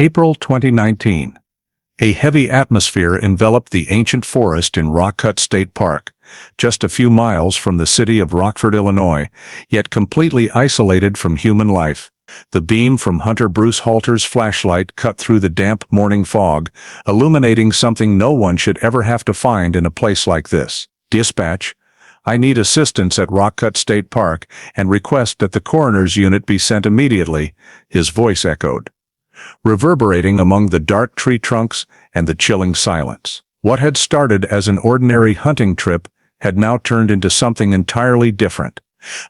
April 2019. A heavy atmosphere enveloped the ancient forest in Rockford State Park, just a few miles from the city of Rockford, Illinois, yet completely isolated from human life. The beam from Hunter Bruce Halter's flashlight cut through the damp morning fog, illuminating something no one should ever have to find in a place like this. Dispatch: I need assistance at Rockford State Park and request that the coroner's unit be sent immediately, his voice echoed, reverberating among the dark tree trunks and the chilling silence. What had started as an ordinary hunting trip had now turned into something entirely different.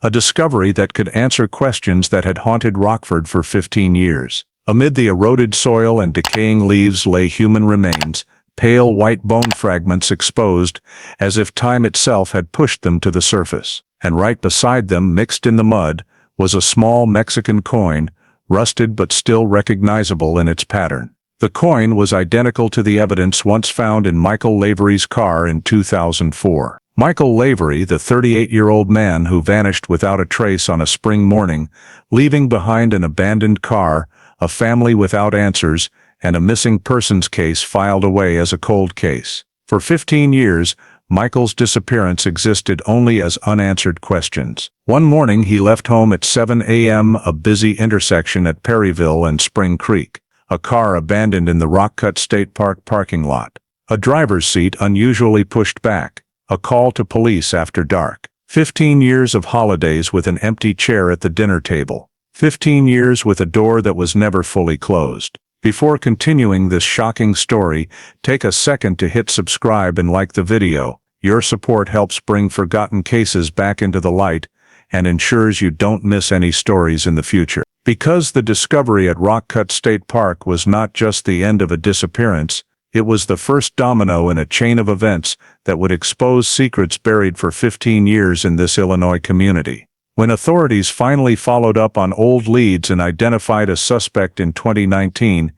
A discovery that could answer questions that had haunted Rockford for 15 years. Amid the eroded soil and decaying leaves lay human remains, pale white bone fragments exposed, as if time itself had pushed them to the surface. And right beside them, mixed in the mud, was a small Mexican coin, rusted but still recognizable in its pattern. The coin was identical to the evidence once found in Michael Lavery's car in 2004. Michael Lavery, the 38-year-old man who vanished without a trace on a spring morning, leaving behind an abandoned car, a family without answers, and a missing persons case filed away as a cold case. For 15 years, Michael's disappearance existed only as unanswered questions. One morning he left home at 7 a.m., a busy intersection at Perryville and Spring Creek. A car abandoned in the Rockford State Park parking lot. A driver's seat unusually pushed back. A call to police after dark. 15 years of holidays with an empty chair at the dinner table. 15 years with a door that was never fully closed. Before continuing this shocking story, take a second to hit subscribe and like the video. Your support helps bring forgotten cases back into the light and ensures you don't miss any stories in the future. Because the discovery at Rockford State Park was not just the end of a disappearance, it was the first domino in a chain of events that would expose secrets buried for 15 years in this Illinois community. When authorities finally followed up on old leads and identified a suspect in 2019,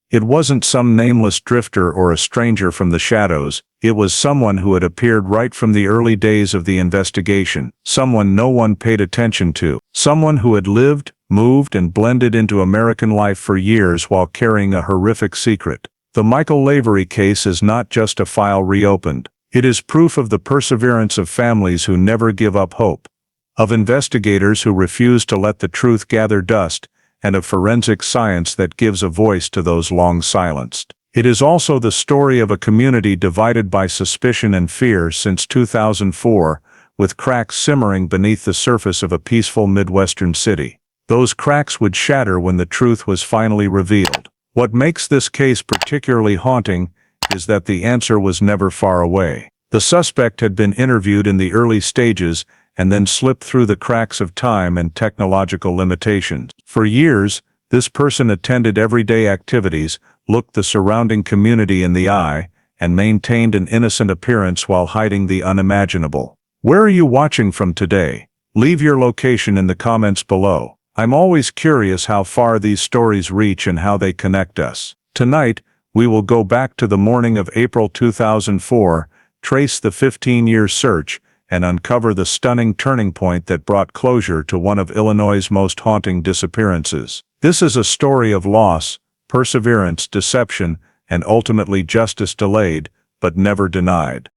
it wasn't some nameless drifter or a stranger from the shadows. It was someone who had appeared right from the early days of the investigation, someone no one paid attention to, someone who had lived, moved, and blended into American life for years while carrying a horrific secret. The Michael Lavery case is not just a file reopened. It is proof of the perseverance of families who never give up hope, of investigators who refuse to let the truth gather dust, and of forensic science that gives a voice to those long silenced. It is also the story of a community divided by suspicion and fear since 2004, with cracks simmering beneath the surface of a peaceful Midwestern city. Those cracks would shatter when the truth was finally revealed. What makes this case particularly haunting is that the answer was never far away. The suspect had been interviewed in the early stages and then slipped through the cracks of time and technological limitations. For years, this person attended everyday activities, looked the surrounding community in the eye, and maintained an innocent appearance while hiding the unimaginable. Where are you watching from today? Leave your location in the comments below. I'm always curious how far these stories reach and how they connect us. Tonight, we will go back to the morning of April 2004, trace the 15-year search, and uncover the stunning turning point that brought closure to one of Illinois' most haunting disappearances. This is a story of loss, perseverance, deception, and ultimately justice delayed, but never denied.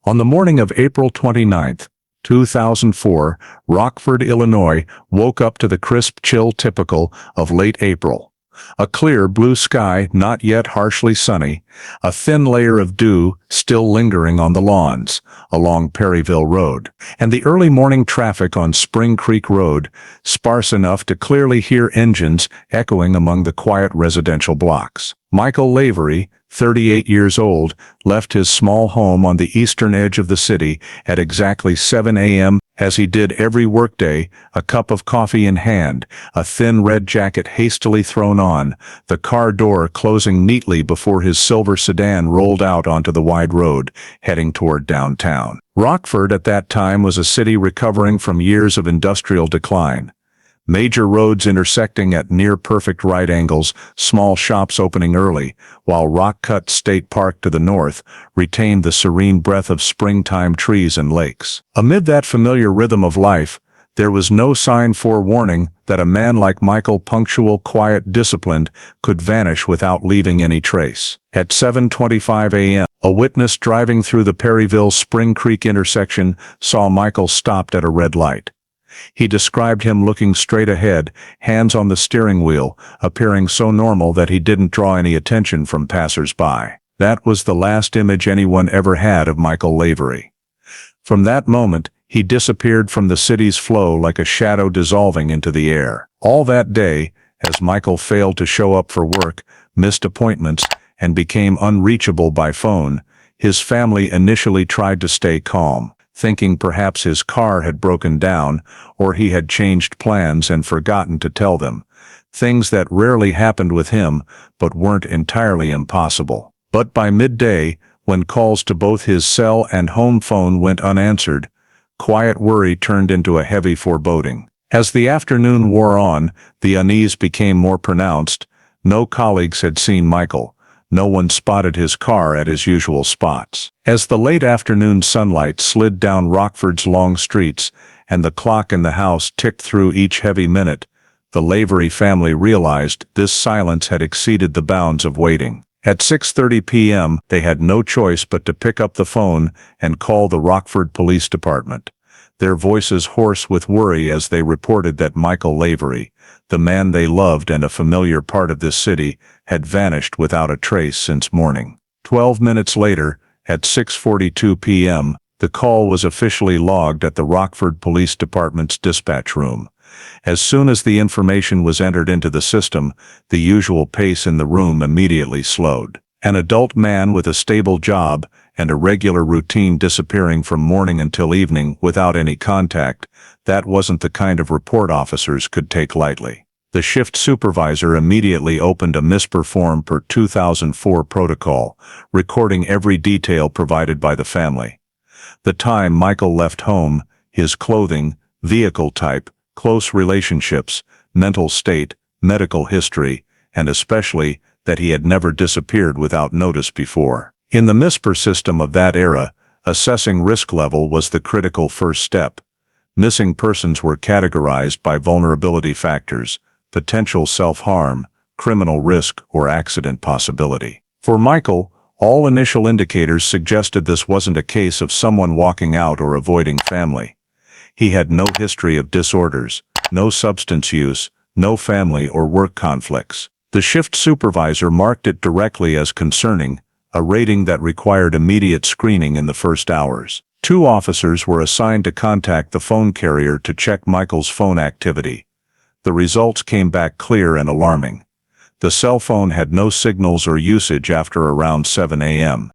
On the morning of April 29, 2004, Rockford, Illinois, woke up to the crisp chill typical of late April. A clear blue sky, not yet harshly sunny, a thin layer of dew still lingering on the lawns along Perryville Road, and the early morning traffic on Spring Creek Road, sparse enough to clearly hear engines echoing among the quiet residential blocks. Michael Lavery, 38 years old, left his small home on the eastern edge of the city at exactly 7 a.m. As he did every workday, a cup of coffee in hand, a thin red jacket hastily thrown on, the car door closing neatly before his silver sedan rolled out onto the wide road, heading toward downtown. Rockford at that time was a city recovering from years of industrial decline. Major roads intersecting at near-perfect right angles, small shops opening early, while Rockford State Park to the north retained the serene breath of springtime trees and lakes. Amid that familiar rhythm of life, There was no sign forewarning that a man like Michael, punctual, quiet, disciplined, could vanish without leaving any trace. At 7:25 a.m., a witness driving through the Perryville-Spring Creek intersection saw Michael stopped at a red light. He described him looking straight ahead, hands on the steering wheel, appearing so normal that he didn't draw any attention from passers-by. That was the last image anyone ever had of Michael Lavery. From that moment, he disappeared from the city's flow like a shadow dissolving into the air. All that day, as Michael failed to show up for work, missed appointments, and became unreachable by phone, his family initially tried to stay calm, thinking perhaps his car had broken down or he had changed plans and forgotten to tell them. Things that rarely happened with him, but weren't entirely impossible. But by midday, when calls to both his cell and home phone went unanswered, quiet worry turned into a heavy foreboding. As the afternoon wore on, the unease became more pronounced. No colleagues had seen Michael. No one spotted his car at his usual spots. As the late afternoon sunlight slid down Rockford's long streets, and the clock in the house ticked through each heavy minute, the Lavery family realized this silence had exceeded the bounds of waiting. At 6:30 p.m., they had no choice but to pick up the phone and call the Rockford Police Department, their voices hoarse with worry as they reported that Michael Lavery, the man they loved and a familiar part of this city, had vanished without a trace since morning. 12 minutes later, at 6:42 p.m., the call was officially logged at the Rockford Police Department's dispatch room. As soon as the information was entered into the system, the usual pace in the room immediately slowed. An adult man with a stable job and a regular routine disappearing from morning until evening without any contact, that wasn't the kind of report officers could take lightly. The shift supervisor immediately opened a MISPER form per 2004 protocol, recording every detail provided by the family. The time Michael left home, his clothing, vehicle type, close relationships, mental state, medical history, and especially that he had never disappeared without notice before. In the MISPER system of that era, assessing risk level was the critical first step. Missing persons were categorized by vulnerability factors, potential self-harm, criminal risk, or accident possibility. For Michael, all initial indicators suggested this wasn't a case of someone walking out or avoiding family. He had no history of disorders, no substance use, no family or work conflicts. The shift supervisor marked it directly as concerning, a rating that required immediate screening in the first hours. 2 officers were assigned to contact the phone carrier to check Michael's phone activity. The results came back clear and alarming. The cell phone had no signals or usage after around 7 a.m.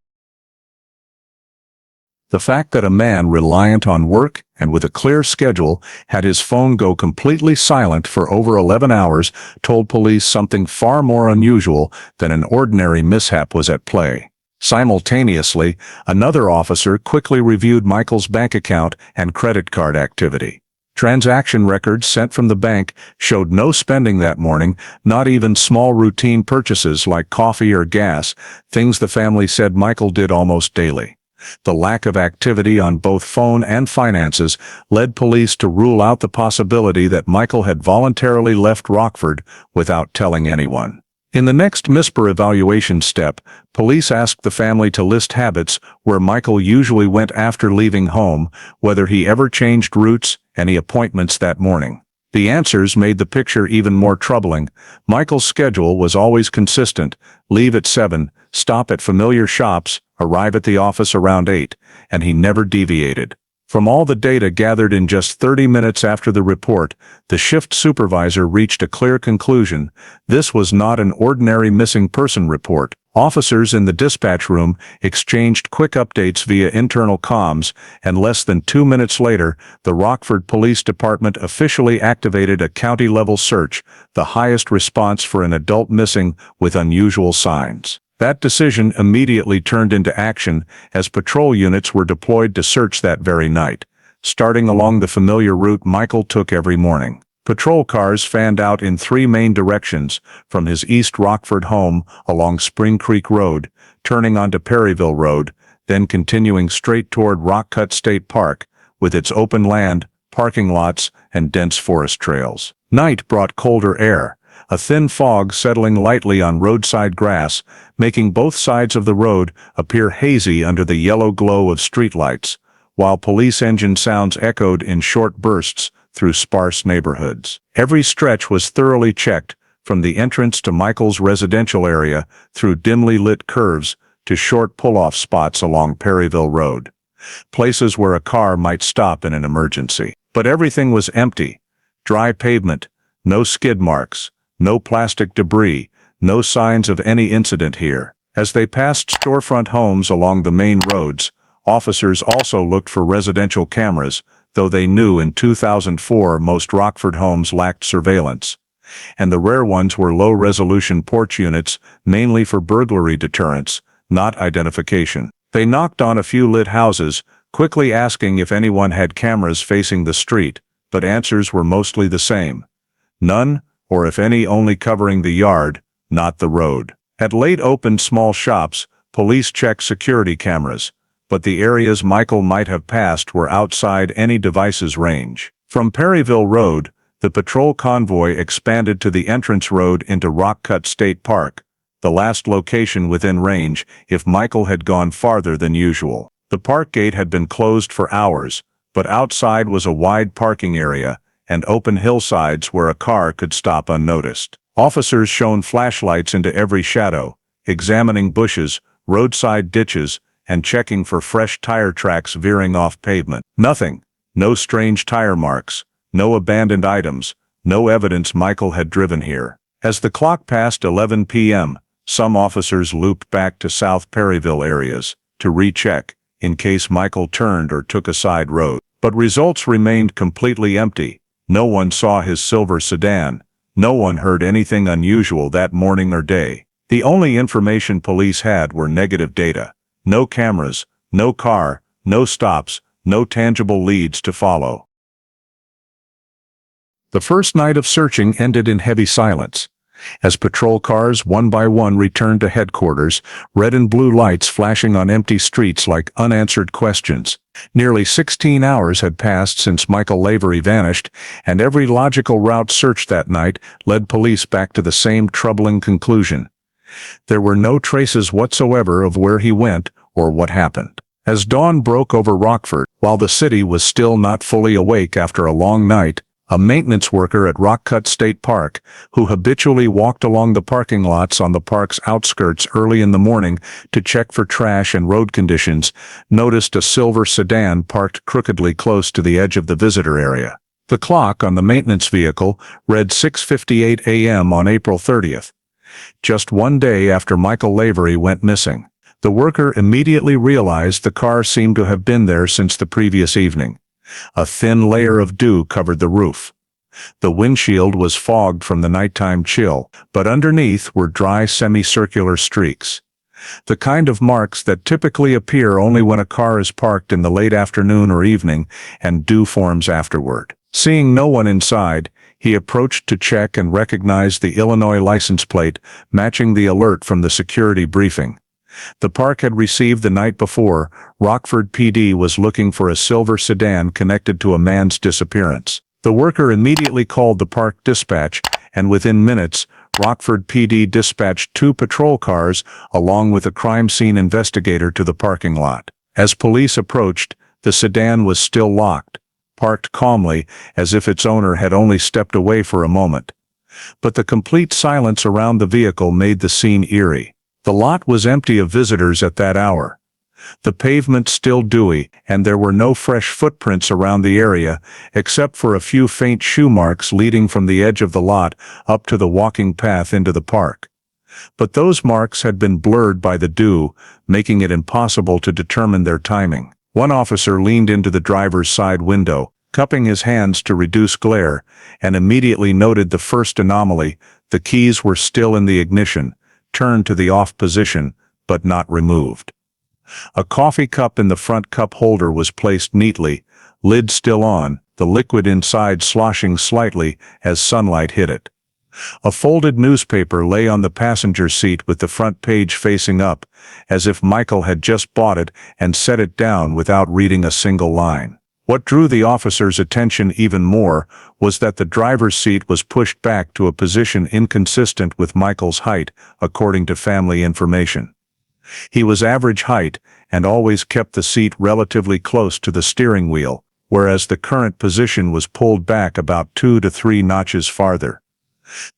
The fact that a man reliant on work and with a clear schedule had his phone go completely silent for over 11 hours told police something far more unusual than an ordinary mishap was at play. Simultaneously, another officer quickly reviewed Michael's bank account and credit card activity. Transaction records sent from the bank showed no spending that morning, not even small routine purchases like coffee or gas, things the family said Michael did almost daily. The lack of activity on both phone and finances led police to rule out the possibility that Michael had voluntarily left Rockford without telling anyone. In the next MISPER evaluation step, police asked the family to list habits where Michael usually went after leaving home, whether he ever changed routes, any appointments that morning. The answers made the picture even more troubling. Michael's schedule was always consistent: leave at 7, stop at familiar shops, arrive at the office around 8, and he never deviated. From all the data gathered in just 30 minutes after the report, the shift supervisor reached a clear conclusion: this was not an ordinary missing person report. Officers in the dispatch room exchanged quick updates via internal comms, and less than 2 minutes later, the Rockford Police Department officially activated a county-level search, the highest response for an adult missing with unusual signs. That decision immediately turned into action as patrol units were deployed to search that very night, starting along the familiar route Michael took every morning. Patrol cars fanned out in 3 main directions, from his East Rockford home along Spring Creek Road, turning onto Perryville Road, then continuing straight toward Rockcut State Park, with its open land, parking lots, and dense forest trails. Night brought colder air, a thin fog settling lightly on roadside grass, making both sides of the road appear hazy under the yellow glow of streetlights, while police engine sounds echoed in short bursts through sparse neighborhoods. Every stretch was thoroughly checked, from the entrance to Michael's residential area, through dimly lit curves, to short pull-off spots along Perryville Road, places where a car might stop in an emergency. But everything was empty. Dry pavement, no skid marks, no plastic debris, no signs of any incident here. As they passed storefront homes along the main roads, officers also looked for residential cameras, though they knew in 2004 most Rockford homes lacked surveillance, and the rare ones were low-resolution porch units, mainly for burglary deterrence, not identification. They knocked on a few lit houses, quickly asking if anyone had cameras facing the street, but answers were mostly the same. None, or if any only covering the yard, not the road. At late-opened small shops, police checked security cameras, but the areas Michael might have passed were outside any device's range. From Perryville Road, the patrol convoy expanded to the entrance road into Rockford State Park, the last location within range if Michael had gone farther than usual. The park gate had been closed for hours, but outside was a wide parking area and open hillsides where a car could stop unnoticed. Officers shone flashlights into every shadow, examining bushes, roadside ditches, and checking for fresh tire tracks veering off pavement. Nothing. No strange tire marks, no abandoned items, no evidence Michael had driven here. As the clock passed 11 p.m., some officers looped back to South Perryville areas to recheck, in case Michael turned or took a side road. But results remained completely empty. No one saw his silver sedan. No one heard anything unusual that morning or day. The only information police had were negative data. No cameras, no car, no stops, no tangible leads to follow. The first night of searching ended in heavy silence. As patrol cars one by one returned to headquarters, red and blue lights flashing on empty streets like unanswered questions. Nearly 16 hours had passed since Michael Lavery vanished, and every logical route searched that night led police back to the same troubling conclusion. There were no traces whatsoever of where he went or what happened. As dawn broke over Rockford, while the city was still not fully awake after a long night, a maintenance worker at Rockford State Park, who habitually walked along the parking lots on the park's outskirts early in the morning to check for trash and road conditions, noticed a silver sedan parked crookedly close to the edge of the visitor area. The clock on the maintenance vehicle read 6:58 a.m. on April 30th, just one day after Michael Lavery went missing. The worker immediately realized the car seemed to have been there since the previous evening. A thin layer of dew covered the roof. The windshield was fogged from the nighttime chill, but underneath were dry semicircular streaks. The kind of marks that typically appear only when a car is parked in the late afternoon or evening and dew forms afterward. Seeing no one inside, he approached to check and recognized the Illinois license plate matching the alert from the security briefing. The park had received the night before. Rockford PD was looking for a silver sedan connected to a man's disappearance. The worker immediately called the park dispatch, and within minutes, Rockford PD dispatched 2 patrol cars along with a crime scene investigator to the parking lot. As police approached, the sedan was still locked, parked calmly as if its owner had only stepped away for a moment. But the complete silence around the vehicle made the scene eerie. The lot was empty of visitors at that hour. The pavement still dewy, and there were no fresh footprints around the area, except for a few faint shoe marks leading from the edge of the lot up to the walking path into the park. But those marks had been blurred by the dew, making it impossible to determine their timing. One officer leaned into the driver's side window, cupping his hands to reduce glare, and immediately noted the first anomaly. The keys were still in the ignition, turned to the off position, but not removed. A coffee cup in the front cup holder was placed neatly, lid still on, the liquid inside sloshing slightly as sunlight hit it. A folded newspaper lay on the passenger seat with the front page facing up, as if Michael had just bought it and set it down without reading a single line. What drew the officer's attention even more was that the driver's seat was pushed back to a position inconsistent with Michael's height, according to family information. He was average height and always kept the seat relatively close to the steering wheel, whereas the current position was pulled back about 2 to 3 notches farther.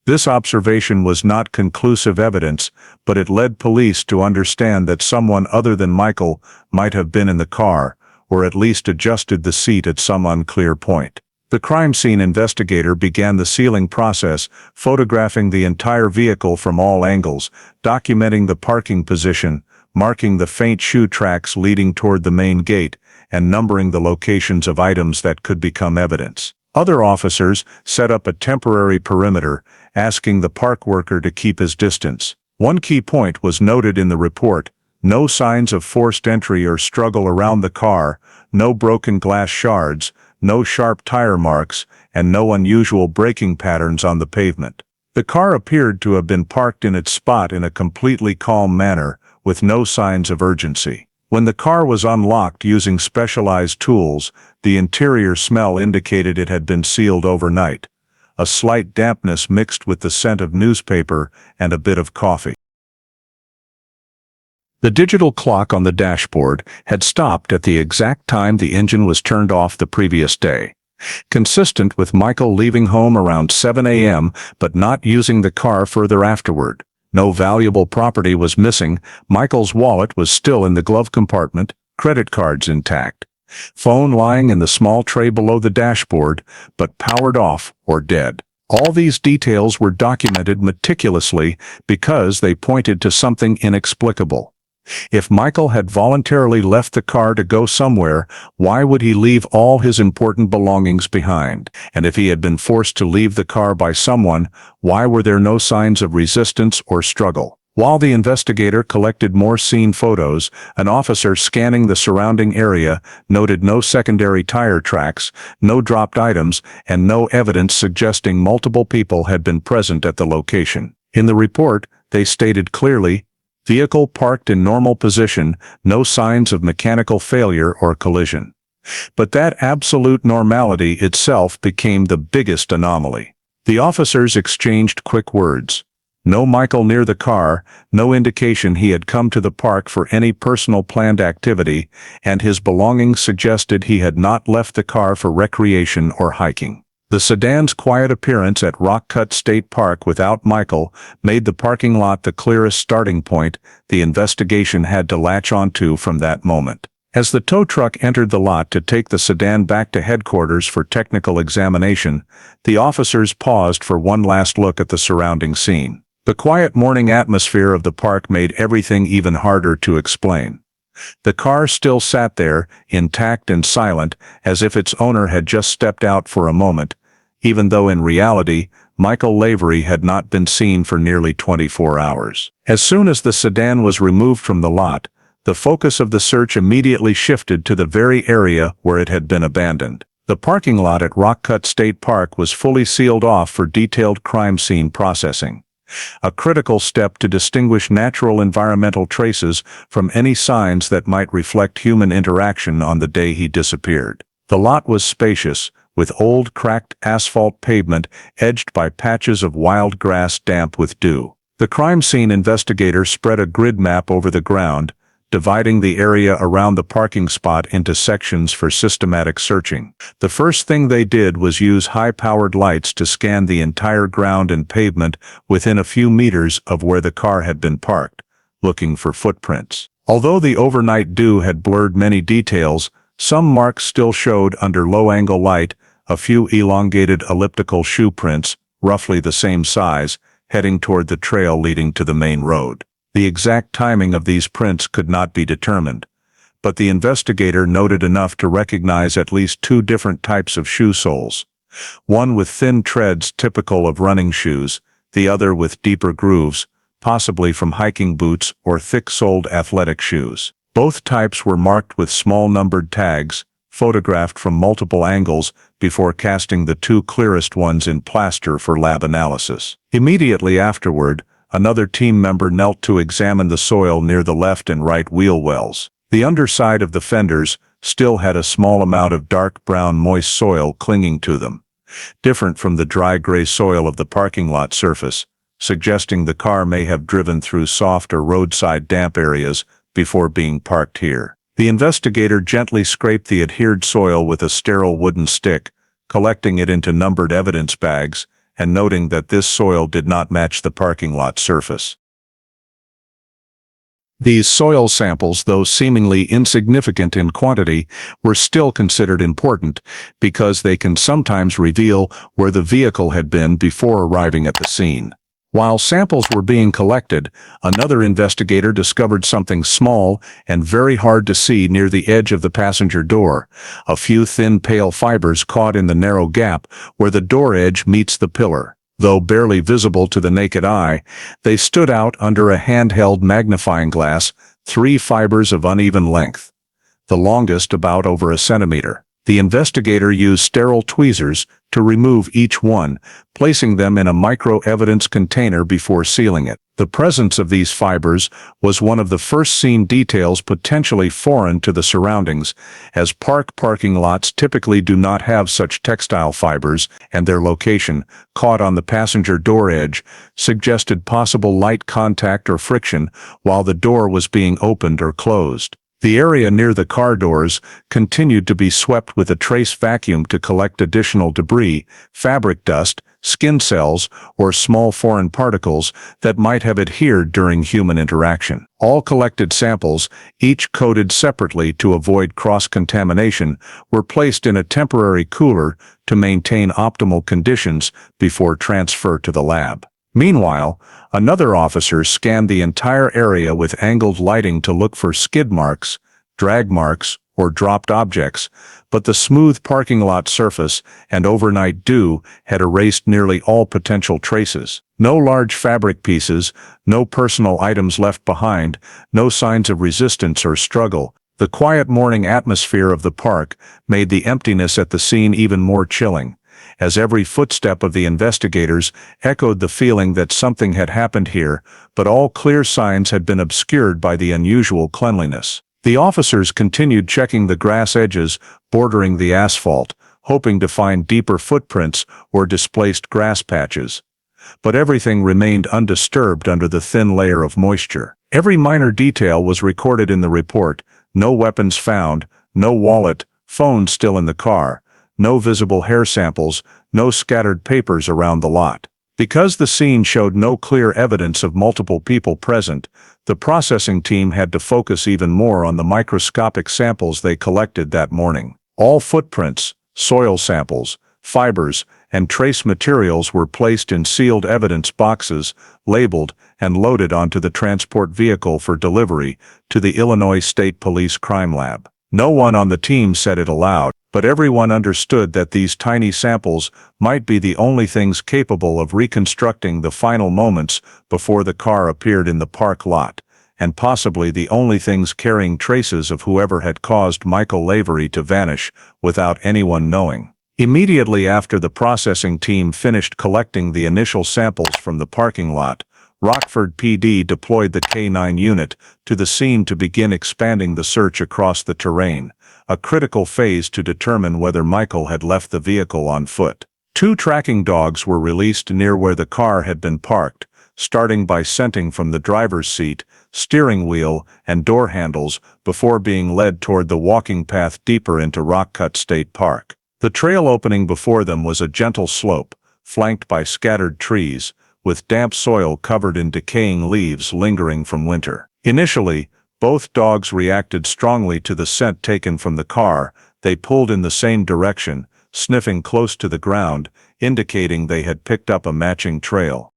This observation was not conclusive evidence, but it led police to understand that someone other than Michael might have been in the car, or at least adjusted the seat at some unclear point. The crime scene investigator began the sealing process, photographing the entire vehicle from all angles, documenting the parking position, marking the faint shoe tracks leading toward the main gate, and numbering the locations of items that could become evidence. Other officers set up a temporary perimeter, asking the park worker to keep his distance. One key point was noted in the report: no signs of forced entry or struggle around the car, no broken glass shards, no sharp tire marks, and no unusual braking patterns on the pavement. The car appeared to have been parked in its spot in a completely calm manner, with no signs of urgency. When the car was unlocked using specialized tools, the interior smell indicated it had been sealed overnight. A slight dampness mixed with the scent of newspaper and a bit of coffee. The digital clock on the dashboard had stopped at the exact time the engine was turned off the previous day. Consistent with Michael leaving home around 7 a.m. but not using the car further afterward. No valuable property was missing. Michael's wallet was still in the glove compartment, credit cards intact. Phone lying in the small tray below the dashboard, but powered off or dead. All these details were documented meticulously because they pointed to something inexplicable. If Michael had voluntarily left the car to go somewhere, why would he leave all his important belongings behind? And if he had been forced to leave the car by someone, why were there no signs of resistance or struggle? While the investigator collected more scene photos, an officer scanning the surrounding area noted no secondary tire tracks, no dropped items, and no evidence suggesting multiple people had been present at the location. In the report, they stated clearly, "Vehicle parked in normal position, no signs of mechanical failure or collision." But that absolute normality itself became the biggest anomaly. The officers exchanged quick words. No Michael near the car, no indication he had come to the park for any personal planned activity, and his belongings suggested he had not left the car for recreation or hiking. The sedan's quiet appearance at Rockford State Park without Michael made the parking lot the clearest starting point the investigation had to latch onto from that moment. As the tow truck entered the lot to take the sedan back to headquarters for technical examination, the officers paused for one last look at the surrounding scene. The quiet morning atmosphere of the park made everything even harder to explain. The car still sat there, intact and silent, as if its owner had just stepped out for a moment, even though in reality, Michael Lavery had not been seen for nearly 24 hours. As soon as the sedan was removed from the lot, the focus of the search immediately shifted to the very area where it had been abandoned. The parking lot at Rockford State Park was fully sealed off for detailed crime scene processing. A critical step to distinguish natural environmental traces from any signs that might reflect human interaction on the day he disappeared. The lot was spacious, with old cracked asphalt pavement edged by patches of wild grass damp with dew. The crime scene investigator spread a grid map over the ground, dividing the area around the parking spot into sections for systematic searching. The first thing they did was use high-powered lights to scan the entire ground and pavement within a few meters of where the car had been parked, looking for footprints. Although the overnight dew had blurred many details, some marks still showed under low-angle light, a few elongated elliptical shoe prints, roughly the same size, heading toward the trail leading to the main road. The exact timing of these prints could not be determined, but the investigator noted enough to recognize at least 2 different types of shoe soles. One with thin treads typical of running shoes, the other with deeper grooves, possibly from hiking boots or thick-soled athletic shoes. Both types were marked with small numbered tags, photographed from multiple angles before casting the 2 clearest ones in plaster for lab analysis. Immediately afterward, another team member knelt to examine the soil near the left and right wheel wells. The underside of the fenders, still had a small amount of dark brown moist soil clinging to them, different from the dry gray soil of the parking lot surface, suggesting the car may have driven through soft or roadside damp areas before being parked here. The investigator gently scraped the adhered soil with a sterile wooden stick, collecting it into numbered evidence bags, and noting that this soil did not match the parking lot surface. These soil samples, though seemingly insignificant in quantity, were still considered important because they can sometimes reveal where the vehicle had been before arriving at the scene. While samples were being collected, another investigator discovered something small and very hard to see near the edge of the passenger door, a few thin pale fibers caught in the narrow gap where the door edge meets the pillar. Though barely visible to the naked eye, they stood out under a handheld magnifying glass, 3 fibers of uneven length, the longest about over a centimeter. The investigator used sterile tweezers to remove each one, placing them in a micro-evidence container before sealing it. The presence of these fibers was one of the first seen details potentially foreign to the surroundings, as parking lots typically do not have such textile fibers, and their location, caught on the passenger door edge, suggested possible light contact or friction while the door was being opened or closed. The area near the car doors continued to be swept with a trace vacuum to collect additional debris, fabric dust, skin cells, or small foreign particles that might have adhered during human interaction. All collected samples, each coated separately to avoid cross-contamination, were placed in a temporary cooler to maintain optimal conditions before transfer to the lab. Meanwhile, another officer scanned the entire area with angled lighting to look for skid marks, drag marks, or dropped objects, but the smooth parking lot surface and overnight dew had erased nearly all potential traces. No large fabric pieces, no personal items left behind, no signs of resistance or struggle. The quiet morning atmosphere of the park made the emptiness at the scene even more chilling, as every footstep of the investigators echoed the feeling that something had happened here, but all clear signs had been obscured by the unusual cleanliness. The officers continued checking the grass edges bordering the asphalt, hoping to find deeper footprints or displaced grass patches. But everything remained undisturbed under the thin layer of moisture. Every minor detail was recorded in the report: no weapons found, no wallet, phone still in the car, no visible hair samples, no scattered papers around the lot. Because the scene showed no clear evidence of multiple people present, the processing team had to focus even more on the microscopic samples they collected that morning. All footprints, soil samples, fibers, and trace materials were placed in sealed evidence boxes, labeled, and loaded onto the transport vehicle for delivery to the Illinois State Police Crime Lab. No one on the team said it aloud, but everyone understood that these tiny samples might be the only things capable of reconstructing the final moments before the car appeared in the park lot, and possibly the only things carrying traces of whoever had caused Michael Lavery to vanish without anyone knowing. Immediately after the processing team finished collecting the initial samples from the parking lot, Rockford PD deployed the K9 unit to the scene to begin expanding the search across the terrain, a critical phase to determine whether Michael had left the vehicle on foot. 2 tracking dogs were released near where the car had been parked, starting by scenting from the driver's seat, steering wheel, and door handles before being led toward the walking path deeper into Rockford State Park. The trail opening before them was a gentle slope, flanked by scattered trees, with damp soil covered in decaying leaves lingering from winter. Initially, both dogs reacted strongly to the scent taken from the car. They pulled in the same direction, sniffing close to the ground, indicating they had picked up a matching trail.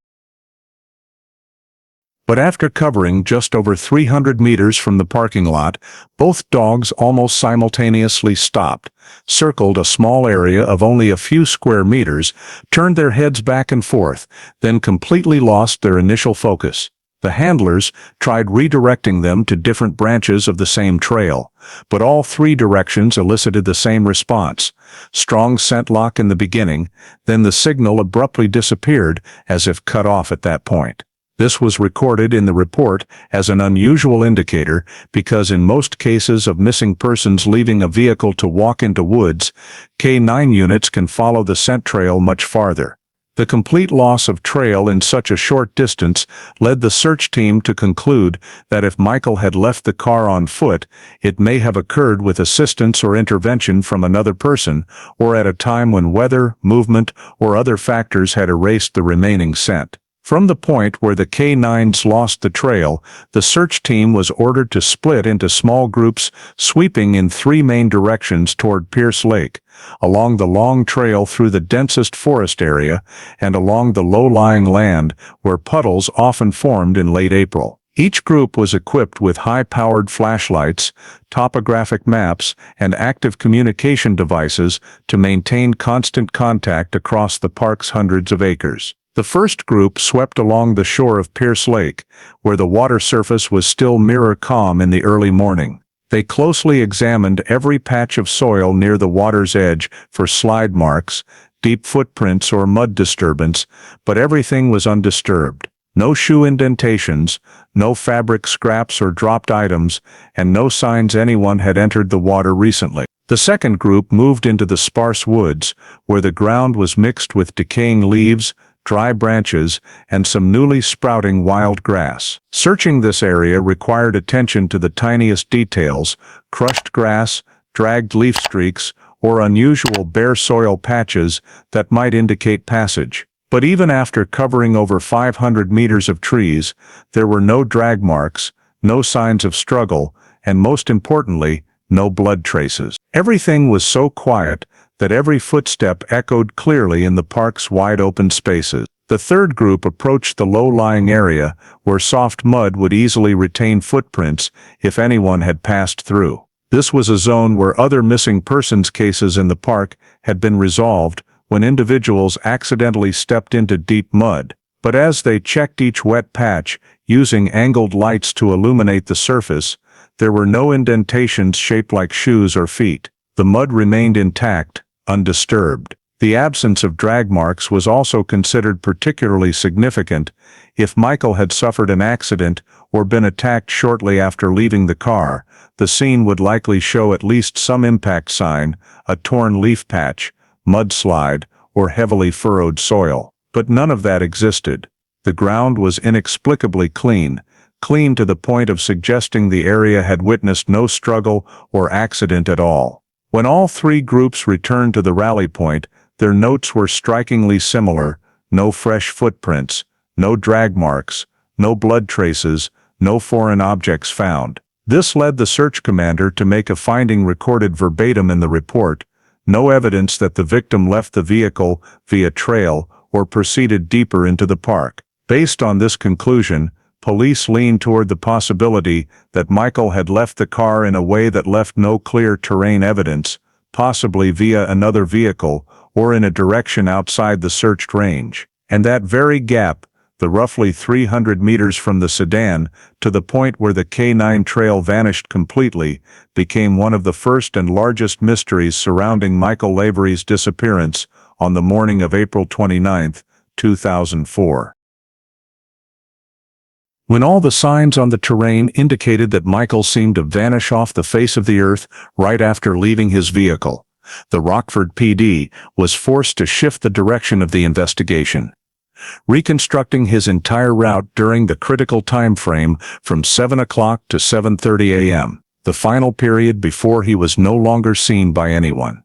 But after covering just over 300 meters from the parking lot, both dogs almost simultaneously stopped, circled a small area of only a few square meters, turned their heads back and forth, then completely lost their initial focus. The handlers tried redirecting them to different branches of the same trail, but all 3 directions elicited the same response: strong scent lock in the beginning, then the signal abruptly disappeared as if cut off at that point. This was recorded in the report as an unusual indicator because in most cases of missing persons leaving a vehicle to walk into woods, K9 units can follow the scent trail much farther. The complete loss of trail in such a short distance led the search team to conclude that if Michael had left the car on foot, it may have occurred with assistance or intervention from another person, or at a time when weather, movement, or other factors had erased the remaining scent. From the point where the K9s lost the trail, the search team was ordered to split into small groups, sweeping in 3 main directions toward Pierce Lake, along the long trail through the densest forest area, and along the low-lying land where puddles often formed in late April. Each group was equipped with high-powered flashlights, topographic maps, and active communication devices to maintain constant contact across the park's hundreds of acres. The first group swept along the shore of Pierce Lake, where the water surface was still mirror calm in the early morning. They closely examined every patch of soil near the water's edge for slide marks, deep footprints, or mud disturbance, but everything was undisturbed. No shoe indentations, no fabric scraps or dropped items, and no signs anyone had entered the water recently. The second group moved into the sparse woods, where the ground was mixed with decaying leaves, dry branches, and some newly sprouting wild grass. Searching this area required attention to the tiniest details: crushed grass, dragged leaf streaks, or unusual bare soil patches that might indicate passage. But even after covering over 500 meters of trees, there were no drag marks, no signs of struggle, and most importantly, no blood traces. Everything was so quiet that every footstep echoed clearly in the park's wide-open spaces. The third group approached the low-lying area where soft mud would easily retain footprints if anyone had passed through. This was a zone where other missing persons cases in the park had been resolved when individuals accidentally stepped into deep mud. But as they checked each wet patch, using angled lights to illuminate the surface, there were no indentations shaped like shoes or feet. The mud remained intact, undisturbed. The absence of drag marks was also considered particularly significant. If Michael had suffered an accident or been attacked shortly after leaving the car, the scene would likely show at least some impact sign, a torn leaf patch, mudslide, or heavily furrowed soil. But none of that existed. The ground was inexplicably clean to the point of suggesting the area had witnessed no struggle or accident at all. When all 3 groups returned to the rally point, their notes were strikingly similar: no fresh footprints, no drag marks, no blood traces, no foreign objects found. This led the search commander to make a finding recorded verbatim in the report: no evidence that the victim left the vehicle via trail or proceeded deeper into the park. Based on this conclusion, police leaned toward the possibility that Michael had left the car in a way that left no clear terrain evidence, possibly via another vehicle or in a direction outside the searched range. And that very gap, the roughly 300 meters from the sedan to the point where the K9 trail vanished completely, became one of the first and largest mysteries surrounding Michael Lavery's disappearance on the morning of April 29, 2004. When all the signs on the terrain indicated that Michael seemed to vanish off the face of the earth right after leaving his vehicle, the Rockford PD was forced to shift the direction of the investigation. Reconstructing his entire route during the critical time frame from 7 o'clock to 7:30 a.m., the final period before he was no longer seen by anyone.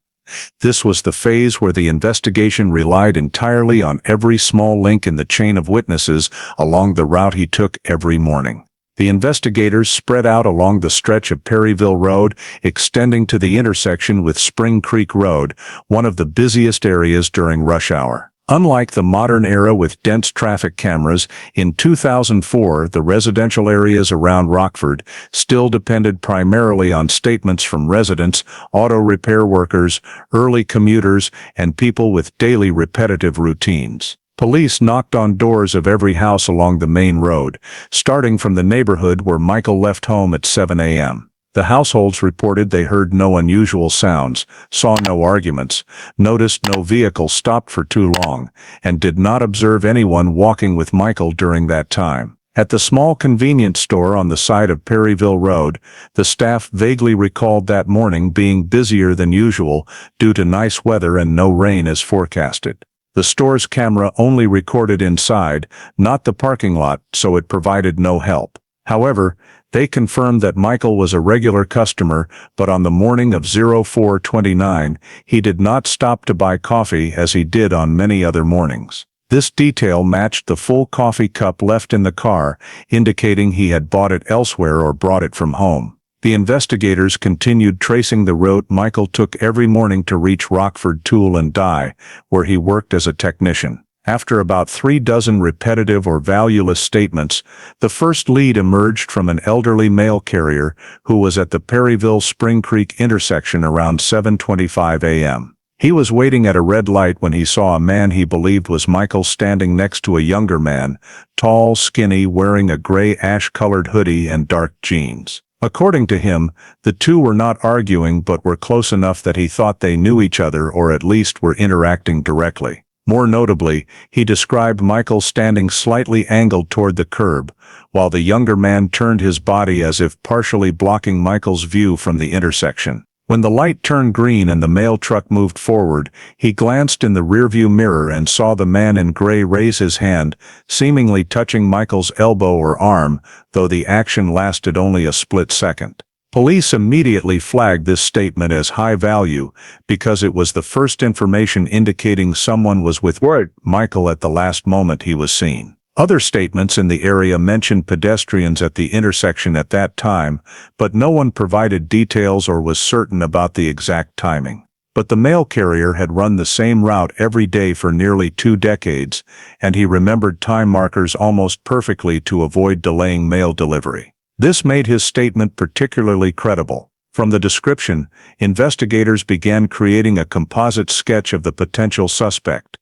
This was the phase where the investigation relied entirely on every small link in the chain of witnesses along the route he took every morning. The investigators spread out along the stretch of Perryville Road, extending to the intersection with Spring Creek Road, one of the busiest areas during rush hour. Unlike the modern era with dense traffic cameras, in 2004 the residential areas around Rockford still depended primarily on statements from residents, auto repair workers, early commuters, and people with daily repetitive routines. Police knocked on doors of every house along the main road, starting from the neighborhood where Michael left home at 7 a.m. The households reported they heard no unusual sounds, saw no arguments, noticed no vehicle stopped for too long, and did not observe anyone walking with Michael during that time. At the small convenience store on the side of Perryville Road, the staff vaguely recalled that morning being busier than usual due to nice weather and no rain as forecasted. The store's camera only recorded inside, not the parking lot, so it provided no help. However, they confirmed that Michael was a regular customer, but on the morning of 04/29, he did not stop to buy coffee as he did on many other mornings. This detail matched the full coffee cup left in the car, indicating he had bought it elsewhere or brought it from home. The investigators continued tracing the route Michael took every morning to reach Rockford Tool and Die, where he worked as a technician. After about 36 repetitive or valueless statements, the first lead emerged from an elderly mail carrier who was at the Perryville Spring Creek intersection around 7:25 a.m. He was waiting at a red light when he saw a man he believed was Michael standing next to a younger man, tall, skinny, wearing a gray ash-colored hoodie and dark jeans. According to him, the two were not arguing but were close enough that he thought they knew each other or at least were interacting directly. More notably, he described Michael standing slightly angled toward the curb, while the younger man turned his body as if partially blocking Michael's view from the intersection. When the light turned green and the mail truck moved forward, he glanced in the rearview mirror and saw the man in gray raise his hand, seemingly touching Michael's elbow or arm, though the action lasted only a split second. Police immediately flagged this statement as high value because it was the first information indicating someone was with Michael at the last moment he was seen. Other statements in the area mentioned pedestrians at the intersection at that time, but no one provided details or was certain about the exact timing. But the mail carrier had run the same route every day for nearly 2 decades, and he remembered time markers almost perfectly to avoid delaying mail delivery. This made his statement particularly credible. From the description, investigators began creating a composite sketch of the potential suspect.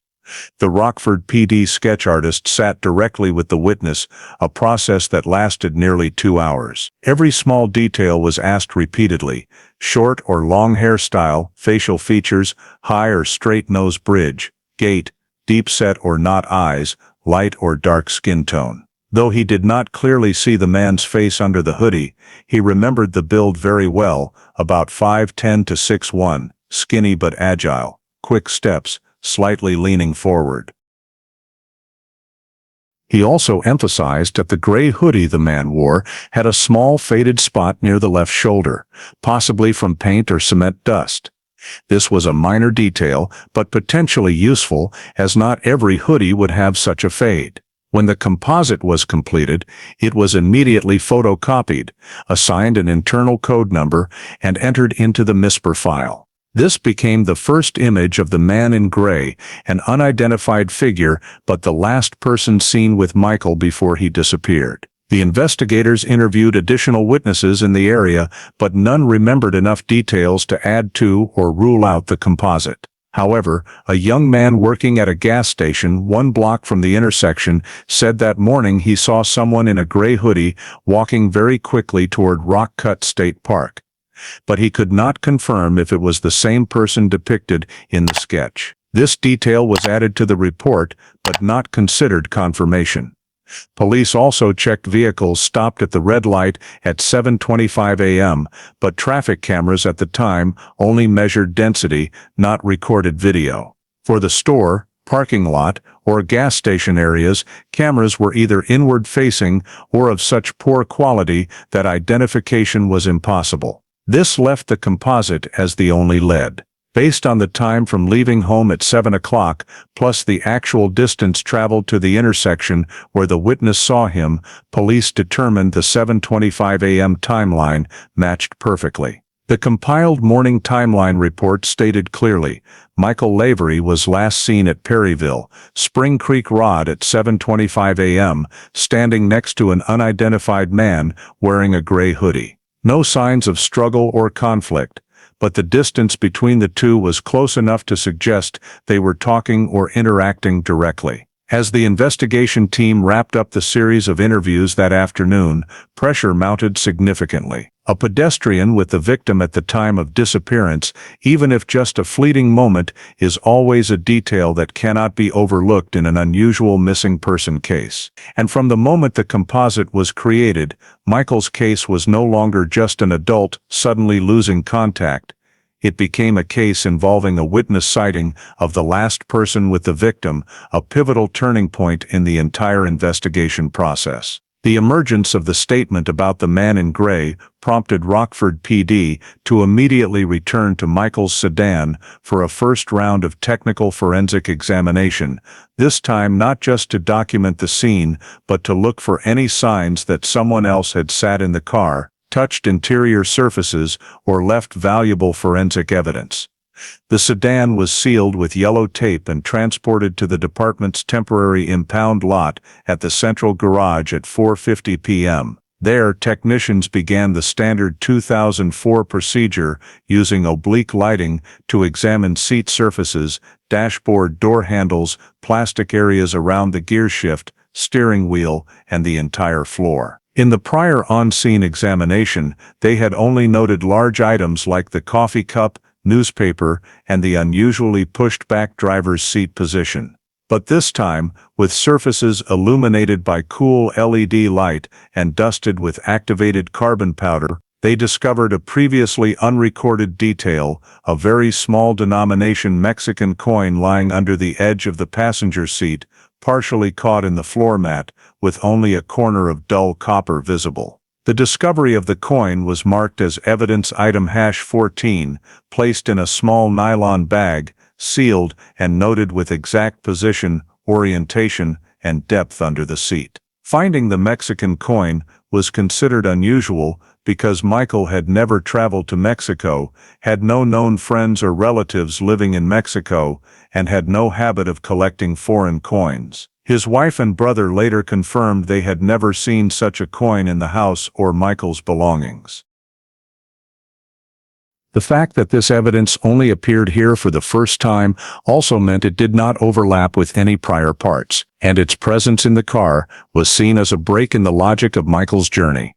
The Rockford PD sketch artist sat directly with the witness, a process that lasted nearly 2 hours. Every small detail was asked repeatedly: short or long hairstyle, facial features, high or straight nose bridge, gait, deep set or not eyes, light or dark skin tone. Though he did not clearly see the man's face under the hoodie, he remembered the build very well, about 5'10" to 6'1", skinny but agile, quick steps, slightly leaning forward. He also emphasized that the gray hoodie the man wore had a small faded spot near the left shoulder, possibly from paint or cement dust. This was a minor detail, but potentially useful, as not every hoodie would have such a fade. When the composite was completed, it was immediately photocopied, assigned an internal code number, and entered into the MISPR file. This became the first image of the man in gray, an unidentified figure, but the last person seen with Michael before he disappeared. The investigators interviewed additional witnesses in the area, but none remembered enough details to add to or rule out the composite. However, a young man working at a gas station 1 block from the intersection said that morning he saw someone in a gray hoodie walking very quickly toward Rockford State Park. But he could not confirm if it was the same person depicted in the sketch. This detail was added to the report, but not considered confirmation. Police also checked vehicles stopped at the red light at 7:25 a.m., but traffic cameras at the time only measured density, not recorded video. For the store, parking lot, or gas station areas, cameras were either inward-facing or of such poor quality that identification was impossible. This left the composite as the only lead. Based on the time from leaving home at 7 o'clock, plus the actual distance traveled to the intersection where the witness saw him, police determined the 7:25 a.m. timeline matched perfectly. The compiled morning timeline report stated clearly, Michael Lavery was last seen at Perryville, Spring Creek Road at 7:25 a.m., standing next to an unidentified man wearing a gray hoodie. No signs of struggle or conflict, but the distance between the two was close enough to suggest they were talking or interacting directly. As the investigation team wrapped up the series of interviews that afternoon, pressure mounted significantly. A pedestrian with the victim at the time of disappearance, even if just a fleeting moment, is always a detail that cannot be overlooked in an unusual missing person case. And from the moment the composite was created, Michael's case was no longer just an adult suddenly losing contact. It became a case involving a witness sighting of the last person with the victim, a pivotal turning point in the entire investigation process. The emergence of the statement about the man in gray prompted Rockford PD to immediately return to Michael's sedan for a first round of technical forensic examination, this time not just to document the scene, but to look for any signs that someone else had sat in the car, touched interior surfaces, or left valuable forensic evidence. The sedan was sealed with yellow tape and transported to the department's temporary impound lot at the central garage at 4:50 p.m. There, technicians began the standard 2004 procedure using oblique lighting to examine seat surfaces, dashboard door handles, plastic areas around the gearshift, steering wheel, and the entire floor. In the prior on-scene examination, they had only noted large items like the coffee cup, newspaper, and the unusually pushed-back driver's seat position. But this time, with surfaces illuminated by cool LED light and dusted with activated carbon powder, they discovered a previously unrecorded detail, a very small denomination Mexican coin lying under the edge of the passenger seat, partially caught in the floor mat, with only a corner of dull copper visible. The discovery of the coin was marked as evidence item #14, placed in a small nylon bag, sealed, and noted with exact position, orientation, and depth under the seat. Finding the Mexican coin was considered unusual because Michael had never traveled to Mexico, had no known friends or relatives living in Mexico, and had no habit of collecting foreign coins. His wife and brother later confirmed they had never seen such a coin in the house or Michael's belongings. The fact that this evidence only appeared here for the first time also meant it did not overlap with any prior parts, and its presence in the car was seen as a break in the logic of Michael's journey.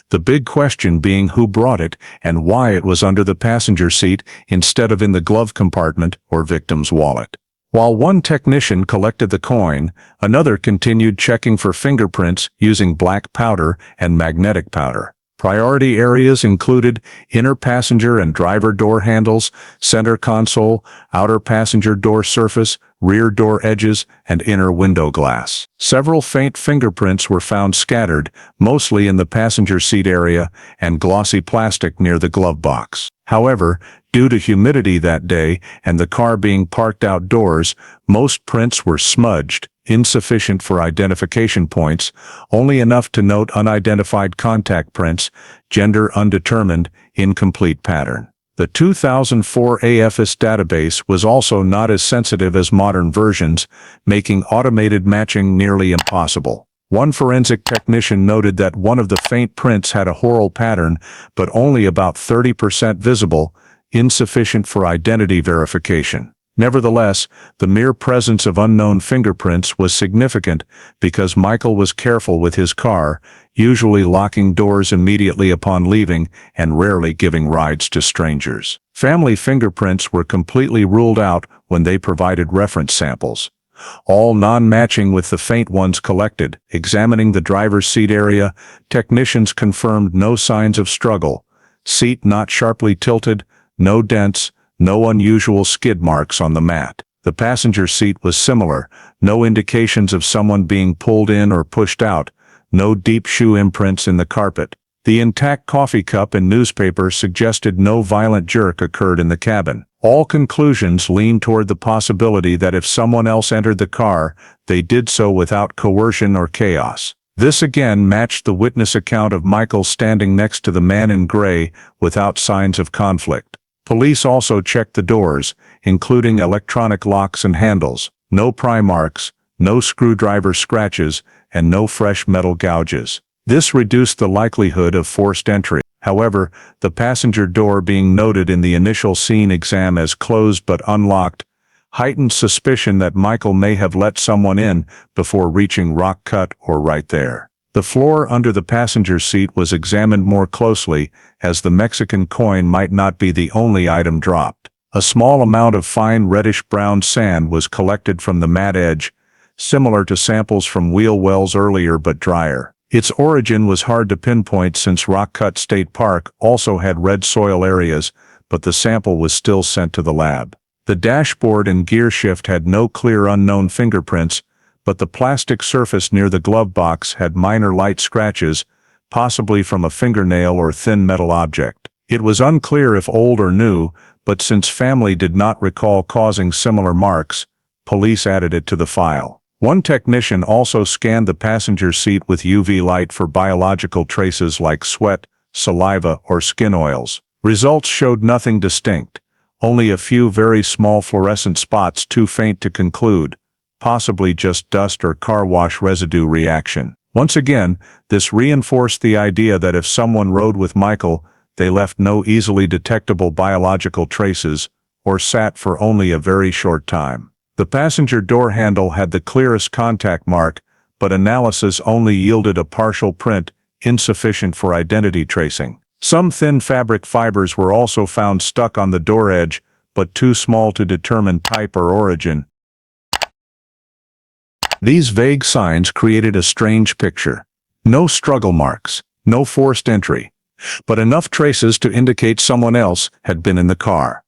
The big question being who brought it and why it was under the passenger seat instead of in the glove compartment or victim's wallet. While one technician collected the coin, another continued checking for fingerprints using black powder and magnetic powder. Priority areas included inner passenger and driver door handles, center console, outer passenger door surface, rear door edges, and inner window glass. Several faint fingerprints were found scattered, mostly in the passenger seat area and glossy plastic near the glove box. However, due to humidity that day and the car being parked outdoors, most prints were smudged, insufficient for identification points, only enough to note unidentified contact prints, gender undetermined, incomplete pattern. The 2004 AFIS database was also not as sensitive as modern versions, making automated matching nearly impossible. One forensic technician noted that one of the faint prints had a whorl pattern, but only about 30% visible, insufficient for identity verification. Nevertheless, the mere presence of unknown fingerprints was significant because Michael was careful with his car, usually locking doors immediately upon leaving and rarely giving rides to strangers. Family fingerprints were completely ruled out when they provided reference samples, all non-matching with the faint ones collected. Examining the driver's seat area, technicians confirmed no signs of struggle, seat not sharply tilted, no dents, no unusual skid marks on the mat. The passenger seat was similar, no indications of someone being pulled in or pushed out, no deep shoe imprints in the carpet. The intact coffee cup and newspaper suggested no violent jerk occurred in the cabin. All conclusions lean toward the possibility that if someone else entered the car, they did so without coercion or chaos. This again matched the witness account of Michael standing next to the man in gray without signs of conflict. Police also checked the doors, including electronic locks and handles. No pry marks, no screwdriver scratches, and no fresh metal gouges. This reduced the likelihood of forced entry. However, the passenger door being noted in the initial scene exam as closed but unlocked, heightened suspicion that Michael may have let someone in before reaching Rock Cut or right there. The floor under the passenger seat was examined more closely, as the Mexican coin might not be the only item dropped. A small amount of fine reddish-brown sand was collected from the mat edge, similar to samples from wheel wells earlier but drier. Its origin was hard to pinpoint since Rock Cut State Park also had red soil areas, but the sample was still sent to the lab. The dashboard and gear shift had no clear unknown fingerprints, but the plastic surface near the glove box had minor light scratches, possibly from a fingernail or thin metal object. It was unclear if old or new, but since family did not recall causing similar marks, police added it to the file. One technician also scanned the passenger seat with UV light for biological traces like sweat, saliva, or skin oils. Results showed nothing distinct, only a few very small fluorescent spots too faint to conclude, possibly just dust or car wash residue reaction. Once again, this reinforced the idea that if someone rode with Michael, they left no easily detectable biological traces, or sat for only a very short time. The passenger door handle had the clearest contact mark, but analysis only yielded a partial print, insufficient for identity tracing. Some thin fabric fibers were also found stuck on the door edge, but too small to determine type or origin. These vague signs created a strange picture. No struggle marks, no forced entry, but enough traces to indicate someone else had been in the car.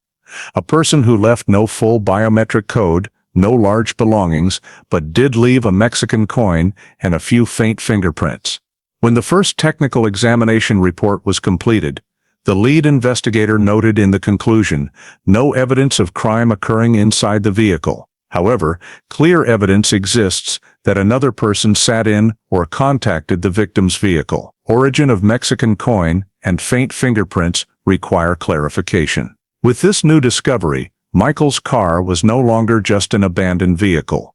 A person who left no full biometric code, no large belongings, but did leave a Mexican coin and a few faint fingerprints. When the first technical examination report was completed, the lead investigator noted in the conclusion, no evidence of crime occurring inside the vehicle. However, clear evidence exists that another person sat in or contacted the victim's vehicle. Origin of Mexican coin and faint fingerprints require clarification. With this new discovery, Michael's car was no longer just an abandoned vehicle.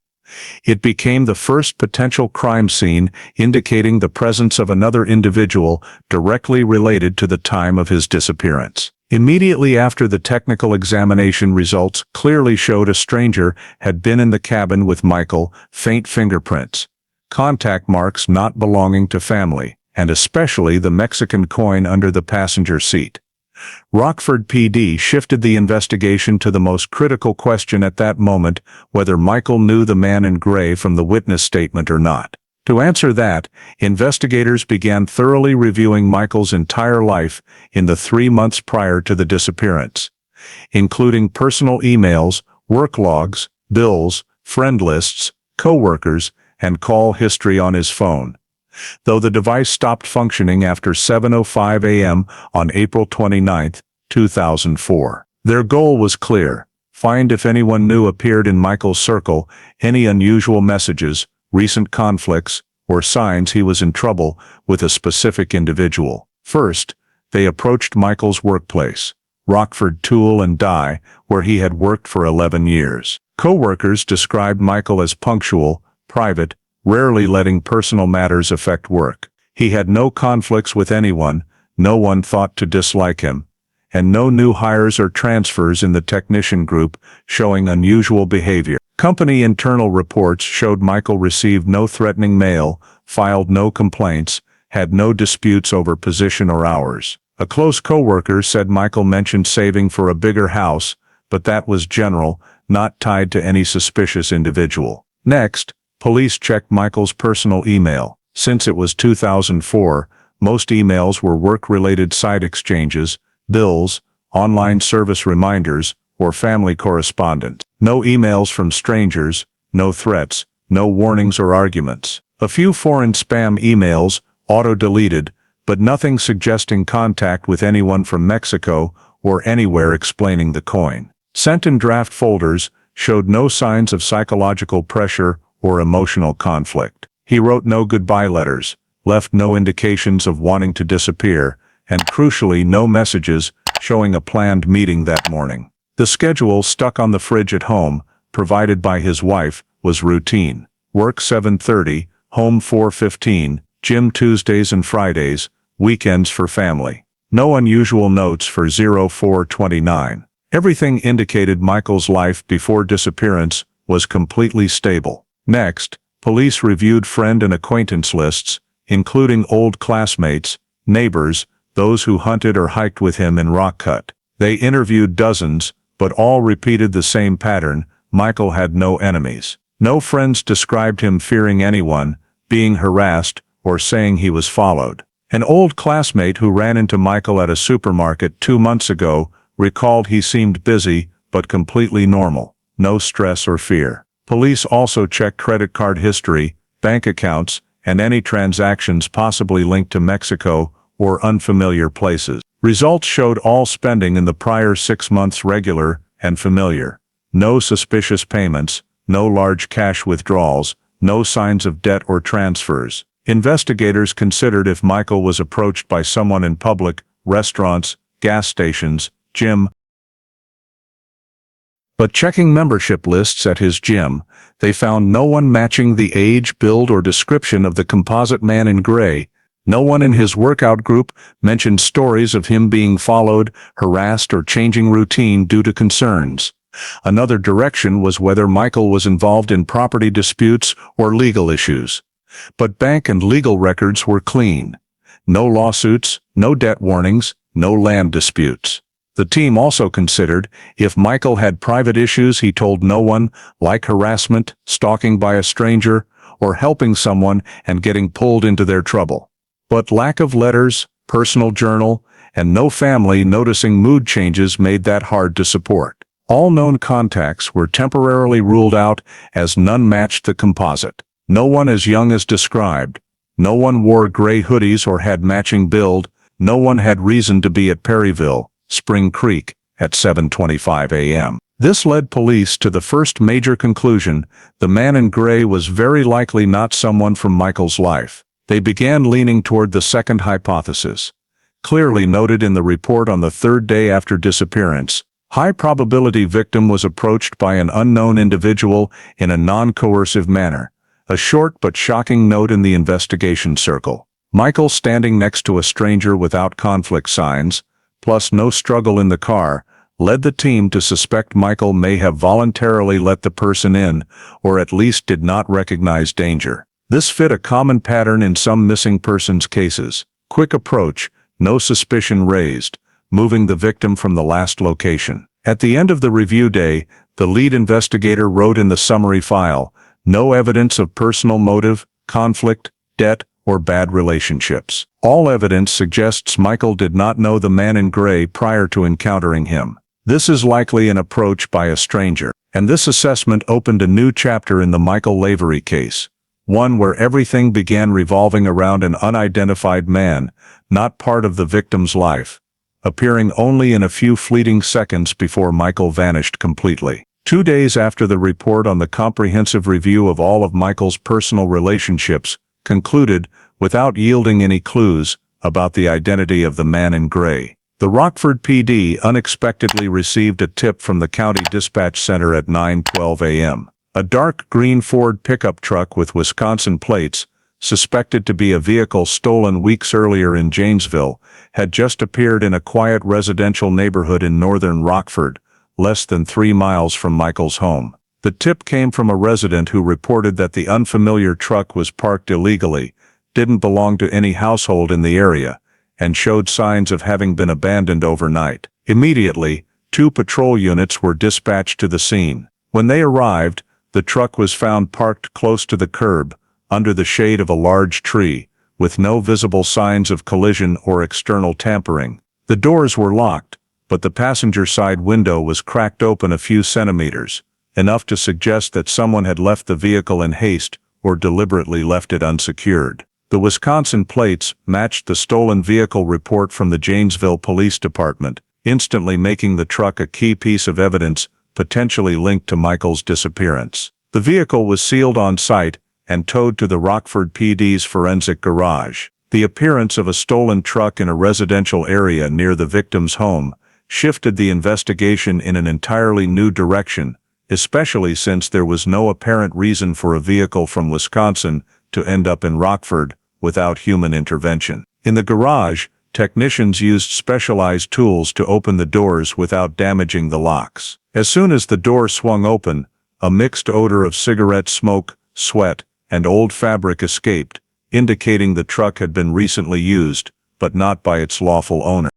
It became the first potential crime scene indicating the presence of another individual directly related to the time of his disappearance. Immediately after the technical examination results clearly showed a stranger had been in the cabin with Michael, faint fingerprints, contact marks not belonging to family, and especially the Mexican coin under the passenger seat. Rockford PD shifted the investigation to the most critical question at that moment, whether Michael knew the man in gray from the witness statement or not. To answer that, investigators began thoroughly reviewing Michael's entire life in the 3 months prior to the disappearance, including personal emails, work logs, bills, friend lists, co-workers, and call history on his phone. Though the device stopped functioning after 7:05 a.m. on April 29, 2004. Their goal was clear: find if anyone new appeared in Michael's circle, any unusual messages, recent conflicts, or signs he was in trouble with a specific individual. First, they approached Michael's workplace, Rockford Tool and Die, where he had worked for 11 years. Co-workers described Michael as punctual, private, rarely letting personal matters affect work. He had no conflicts with anyone, no one thought to dislike him, and no new hires or transfers in the technician group showing unusual behavior. Company internal reports showed Michael received no threatening mail, filed no complaints, had no disputes over position or hours. A close co-worker said Michael mentioned saving for a bigger house, but that was general, not tied to any suspicious individual. Next, police checked Michael's personal email. Since it was 2004, most emails were work-related side exchanges, bills, online service reminders, or family correspondence. No emails from strangers, no threats, no warnings or arguments. A few foreign spam emails, auto-deleted, but nothing suggesting contact with anyone from Mexico or anywhere explaining the coin. Sent in draft folders showed no signs of psychological pressure or emotional conflict. He wrote no goodbye letters, left no indications of wanting to disappear, and crucially no messages showing a planned meeting that morning. The schedule stuck on the fridge at home, provided by his wife, was routine. Work 7:30, home 4:15, gym Tuesdays and Fridays, weekends for family. No unusual notes for 0429. Everything indicated Michael's life before disappearance was completely stable. Next, police reviewed friend and acquaintance lists, including old classmates, neighbors, those who hunted or hiked with him in Rockford. They interviewed dozens, but all repeated the same pattern: Michael had no enemies. No friends described him fearing anyone, being harassed, or saying he was followed. An old classmate who ran into Michael at a supermarket 2 months ago recalled he seemed busy, but completely normal, no stress or fear. Police also checked credit card history, bank accounts, and any transactions possibly linked to Mexico or unfamiliar places. Results showed all spending in the prior 6 months regular and familiar. No suspicious payments, no large cash withdrawals, no signs of debt or transfers. Investigators considered if Michael was approached by someone in public, restaurants, gas stations, gym. But checking membership lists at his gym, they found no one matching the age, build, or description of the composite man in gray. No one in his workout group mentioned stories of him being followed, harassed, or changing routine due to concerns. Another direction was whether Michael was involved in property disputes or legal issues. But bank and legal records were clean. No lawsuits, no debt warnings, no land disputes. The team also considered if Michael had private issues he told no one, like harassment, stalking by a stranger, or helping someone and getting pulled into their trouble. But lack of letters, personal journal, and no family noticing mood changes made that hard to support. All known contacts were temporarily ruled out as none matched the composite. No one as young as described. No one wore gray hoodies or had matching build. No one had reason to be at Perryville, Spring Creek, at 7:25 a.m. This led police to the first major conclusion: the man in gray was very likely not someone from Michael's life. They began leaning toward the second hypothesis, clearly noted in the report on the third day after disappearance. High probability victim was approached by an unknown individual in a non-coercive manner. A short but shocking note in the investigation circle. Michael standing next to a stranger without conflict signs, plus no struggle in the car, led the team to suspect Michael may have voluntarily let the person in, or at least did not recognize danger. This fit a common pattern in some missing persons cases. Quick approach, no suspicion raised, moving the victim from the last location. At the end of the review day, the lead investigator wrote in the summary file, "No evidence of personal motive, conflict, debt, or bad relationships. All evidence suggests Michael did not know the man in gray prior to encountering him. This is likely an approach by a stranger." And this assessment opened a new chapter in the Michael Lavery case. One where everything began revolving around an unidentified man, not part of the victim's life, appearing only in a few fleeting seconds before Michael vanished completely. 2 days after the report on the comprehensive review of all of Michael's personal relationships concluded, without yielding any clues, about the identity of the man in gray. The Rockford PD unexpectedly received a tip from the county dispatch center at 9:12 a.m. A dark green Ford pickup truck with Wisconsin plates, suspected to be a vehicle stolen weeks earlier in Janesville, had just appeared in a quiet residential neighborhood in northern Rockford, less than 3 miles from Michael's home. The tip came from a resident who reported that the unfamiliar truck was parked illegally, didn't belong to any household in the area, and showed signs of having been abandoned overnight. Immediately, 2 patrol units were dispatched to the scene. When they arrived, the truck was found parked close to the curb, under the shade of a large tree, with no visible signs of collision or external tampering. The doors were locked, but the passenger side window was cracked open a few centimeters, enough to suggest that someone had left the vehicle in haste or deliberately left it unsecured. The Wisconsin plates matched the stolen vehicle report from the Janesville Police Department, instantly making the truck a key piece of evidence potentially linked to Michael's disappearance. The vehicle was sealed on site and towed to the Rockford PD's forensic garage. The appearance of a stolen truck in a residential area near the victim's home shifted the investigation in an entirely new direction, especially since there was no apparent reason for a vehicle from Wisconsin to end up in Rockford without human intervention. In the garage, technicians used specialized tools to open the doors without damaging the locks. As soon as the door swung open, a mixed odor of cigarette smoke, sweat, and old fabric escaped, indicating the truck had been recently used, but not by its lawful owner.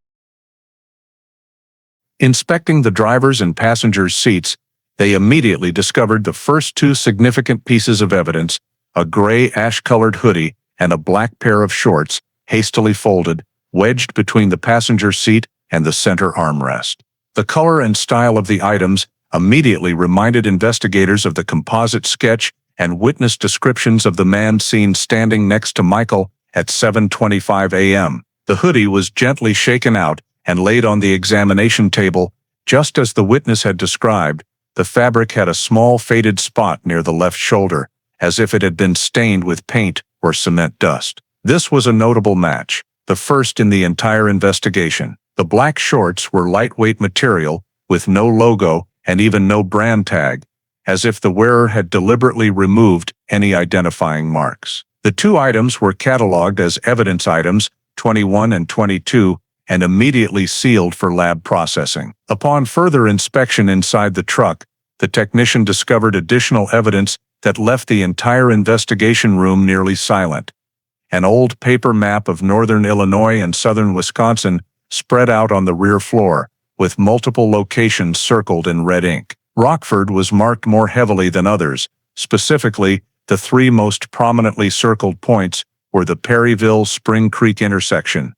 Inspecting the driver's and passenger's seats, they immediately discovered the first two significant pieces of evidence: a gray ash-colored hoodie and a black pair of shorts, hastily folded, wedged between the passenger seat and the center armrest. The color and style of the items immediately reminded investigators of the composite sketch and witness descriptions of the man seen standing next to Michael at 7:25 a.m. The hoodie was gently shaken out and laid on the examination table, just as the witness had described. The fabric had a small faded spot near the left shoulder, as if it had been stained with paint or cement dust. This was a notable match, the first in the entire investigation. The black shorts were lightweight material, with no logo and even no brand tag, as if the wearer had deliberately removed any identifying marks. The two items were catalogued as evidence items 21 and 22, and immediately sealed for lab processing. Upon further inspection inside the truck, the technician discovered additional evidence that left the entire investigation room nearly silent. An old paper map of northern Illinois and southern Wisconsin spread out on the rear floor, with multiple locations circled in red ink. Rockford was marked more heavily than others. Specifically, the three most prominently circled points were the Perryville-Spring Creek intersection,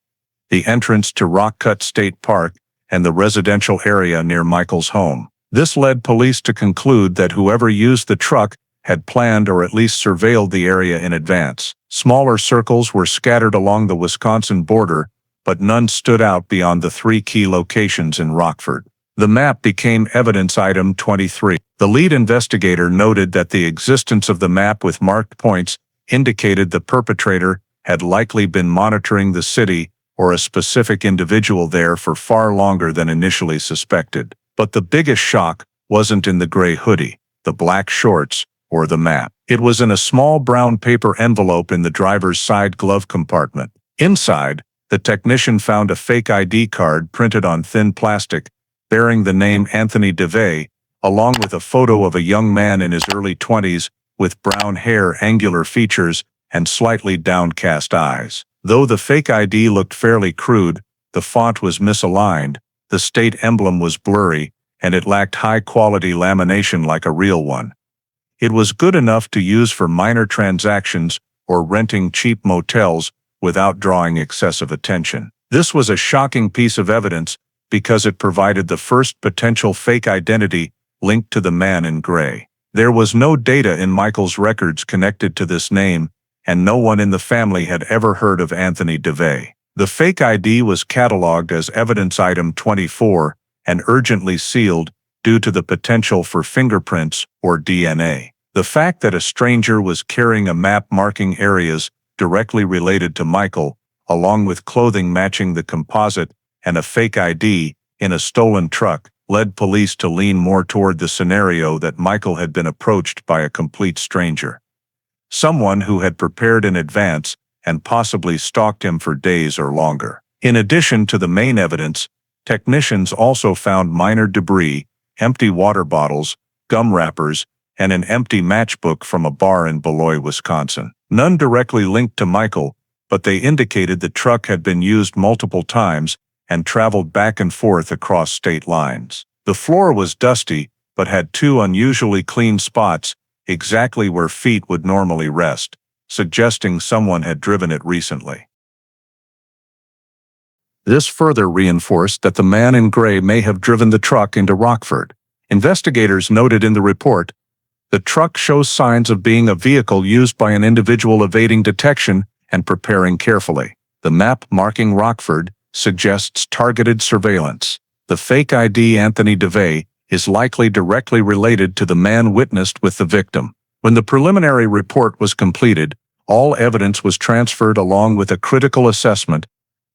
the entrance to Rockford State Park, and the residential area near Michael's home. This led police to conclude that whoever used the truck had planned or at least surveilled the area in advance. Smaller circles were scattered along the Wisconsin border, but none stood out beyond the three key locations in Rockford. The map became evidence item 23. The lead investigator noted that the existence of the map with marked points indicated the perpetrator had likely been monitoring the city or a specific individual there for far longer than initially suspected. But the biggest shock wasn't in the gray hoodie, the black shorts, or the map. It was in a small brown paper envelope in the driver's side glove compartment. Inside, the technician found a fake ID card printed on thin plastic, bearing the name Anthony DeVay, along with a photo of a young man in his early 20s with brown hair, angular features, and slightly downcast eyes. Though the fake ID looked fairly crude, the font was misaligned, the state emblem was blurry, and it lacked high-quality lamination like a real one. It was good enough to use for minor transactions or renting cheap motels without drawing excessive attention. This was a shocking piece of evidence because it provided the first potential fake identity linked to the man in gray. There was no data in Michael's records connected to this name, and no one in the family had ever heard of Anthony DeVay. The fake ID was catalogued as evidence item 24 and urgently sealed due to the potential for fingerprints or DNA. The fact that a stranger was carrying a map marking areas directly related to Michael, along with clothing matching the composite and a fake ID in a stolen truck, led police to lean more toward the scenario that Michael had been approached by a complete stranger. Someone who had prepared in advance and possibly stalked him for days or longer. In addition to the main evidence, technicians also found minor debris, empty water bottles, gum wrappers, and an empty matchbook from a bar in Beloit, Wisconsin. None directly linked to Michael, but they indicated the truck had been used multiple times and traveled back and forth across state lines. The floor was dusty, but had two unusually clean spots exactly where feet would normally rest, suggesting someone had driven it recently. This further reinforced that the man in gray may have driven the truck into Rockford. Investigators noted in the report, the truck shows signs of being a vehicle used by an individual evading detection and preparing carefully. The map marking Rockford suggests targeted surveillance. The fake ID Anthony DeVay is likely directly related to the man witnessed with the victim. When the preliminary report was completed, all evidence was transferred along with a critical assessment.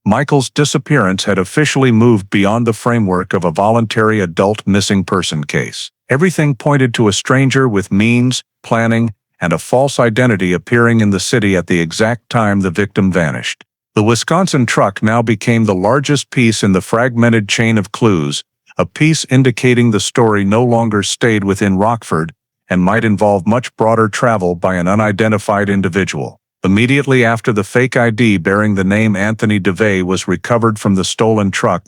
Michael's disappearance had officially moved beyond the framework of a voluntary adult missing person case. Everything pointed to a stranger with means, planning, and a false identity appearing in the city at the exact time the victim vanished. The Wisconsin truck now became the largest piece in the fragmented chain of clues, a piece indicating the story no longer stayed within Rockford and might involve much broader travel by an unidentified individual. Immediately after the fake ID bearing the name Anthony DeVay was recovered from the stolen truck,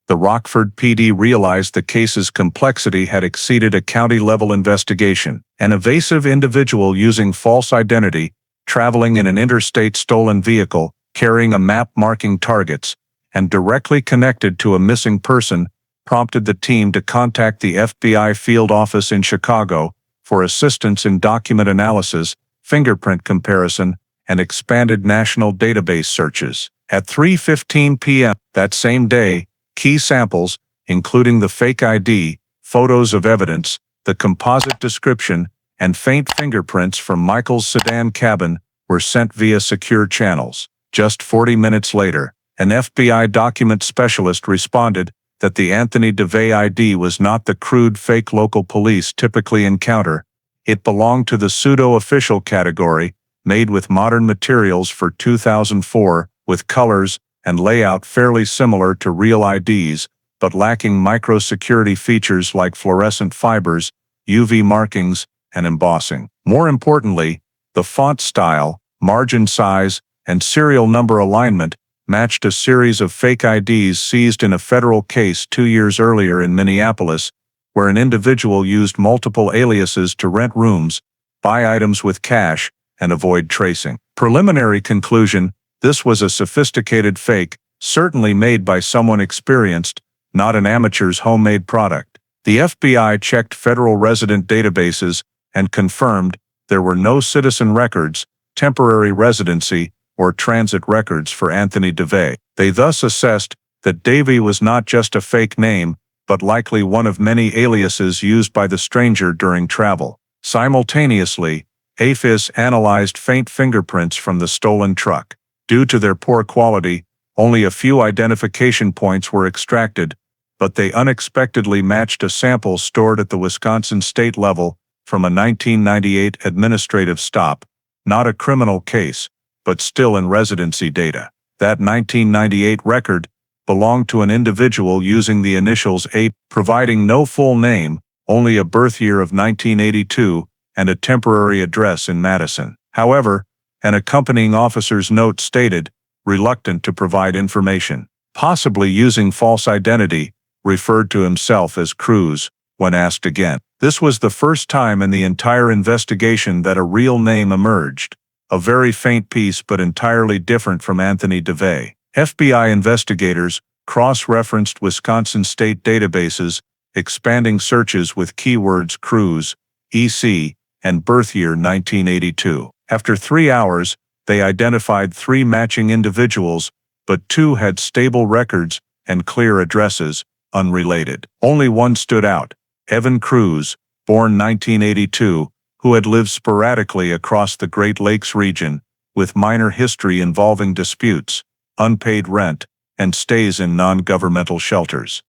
the Rockford PD realized the case's complexity had exceeded a county-level investigation. An evasive individual using false identity, traveling in an interstate stolen vehicle, carrying a map marking targets, and directly connected to a missing person, prompted the team to contact the FBI field office in Chicago for assistance in document analysis, fingerprint comparison, and expanded national database searches. At 3:15 p.m. that same day, key samples, including the fake ID, photos of evidence, the composite description, and faint fingerprints from Michael's sedan cabin, were sent via secure channels. Just 40 minutes later, an FBI document specialist responded that the Anthony DeVay ID was not the crude fake local police typically encounter. It belonged to the pseudo-official category, made with modern materials for 2004, with colors and layout fairly similar to real IDs, but lacking micro-security features like fluorescent fibers, UV markings, and embossing. More importantly, the font style, margin size, and serial number alignment matched a series of fake IDs seized in a federal case 2 years earlier in Minneapolis, where an individual used multiple aliases to rent rooms, buy items with cash, and avoid tracing. Preliminary conclusion: this was a sophisticated fake, certainly made by someone experienced, not an amateur's homemade product. The FBI checked federal resident databases and confirmed there were no citizen records, temporary residency, or transit records for Anthony DeVay. They thus assessed that Davey was not just a fake name, but likely one of many aliases used by the stranger during travel. Simultaneously, AFIS analyzed faint fingerprints from the stolen truck. Due to their poor quality, only a few identification points were extracted, but they unexpectedly matched a sample stored at the Wisconsin state level from a 1998 administrative stop, not a criminal case, but still in residency data. That 1998 record belonged to an individual using the initials A, providing no full name, only a birth year of 1982, and a temporary address in Madison. However, an accompanying officer's note stated, reluctant to provide information, possibly using false identity, referred to himself as Cruz, when asked again. This was the first time in the entire investigation that a real name emerged, a very faint piece but entirely different from Anthony DeVay. FBI investigators cross-referenced Wisconsin state databases, expanding searches with keywords Cruz, EC, and birth year 1982. After 3 hours, they identified 3 matching individuals, but 2 had stable records and clear addresses, unrelated. Only one stood out: Evan Cruz, born 1982, who had lived sporadically across the Great Lakes region, with minor history involving disputes, unpaid rent, and stays in non-governmental shelters.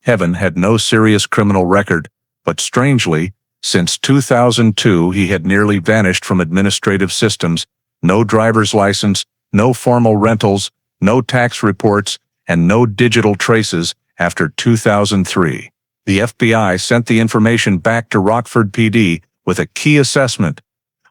Evan had no serious criminal record, but strangely, since 2002 he had nearly vanished from administrative systems: no driver's license, no formal rentals, no tax reports, and no digital traces after 2003. The FBI sent the information back to Rockford PD with a key assessment: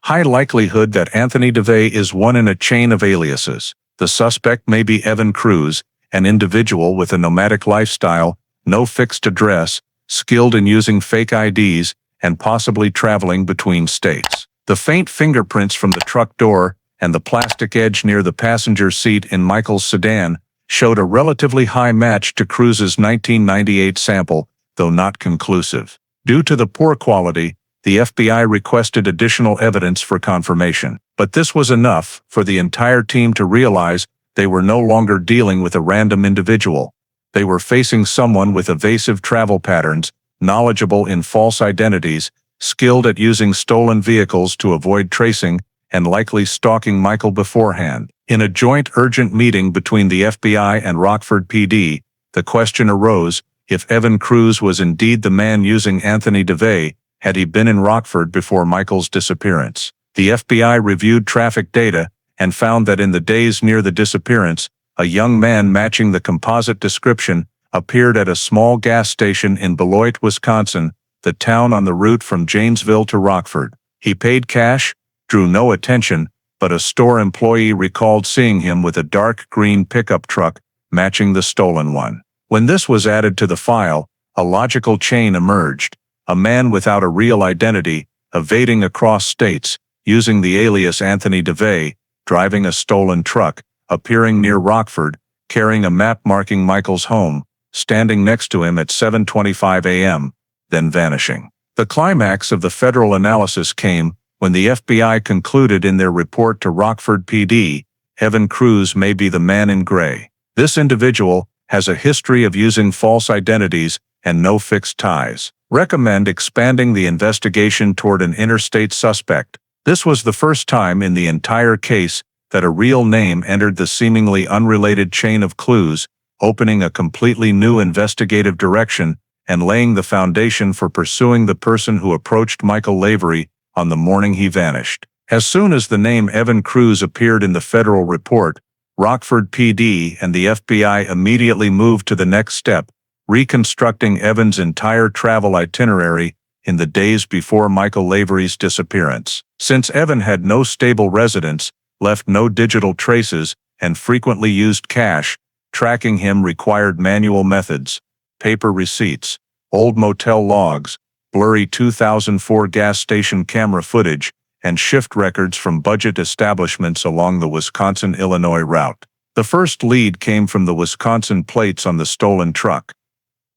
high likelihood that Anthony DeVay is one in a chain of aliases. The suspect may be Evan Cruz, an individual with a nomadic lifestyle, no fixed address, skilled in using fake IDs, and possibly traveling between states. The faint fingerprints from the truck door and the plastic edge near the passenger seat in Michael's sedan showed a relatively high match to Cruz's 1998 sample, though not conclusive. Due to the poor quality, the FBI requested additional evidence for confirmation. But this was enough for the entire team to realize they were no longer dealing with a random individual. They were facing someone with evasive travel patterns, knowledgeable in false identities, skilled at using stolen vehicles to avoid tracing, and likely stalking Michael beforehand. In a joint urgent meeting between the FBI and Rockford PD, the question arose: if Evan Cruz was indeed the man using Anthony DeVay, had he been in Rockford before Michael's disappearance? The FBI reviewed traffic data and found that in the days near the disappearance, a young man matching the composite description appeared at a small gas station in Beloit, Wisconsin, the town on the route from Janesville to Rockford. He paid cash, drew no attention, but a store employee recalled seeing him with a dark green pickup truck matching the stolen one. When this was added to the file, a logical chain emerged: a man without a real identity, evading across states, using the alias Anthony DeVay, driving a stolen truck, appearing near Rockford, carrying a map marking Michael's home, standing next to him at 7:25 a.m., then vanishing. The climax of the federal analysis came when the FBI concluded in their report to Rockford PD, Evan Cruz may be the man in gray. This individual has a history of using false identities and no fixed ties. Recommend expanding the investigation toward an interstate suspect. This was the first time in the entire case that a real name entered the seemingly unrelated chain of clues, opening a completely new investigative direction and laying the foundation for pursuing the person who approached Michael Lavery on the morning he vanished. As soon as the name Evan Cruz appeared in the federal report, Rockford PD and the FBI immediately moved to the next step, reconstructing Evan's entire travel itinerary in the days before Michael Lavery's disappearance. Since Evan had no stable residence, left no digital traces, and frequently used cash, tracking him required manual methods: paper receipts, old motel logs, blurry 2004 gas station camera footage, and shift records from budget establishments along the Wisconsin-Illinois route. The first lead came from the Wisconsin plates on the stolen truck.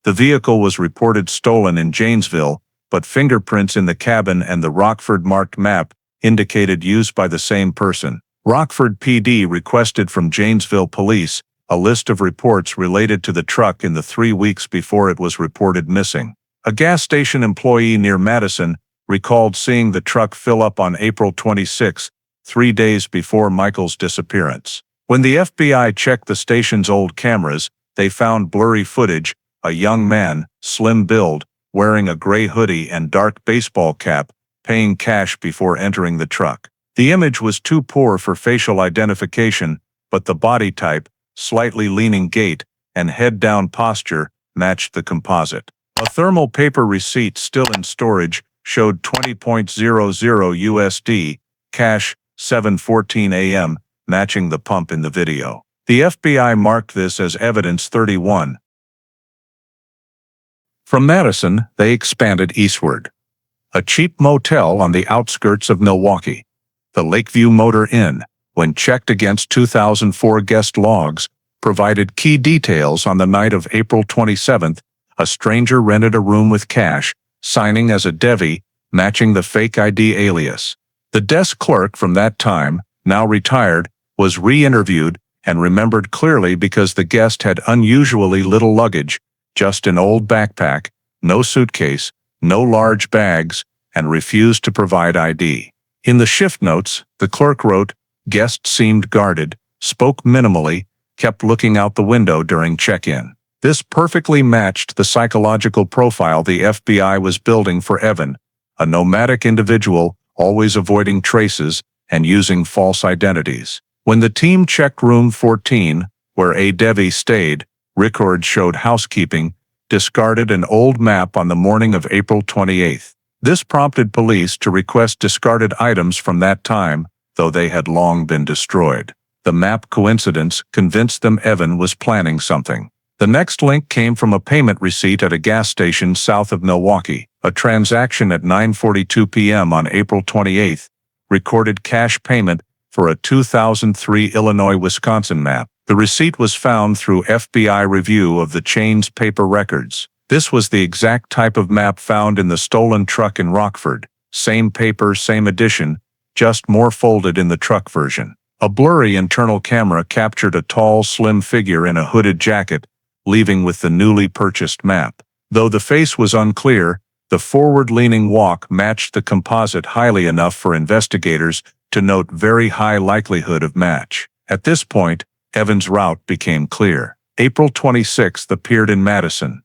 The vehicle was reported stolen in Janesville, but fingerprints in the cabin and the Rockford marked map indicated use by the same person. Rockford PD requested from Janesville police a list of reports related to the truck in the 3 weeks before it was reported missing. A gas station employee near Madison recalled seeing the truck fill up on April 26, 3 days before Michael's disappearance. When the FBI checked the station's old cameras, they found blurry footage: a young man, slim build, wearing a gray hoodie and dark baseball cap, paying cash before entering the truck. The image was too poor for facial identification, but the body type, slightly leaning gait, and head-down posture matched the composite. A thermal paper receipt still in storage showed 20.00 USD, cash, 7:14 a.m., matching the pump in the video. The FBI marked this as evidence 31. From Madison, they expanded eastward. A cheap motel on the outskirts of Milwaukee, the Lakeview Motor Inn, when checked against 2004 guest logs, provided key details. On the night of April 27, a stranger rented a room with cash, signing as a Devi, matching the fake ID alias. The desk clerk from that time, now retired, was re-interviewed and remembered clearly because the guest had unusually little luggage, just an old backpack, no suitcase, no large bags, and refused to provide ID. In the shift notes, the clerk wrote, "Guest seemed guarded, spoke minimally, kept looking out the window during check-in." This perfectly matched the psychological profile the FBI was building for Evan, a nomadic individual, always avoiding traces and using false identities. When the team checked room 14, where A. Devi stayed, records showed housekeeping discarded an old map on the morning of April 28. This prompted police to request discarded items from that time, though they had long been destroyed. The map coincidence convinced them Evan was planning something. The next link came from a payment receipt at a gas station south of Milwaukee. A transaction at 9:42 p.m. on April 28 recorded cash payment for a 2003 Illinois-Wisconsin map. The receipt was found through FBI review of the chain's paper records. This was the exact type of map found in the stolen truck in Rockford. Same paper, same edition, just more folded in the truck version. A blurry internal camera captured a tall, slim figure in a hooded jacket, leaving with the newly purchased map. Though the face was unclear, the forward-leaning walk matched the composite highly enough for investigators to note very high likelihood of match. At this point, Evan's route became clear. April 26th appeared in Madison.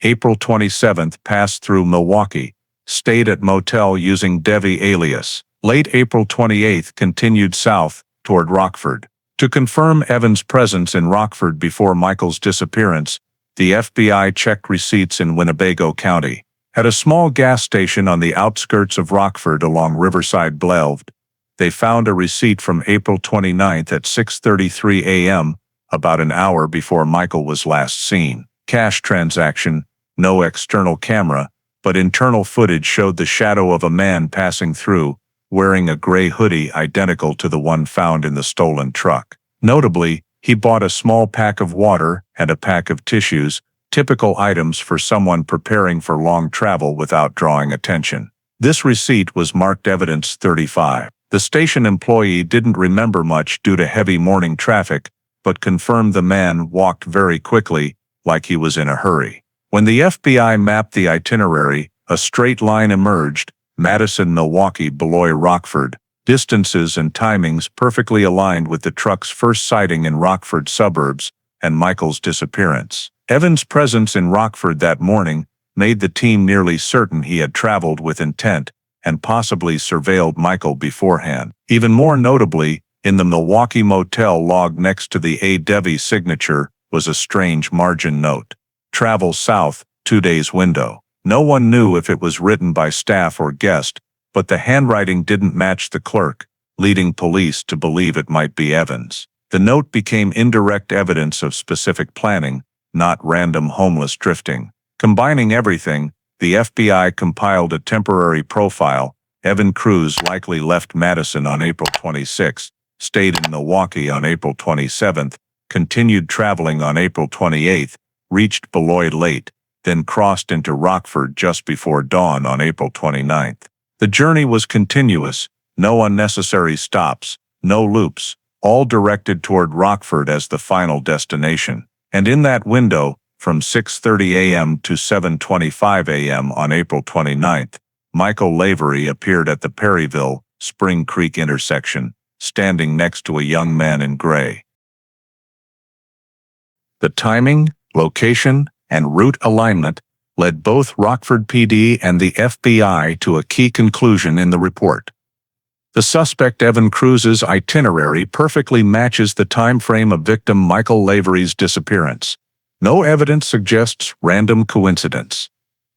April 27th passed through Milwaukee, stayed at motel using Devi alias. Late April 28th continued south, toward Rockford. To confirm Evans' presence in Rockford before Michael's disappearance, the FBI checked receipts in Winnebago County. At a small gas station on the outskirts of Rockford along Riverside Boulevard, they found a receipt from April 29 at 6:33 a.m., about an hour before Michael was last seen. Cash transaction, no external camera, but internal footage showed the shadow of a man passing through, wearing a gray hoodie identical to the one found in the stolen truck. Notably, he bought a small pack of water and a pack of tissues, typical items for someone preparing for long travel without drawing attention. This receipt was marked Evidence 35. The station employee didn't remember much due to heavy morning traffic, but confirmed the man walked very quickly, like he was in a hurry. When the FBI mapped the itinerary, a straight line emerged: Madison, Milwaukee, Beloit, Rockford. Distances and timings perfectly aligned with the truck's first sighting in Rockford suburbs and Michael's disappearance. Evans' presence in Rockford that morning made the team nearly certain he had traveled with intent and possibly surveilled Michael beforehand. Even more notably, in the Milwaukee motel log next to the A. Devi signature was a strange margin note. Travel south, 2 days window. No one knew if it was written by staff or guest, but the handwriting didn't match the clerk, leading police to believe it might be Evans. The note became indirect evidence of specific planning, not random homeless drifting. Combining everything, the FBI compiled a temporary profile. Evan Cruz likely left Madison on April 26, stayed in Milwaukee on April 27, continued traveling on April 28, reached Beloit late, then crossed into Rockford just before dawn on April 29. The journey was continuous, no unnecessary stops, no loops, all directed toward Rockford as the final destination. And in that window, from 6:30 a.m. to 7:25 a.m. on April 29, Michael Lavery appeared at the Perryville, Spring Creek intersection, standing next to a young man in gray. The timing, location, and route alignment led both Rockford PD and the FBI to a key conclusion in the report. The suspect Evan Cruz's itinerary perfectly matches the time frame of victim Michael Lavery's disappearance. No evidence suggests random coincidence.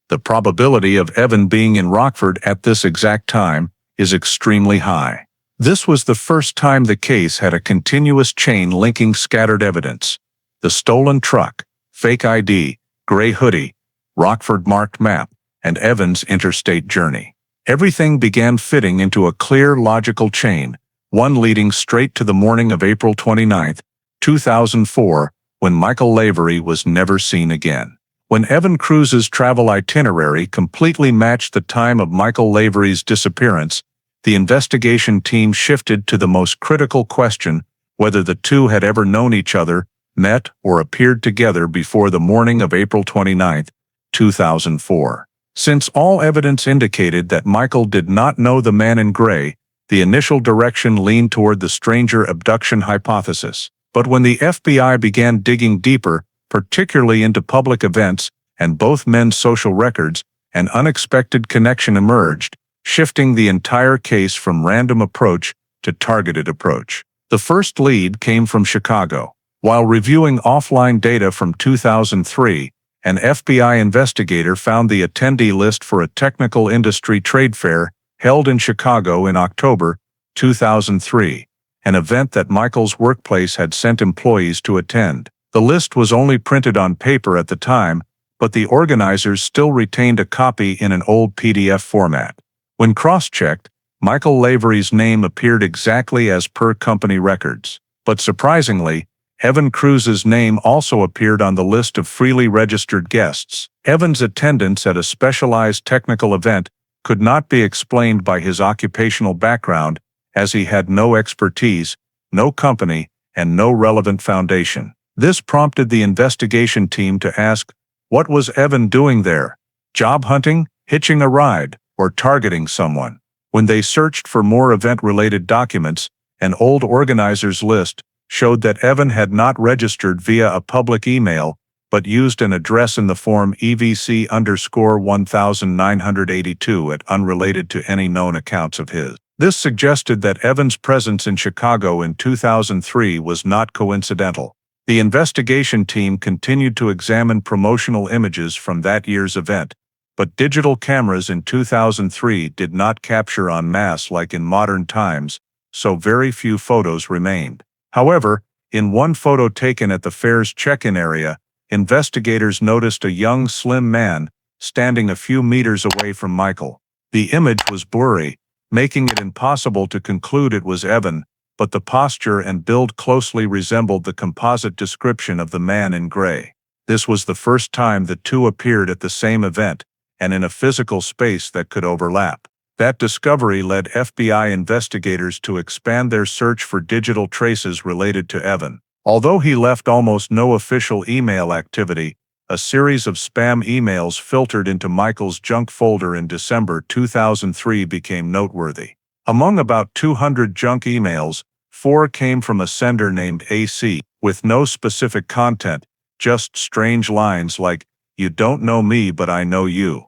The probability of Evan being in Rockford at this exact time is extremely high. This was the first time the case had a continuous chain linking scattered evidence: the stolen truck, fake ID, gray hoodie, Rockford marked map, and Evans' interstate journey. Everything began fitting into a clear, logical chain, one leading straight to the morning of April 29, 2004, when Michael Lavery was never seen again. When Evan Cruz's travel itinerary completely matched the time of Michael Lavery's disappearance, the investigation team shifted to the most critical question: whether the two had ever known each other, met, or appeared together before the morning of April 29, 2004. Since all evidence indicated that Michael did not know the man in gray, the initial direction leaned toward the stranger abduction hypothesis. But when the FBI began digging deeper, particularly into public events and both men's social records, an unexpected connection emerged, shifting the entire case from random approach to targeted approach. The first lead came from Chicago. While reviewing offline data from 2003, an FBI investigator found the attendee list for a technical industry trade fair held in Chicago in October 2003, an event that Michael's workplace had sent employees to attend. The list was only printed on paper at the time, but the organizers still retained a copy in an old PDF format. When cross-checked, Michael Lavery's name appeared exactly as per company records. But surprisingly, Evan Cruz's name also appeared on the list of freely registered guests. Evan's attendance at a specialized technical event could not be explained by his occupational background, as he had no expertise, no company, and no relevant foundation. This prompted the investigation team to ask, what was Evan doing there? Job hunting, hitching a ride, or targeting someone? When they searched for more event-related documents, an old organizers list showed that Evan had not registered via a public email, but used an address in the form EVC_1982 at unrelated to any known accounts of his. This suggested that Evan's presence in Chicago in 2003 was not coincidental. The investigation team continued to examine promotional images from that year's event, but digital cameras in 2003 did not capture en masse like in modern times, so very few photos remained. However, in one photo taken at the fair's check-in area, investigators noticed a young, slim man standing a few meters away from Michael. The image was blurry, making it impossible to conclude it was Evan, but the posture and build closely resembled the composite description of the man in gray. This was the first time the two appeared at the same event, and in a physical space that could overlap. That discovery led FBI investigators to expand their search for digital traces related to Evan. Although he left almost no official email activity, a series of spam emails filtered into Michael's junk folder in December 2003 became noteworthy. Among about 200 junk emails, 4 came from a sender named AC, with no specific content, just strange lines like, "You don't know me but I know you.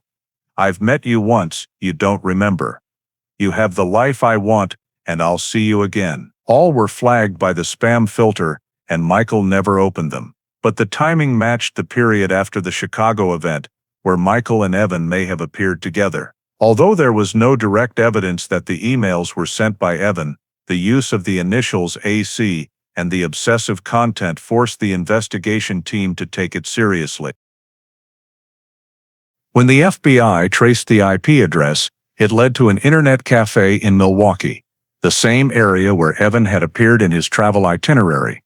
I've met you once, you don't remember. You have the life I want, and I'll see you again." All were flagged by the spam filter, and Michael never opened them. But the timing matched the period after the Chicago event, where Michael and Evan may have appeared together. Although there was no direct evidence that the emails were sent by Evan, the use of the initials AC and the obsessive content forced the investigation team to take it seriously. When the FBI traced the IP address, it led to an internet cafe in Milwaukee, the same area where Evan had appeared in his travel itinerary.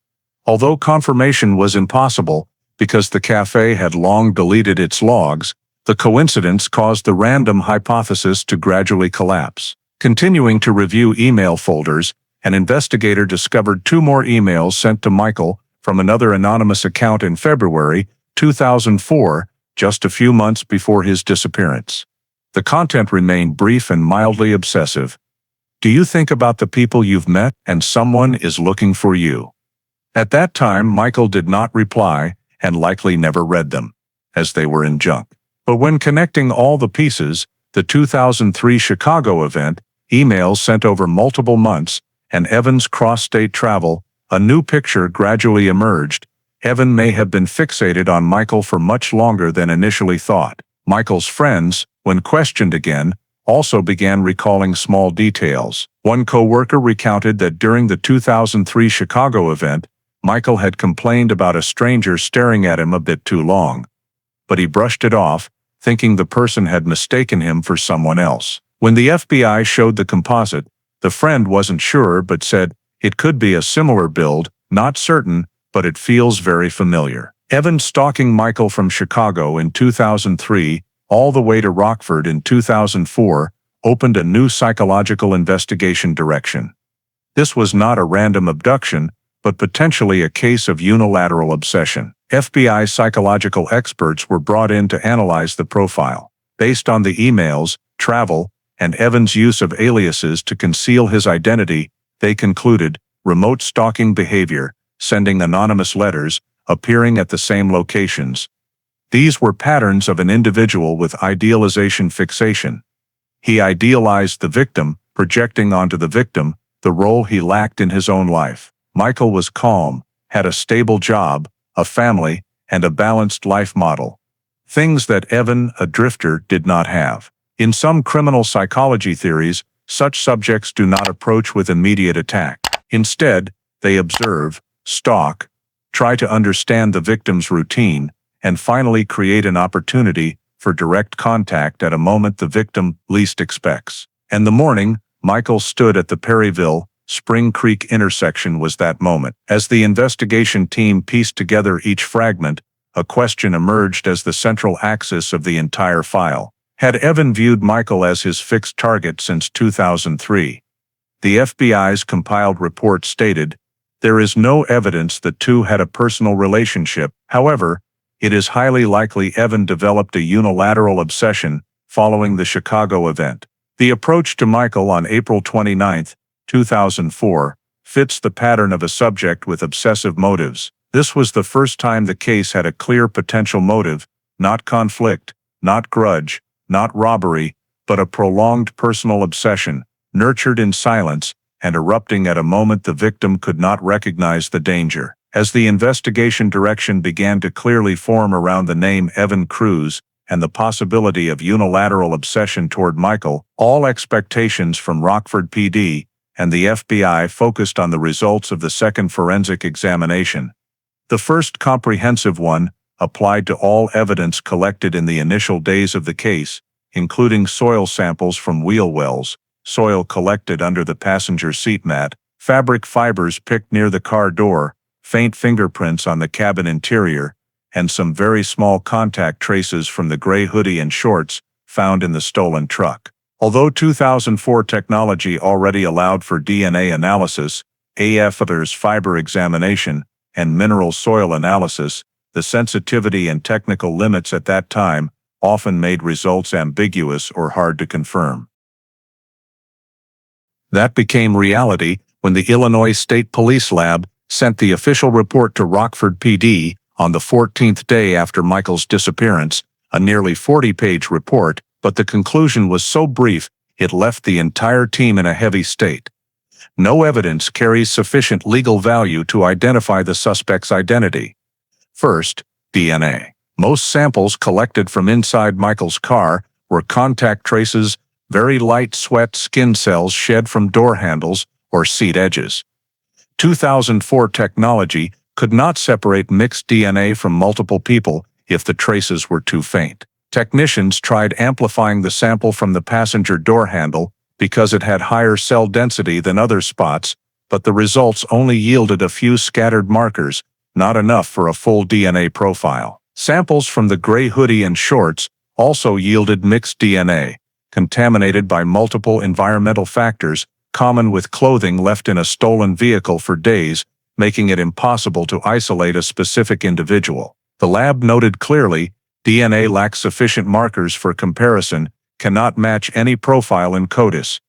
Although confirmation was impossible, because the cafe had long deleted its logs, the coincidence caused the random hypothesis to gradually collapse. Continuing to review email folders, an investigator discovered 2 more emails sent to Michael from another anonymous account in February 2004, just a few months before his disappearance. The content remained brief and mildly obsessive. "Do you think about the people you've met, and someone is looking for you?" At that time, Michael did not reply, and likely never read them, as they were in junk. But when connecting all the pieces, the 2003 Chicago event, emails sent over multiple months, and Evan's cross-state travel, a new picture gradually emerged. Evan may have been fixated on Michael for much longer than initially thought. Michael's friends, when questioned again, also began recalling small details. One co-worker recounted that during the 2003 Chicago event, Michael had complained about a stranger staring at him a bit too long. But he brushed it off, thinking the person had mistaken him for someone else. When the FBI showed the composite, the friend wasn't sure but said, "It could be a similar build, not certain, but it feels very familiar." Evan stalking Michael from Chicago in 2003, all the way to Rockford in 2004, opened a new psychological investigation direction. This was not a random abduction, but potentially a case of unilateral obsession. FBI psychological experts were brought in to analyze the profile. Based on the emails, travel, and Evan's use of aliases to conceal his identity, they concluded remote stalking behavior, sending anonymous letters, appearing at the same locations. These were patterns of an individual with idealization fixation. He idealized the victim, projecting onto the victim the role he lacked in his own life. Michael was calm, had a stable job, a family, and a balanced life model. Things that Evan, a drifter, did not have. In some criminal psychology theories, such subjects do not approach with immediate attack. Instead, they observe, stalk, try to understand the victim's routine, and finally create an opportunity for direct contact at a moment the victim least expects. And the morning Michael stood at the Perryville, Spring Creek intersection was that moment. As the investigation team pieced together each fragment, a question emerged as the central axis of the entire file. Had Evan viewed Michael as his fixed target since 2003? The FBI's compiled report stated, "There is no evidence the two had a personal relationship. However, it is highly likely Evan developed a unilateral obsession following the Chicago event." The approach to Michael on April 29, 2004, fits the pattern of a subject with obsessive motives. This was the first time the case had a clear potential motive, not conflict, not grudge, not robbery, but a prolonged personal obsession, nurtured in silence, and erupting at a moment the victim could not recognize the danger. As the investigation direction began to clearly form around the name Evan Cruz and the possibility of unilateral obsession toward Michael, all expectations from Rockford PD and the FBI focused on the results of the second forensic examination. The first comprehensive one applied to all evidence collected in the initial days of the case, including soil samples from wheel wells, soil collected under the passenger seat mat, fabric fibers picked near the car door, faint fingerprints on the cabin interior, and some very small contact traces from the gray hoodie and shorts found in the stolen truck. Although 2004 technology already allowed for DNA analysis, AF's fiber examination, and mineral soil analysis, the sensitivity and technical limits at that time often made results ambiguous or hard to confirm. That became reality when the Illinois State Police Lab sent the official report to Rockford PD on the 14th day after Michael's disappearance, a nearly 40-page report, but the conclusion was so brief it left the entire team in a heavy state. No evidence carries sufficient legal value to identify the suspect's identity. First, DNA. Most samples collected from inside Michael's car were contact traces, very light sweat skin cells shed from door handles or seat edges. 2004 technology could not separate mixed DNA from multiple people if the traces were too faint. Technicians tried amplifying the sample from the passenger door handle because it had higher cell density than other spots, but the results only yielded a few scattered markers, not enough for a full DNA profile. Samples from the gray hoodie and shorts also yielded mixed DNA, contaminated by multiple environmental factors common with clothing left in a stolen vehicle for days, making it impossible to isolate a specific individual. The lab noted clearly, DNA lacks sufficient markers for comparison, cannot match any profile in CODIS.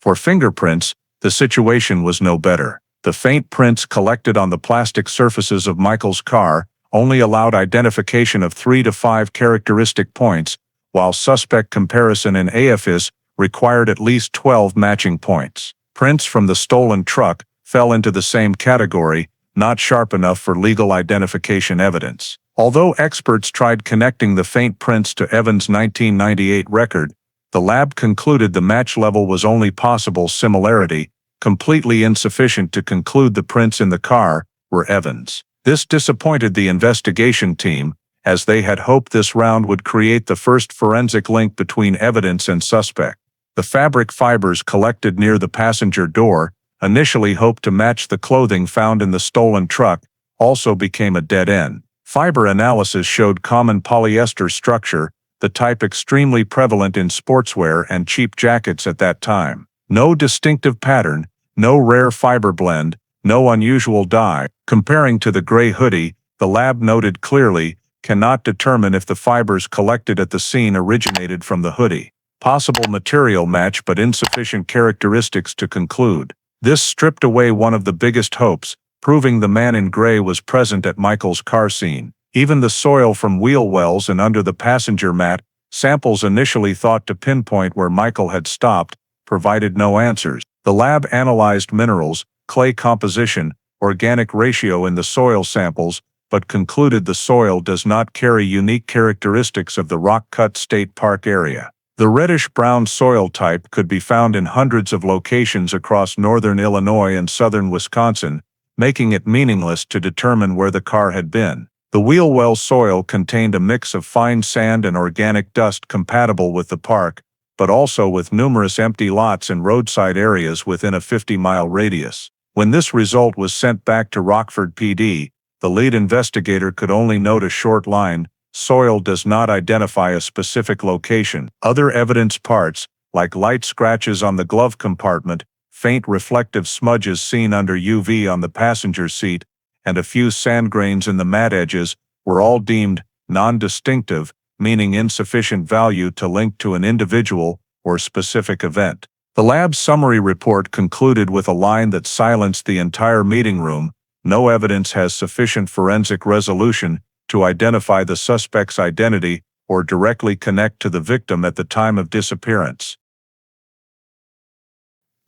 For fingerprints, the situation was no better. The faint prints collected on the plastic surfaces of Michael's car only allowed identification of 3 to 5 characteristic points, while suspect comparison in AFIS required at least 12 matching points. Prints from the stolen truck fell into the same category, not sharp enough for legal identification evidence. Although experts tried connecting the faint prints to Evans' 1998 record, the lab concluded the match level was only possible similarity, completely insufficient to conclude the prints in the car were Evans'. This disappointed the investigation team, as they had hoped this round would create the first forensic link between evidence and suspect. The fabric fibers collected near the passenger door, initially hoped to match the clothing found in the stolen truck, also became a dead end. Fiber analysis showed common polyester structure, the type extremely prevalent in sportswear and cheap jackets at that time. No distinctive pattern, no rare fiber blend, no unusual dye. Comparing to the gray hoodie, the lab noted clearly, cannot determine if the fibers collected at the scene originated from the hoodie. Possible material match but insufficient characteristics to conclude. This stripped away one of the biggest hopes, proving the man in gray was present at Michael's car scene. Even the soil from wheel wells and under the passenger mat, samples initially thought to pinpoint where Michael had stopped, provided no answers. The lab analyzed minerals, clay composition, organic ratio in the soil samples, but concluded the soil does not carry unique characteristics of the Rockford State Park area. The reddish-brown soil type could be found in hundreds of locations across northern Illinois and southern Wisconsin, making it meaningless to determine where the car had been. The wheel well soil contained a mix of fine sand and organic dust compatible with the park, but also with numerous empty lots and roadside areas within a 50-mile radius. When this result was sent back to Rockford PD, the lead investigator could only note a short line, "Soil does not identify a specific location." Other evidence parts, like light scratches on the glove compartment, faint reflective smudges seen under UV on the passenger seat, and a few sand grains in the mat edges, were all deemed non-distinctive, meaning insufficient value to link to an individual or specific event. The lab's summary report concluded with a line that silenced the entire meeting room: no evidence has sufficient forensic resolution to identify the suspect's identity or directly connect to the victim at the time of disappearance.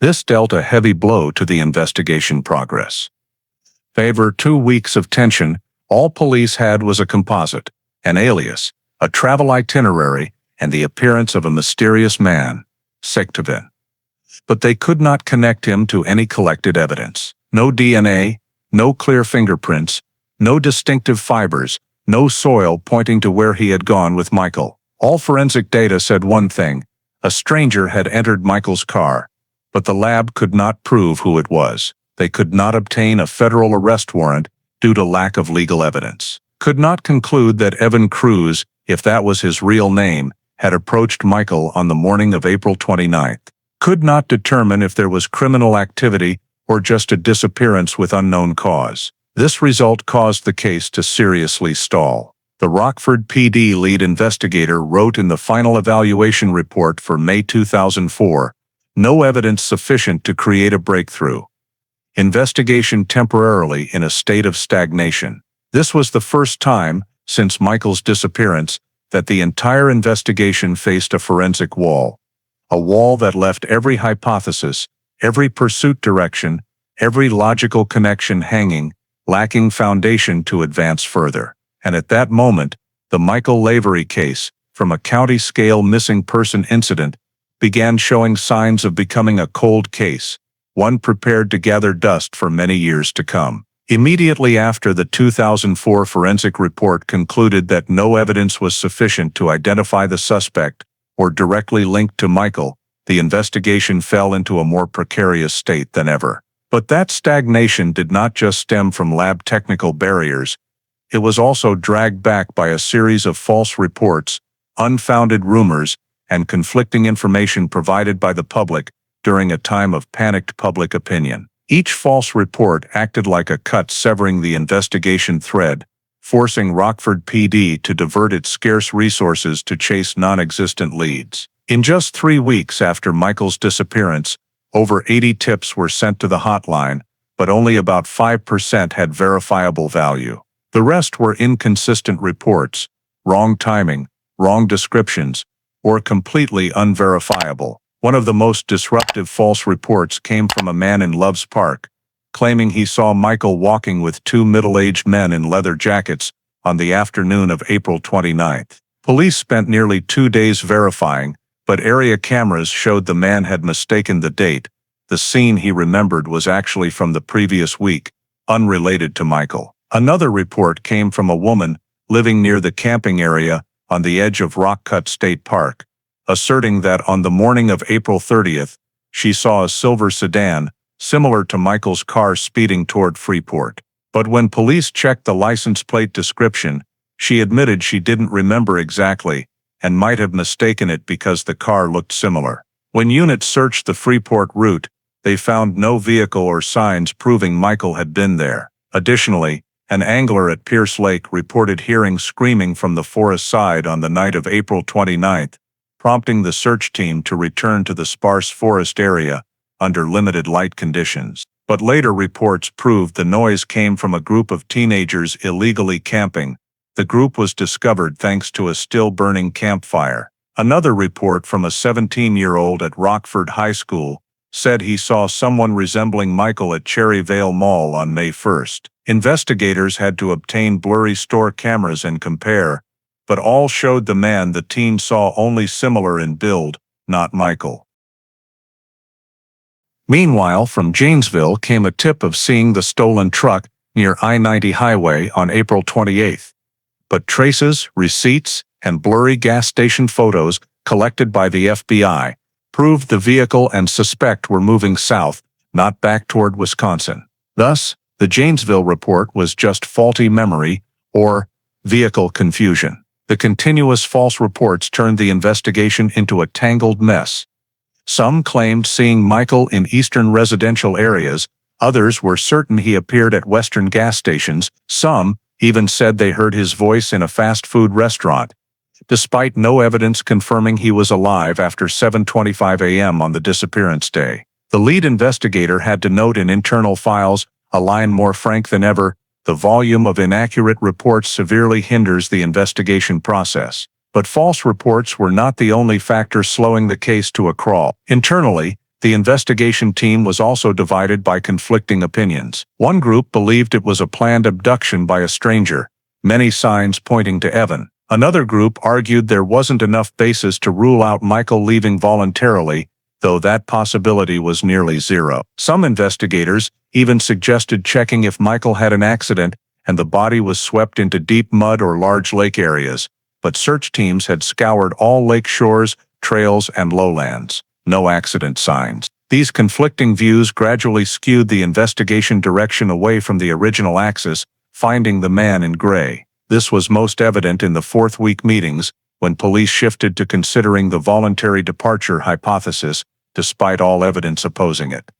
This dealt a heavy blow to the investigation progress. Over 2 weeks of tension, all police had was a composite, an alias, a travel itinerary, and the appearance of a mysterious man, Sektivin. But they could not connect him to any collected evidence. No DNA, no clear fingerprints, no distinctive fibers, no soil pointing to where he had gone with Michael. All forensic data said one thing: a stranger had entered Michael's car, but the lab could not prove who it was. They could not obtain a federal arrest warrant due to lack of legal evidence. Could not conclude that Evan Cruz, if that was his real name, had approached Michael on the morning of April 29th. Could not determine if there was criminal activity or just a disappearance with unknown cause. This result caused the case to seriously stall. The Rockford PD lead investigator wrote in the final evaluation report for May 2004, "No evidence sufficient to create a breakthrough. Investigation temporarily in a state of stagnation." This was the first time, since Michael's disappearance, that the entire investigation faced a forensic wall. A wall that left every hypothesis, every pursuit direction, every logical connection hanging, lacking foundation to advance further. And at that moment, the Michael Lavery case, from a county-scale missing person incident, began showing signs of becoming a cold case, one prepared to gather dust for many years to come. Immediately after the 2004 forensic report concluded that no evidence was sufficient to identify the suspect or directly linked to Michael, the investigation fell into a more precarious state than ever. But that stagnation did not just stem from lab technical barriers. It was also dragged back by a series of false reports, unfounded rumors, and conflicting information provided by the public during a time of panicked public opinion. Each false report acted like a cut severing the investigation thread, forcing Rockford PD to divert its scarce resources to chase non-existent leads. In just 3 weeks after Michael's disappearance, over 80 tips were sent to the hotline, but only about 5% had verifiable value. The rest were inconsistent reports, wrong timing, wrong descriptions, or completely unverifiable. One of the most disruptive false reports came from a man in Loves Park, claiming he saw Michael walking with 2 middle-aged men in leather jackets on the afternoon of April 29th. Police spent nearly 2 days verifying, but area cameras showed the man had mistaken the date. The scene he remembered was actually from the previous week, unrelated to Michael. Another report came from a woman living near the camping area on the edge of Rockford State Park, asserting that on the morning of April 30th, she saw a silver sedan, similar to Michael's car, speeding toward Freeport. But when police checked the license plate description, she admitted she didn't remember exactly, and might have mistaken it because the car looked similar. When units searched the Freeport route, they found no vehicle or signs proving Michael had been there. Additionally, an angler at Pierce Lake reported hearing screaming from the forest side on the night of April 29th, prompting the search team to return to the sparse forest area under limited light conditions. But later reports proved the noise came from a group of teenagers illegally camping. The group was discovered thanks to a still-burning campfire. Another report from a 17-year-old at Rockford High School said he saw someone resembling Michael at Cherryvale Mall on May 1st. Investigators had to obtain blurry store cameras and compare, but all showed the man the teen saw only similar in build, not Michael. Meanwhile, from Janesville came a tip of seeing the stolen truck near I-90 highway on April 28th. But traces, receipts, and blurry gas station photos collected by the FBI proved the vehicle and suspect were moving south, not back toward Wisconsin. Thus, the Janesville report was just faulty memory or vehicle confusion. The continuous false reports turned the investigation into a tangled mess. Some claimed seeing Michael in eastern residential areas, others were certain he appeared at western gas stations, some even said they heard his voice in a fast food restaurant, despite no evidence confirming he was alive after 7:25 a.m. on the disappearance day. The lead investigator had to note in internal files, a line more frank than ever, "The volume of inaccurate reports severely hinders the investigation process." But false reports were not the only factor slowing the case to a crawl. Internally, The investigation team was also divided by conflicting opinions. One group believed it was a planned abduction by a stranger, many signs pointing to Evan. Another group argued there wasn't enough basis to rule out Michael leaving voluntarily, though that possibility was nearly zero. Some investigators even suggested checking if Michael had an accident and the body was swept into deep mud or large lake areas, but search teams had scoured all lake shores, trails, and lowlands. No accident signs. These conflicting views gradually skewed the investigation direction away from the original axis, finding the man in gray. This was most evident in the fourth-week meetings, when police shifted to considering the voluntary departure hypothesis, despite all evidence opposing it.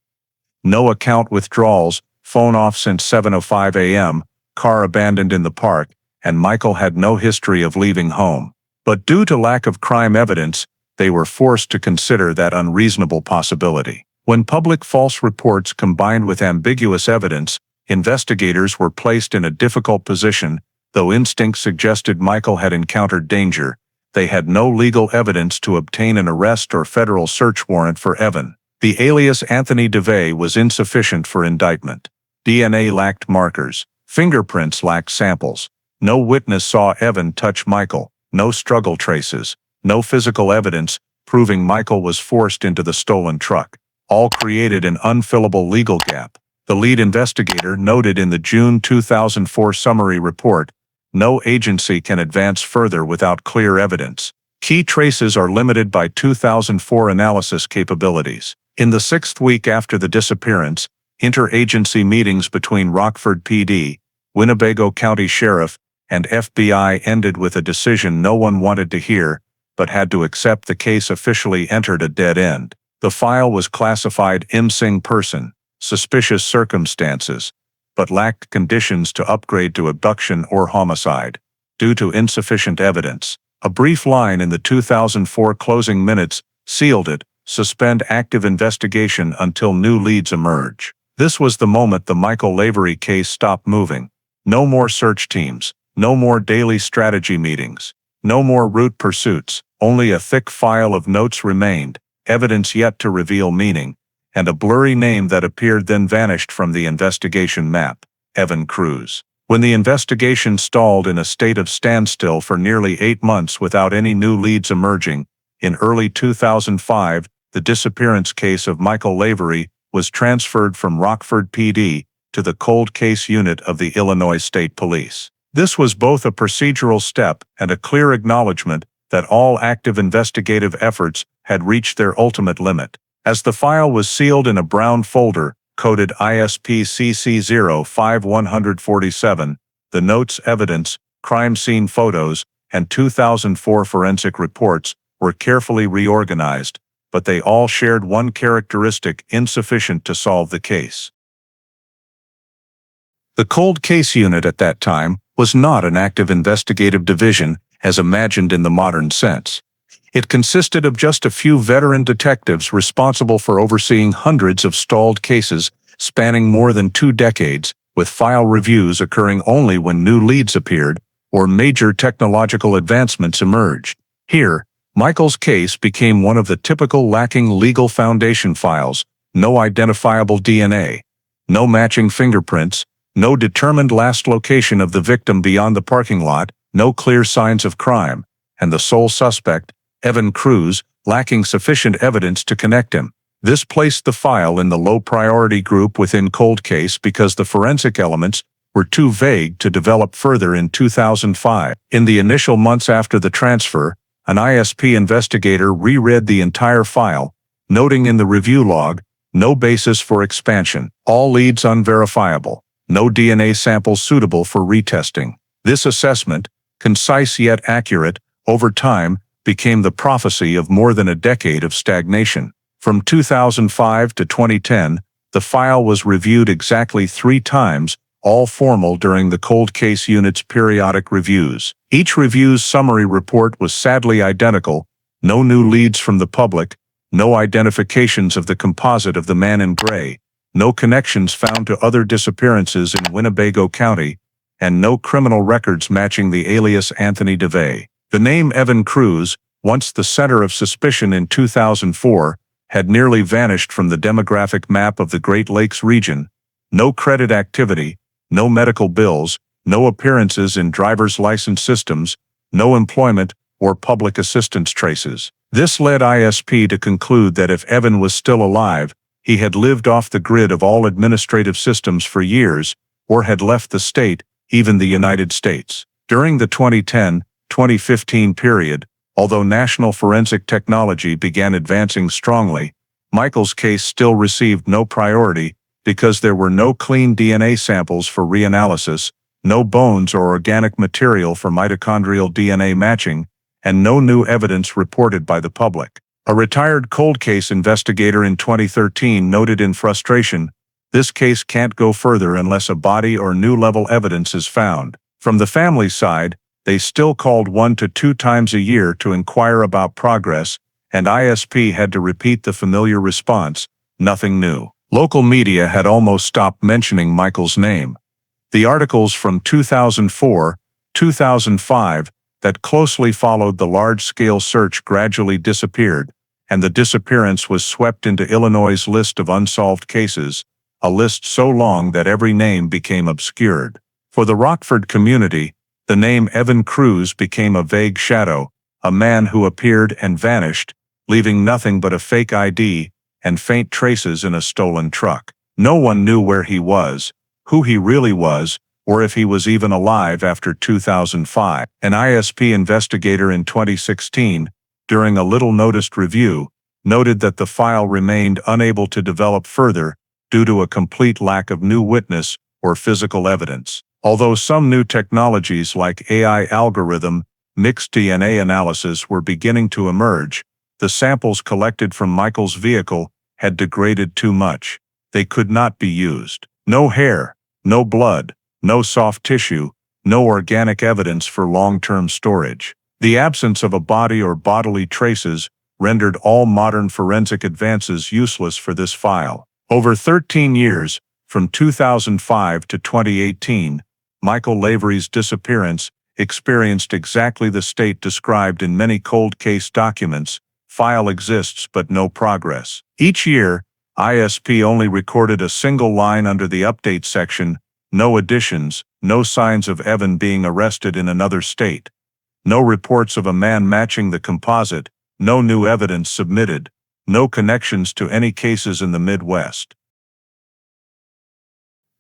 No account withdrawals, phone off since 7:05 a.m., car abandoned in the park, and Michael had no history of leaving home. But due to lack of crime evidence, they were forced to consider that unreasonable possibility. When public false reports combined with ambiguous evidence, investigators were placed in a difficult position. Though instinct suggested Michael had encountered danger, they had no legal evidence to obtain an arrest or federal search warrant for Evan. The alias Anthony DeVay was insufficient for indictment. DNA lacked markers. Fingerprints lacked samples. No witness saw Evan touch Michael. No struggle traces. No physical evidence proving Michael was forced into the stolen truck. All created an unfillable legal gap. The lead investigator noted in the June 2004 summary report, "No agency can advance further without clear evidence. Key traces are limited by 2004 analysis capabilities." In the sixth week after the disappearance, interagency meetings between Rockford PD, Winnebago County Sheriff, and FBI ended with a decision no one wanted to hear, but had to accept. The case officially entered a dead end. The file was classified missing person, suspicious circumstances, but lacked conditions to upgrade to abduction or homicide. Due to insufficient evidence, a brief line in the 2004 closing minutes sealed it: "Suspend active investigation until new leads emerge." This was the moment the Michael Lavery case stopped moving. No more search teams, no more daily strategy meetings, no more route pursuits, only a thick file of notes remained, evidence yet to reveal meaning, and a blurry name that appeared then vanished from the investigation map: Evan Cruz. When the investigation stalled in a state of standstill for nearly 8 months without any new leads emerging, in early 2005, the disappearance case of Michael Lavery was transferred from Rockford PD to the cold case unit of the Illinois State Police. This was both a procedural step and a clear acknowledgement that all active investigative efforts had reached their ultimate limit. As the file was sealed in a brown folder, coded ISP-CC05147, the notes, evidence, crime scene photos, and 2004 forensic reports were carefully reorganized, but they all shared one characteristic insufficient to solve the case. The cold case unit at that time was not an active investigative division as imagined in the modern sense. It consisted of just a few veteran detectives responsible for overseeing hundreds of stalled cases spanning more than 2 decades, with file reviews occurring only when new leads appeared or major technological advancements emerged. Here, Michael's case became one of the typical lacking legal foundation files: no identifiable DNA, no matching fingerprints, no determined last location of the victim beyond the parking lot, no clear signs of crime, and the sole suspect, Evan Cruz, lacking sufficient evidence to connect him. This placed the file in the low-priority group within cold case because the forensic elements were too vague to develop further in 2005. In the initial months after the transfer, an ISP investigator reread the entire file, noting in the review log, "No basis for expansion, all leads unverifiable, no DNA samples suitable for retesting." This assessment, concise yet accurate, over time, became the prophecy of more than a decade of stagnation. From 2005 to 2010, the file was reviewed exactly 3 times, all formal during the cold case unit's periodic reviews. Each review's summary report was sadly identical: no new leads from the public, no identifications of the composite of the man in gray, no connections found to other disappearances in Winnebago County, and no criminal records matching the alias Anthony DeVay. The name Evan Cruz, once the center of suspicion in 2004, had nearly vanished from the demographic map of the Great Lakes region. No credit activity, no medical bills, no appearances in driver's license systems, no employment or public assistance traces. This led ISP to conclude that if Evan was still alive, he had lived off the grid of all administrative systems for years, or had left the state, even the United States. During the 2010-2015 period, although national forensic technology began advancing strongly, Michael's case still received no priority because there were no clean DNA samples for reanalysis, no bones or organic material for mitochondrial DNA matching, and no new evidence reported by the public. A retired cold case investigator in 2013 noted in frustration, "This case can't go further unless a body or new level evidence is found." From the family's side, they still called 1 to 2 times a year to inquire about progress, and ISP had to repeat the familiar response, "Nothing new." Local media had almost stopped mentioning Michael's name. The articles from 2004-2005 that closely followed the large-scale search gradually disappeared, and the disappearance was swept into Illinois' list of unsolved cases, a list so long that every name became obscured. For the Rockford community, the name Evan Cruz became a vague shadow, a man who appeared and vanished, leaving nothing but a fake ID and faint traces in a stolen truck. No one knew where he was, who he really was, or if he was even alive after 2005. An ISP investigator in 2016, during a little-noticed review, noted that the file remained unable to develop further due to a complete lack of new witness or physical evidence. Although some new technologies like AI algorithm, mixed DNA analysis were beginning to emerge, the samples collected from Michael's vehicle had degraded too much. They could not be used. No hair, no blood, no soft tissue, no organic evidence for long-term storage. The absence of a body or bodily traces rendered all modern forensic advances useless for this file. Over 13 years, from 2005 to 2018, Michael Lavery's disappearance experienced exactly the state described in many cold case documents. File exists but no progress. Each year, ISP only recorded a single line under the update section, no additions, no signs of Evan being arrested in another state, no reports of a man matching the composite, no new evidence submitted, no connections to any cases in the Midwest.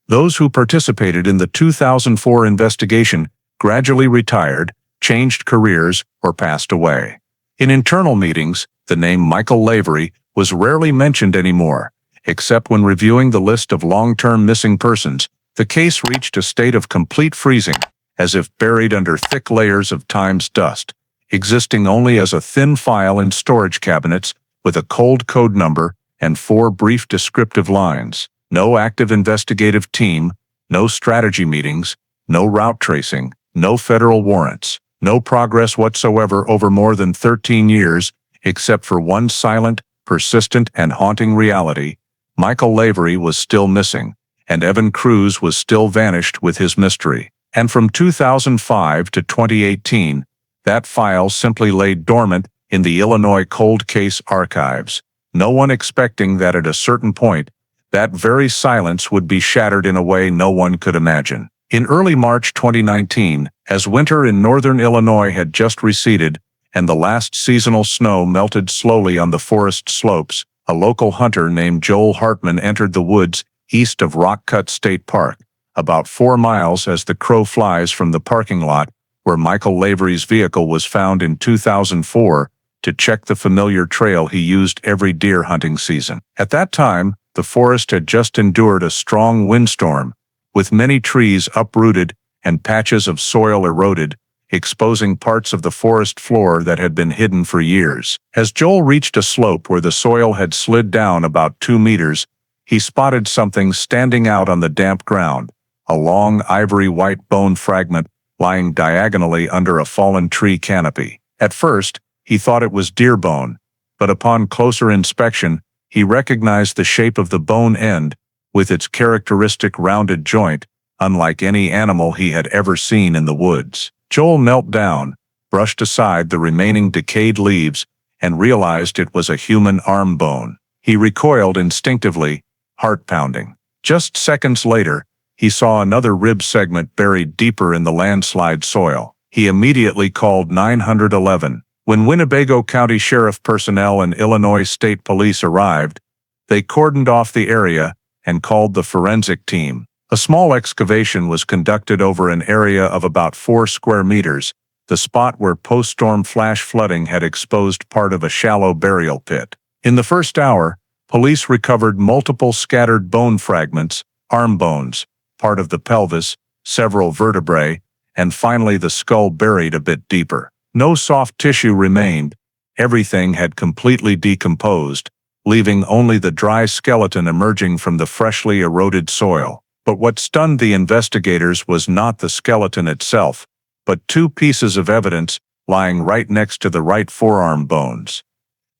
Those who participated in the 2004 investigation gradually retired, changed careers, or passed away. In internal meetings, the name Michael Lavery was rarely mentioned anymore, except when reviewing the list of long-term missing persons. The case reached a state of complete freezing, as if buried under thick layers of time's dust, existing only as a thin file in storage cabinets with a cold code number and 4 brief descriptive lines. No active investigative team, no strategy meetings, no route tracing, no federal warrants, no progress whatsoever over more than 13 years, except for one silent, persistent, and haunting reality: Michael Lavery was still missing, and Evan Cruz was still vanished with his mystery. And from 2005 to 2018, that file simply lay dormant in the Illinois cold case archives, no one expecting that at a certain point, that very silence would be shattered in a way no one could imagine. In early March 2019, as winter in northern Illinois had just receded, and the last seasonal snow melted slowly on the forest slopes, a local hunter named Joel Hartman entered the woods east of Rockford State Park, about 4 miles as the crow flies from the parking lot where Michael Lavery's vehicle was found in 2004, to check the familiar trail he used every deer hunting season. At that time, the forest had just endured a strong windstorm, with many trees uprooted and patches of soil eroded, exposing parts of the forest floor that had been hidden for years. As Joel reached a slope where the soil had slid down about 2 meters, he spotted something standing out on the damp ground, a long ivory-white bone fragment lying diagonally under a fallen tree canopy. At first, he thought it was deer bone, but upon closer inspection, he recognized the shape of the bone end, with its characteristic rounded joint, unlike any animal he had ever seen in the woods. Joel knelt down, brushed aside the remaining decayed leaves, and realized it was a human arm bone. He recoiled instinctively, heart pounding. Just seconds later, he saw another rib segment buried deeper in the landslide soil. He immediately called 911. When Winnebago County Sheriff personnel and Illinois State Police arrived, they cordoned off the area and called the forensic team. A small excavation was conducted over an area of about 4 square meters, the spot where post-storm flash flooding had exposed part of a shallow burial pit. In the first hour, police recovered multiple scattered bone fragments, arm bones, part of the pelvis, several vertebrae, and finally the skull buried a bit deeper. No soft tissue remained. Everything had completely decomposed, leaving only the dry skeleton emerging from the freshly eroded soil. But what stunned the investigators was not the skeleton itself, but 2 pieces of evidence lying right next to the right forearm bones.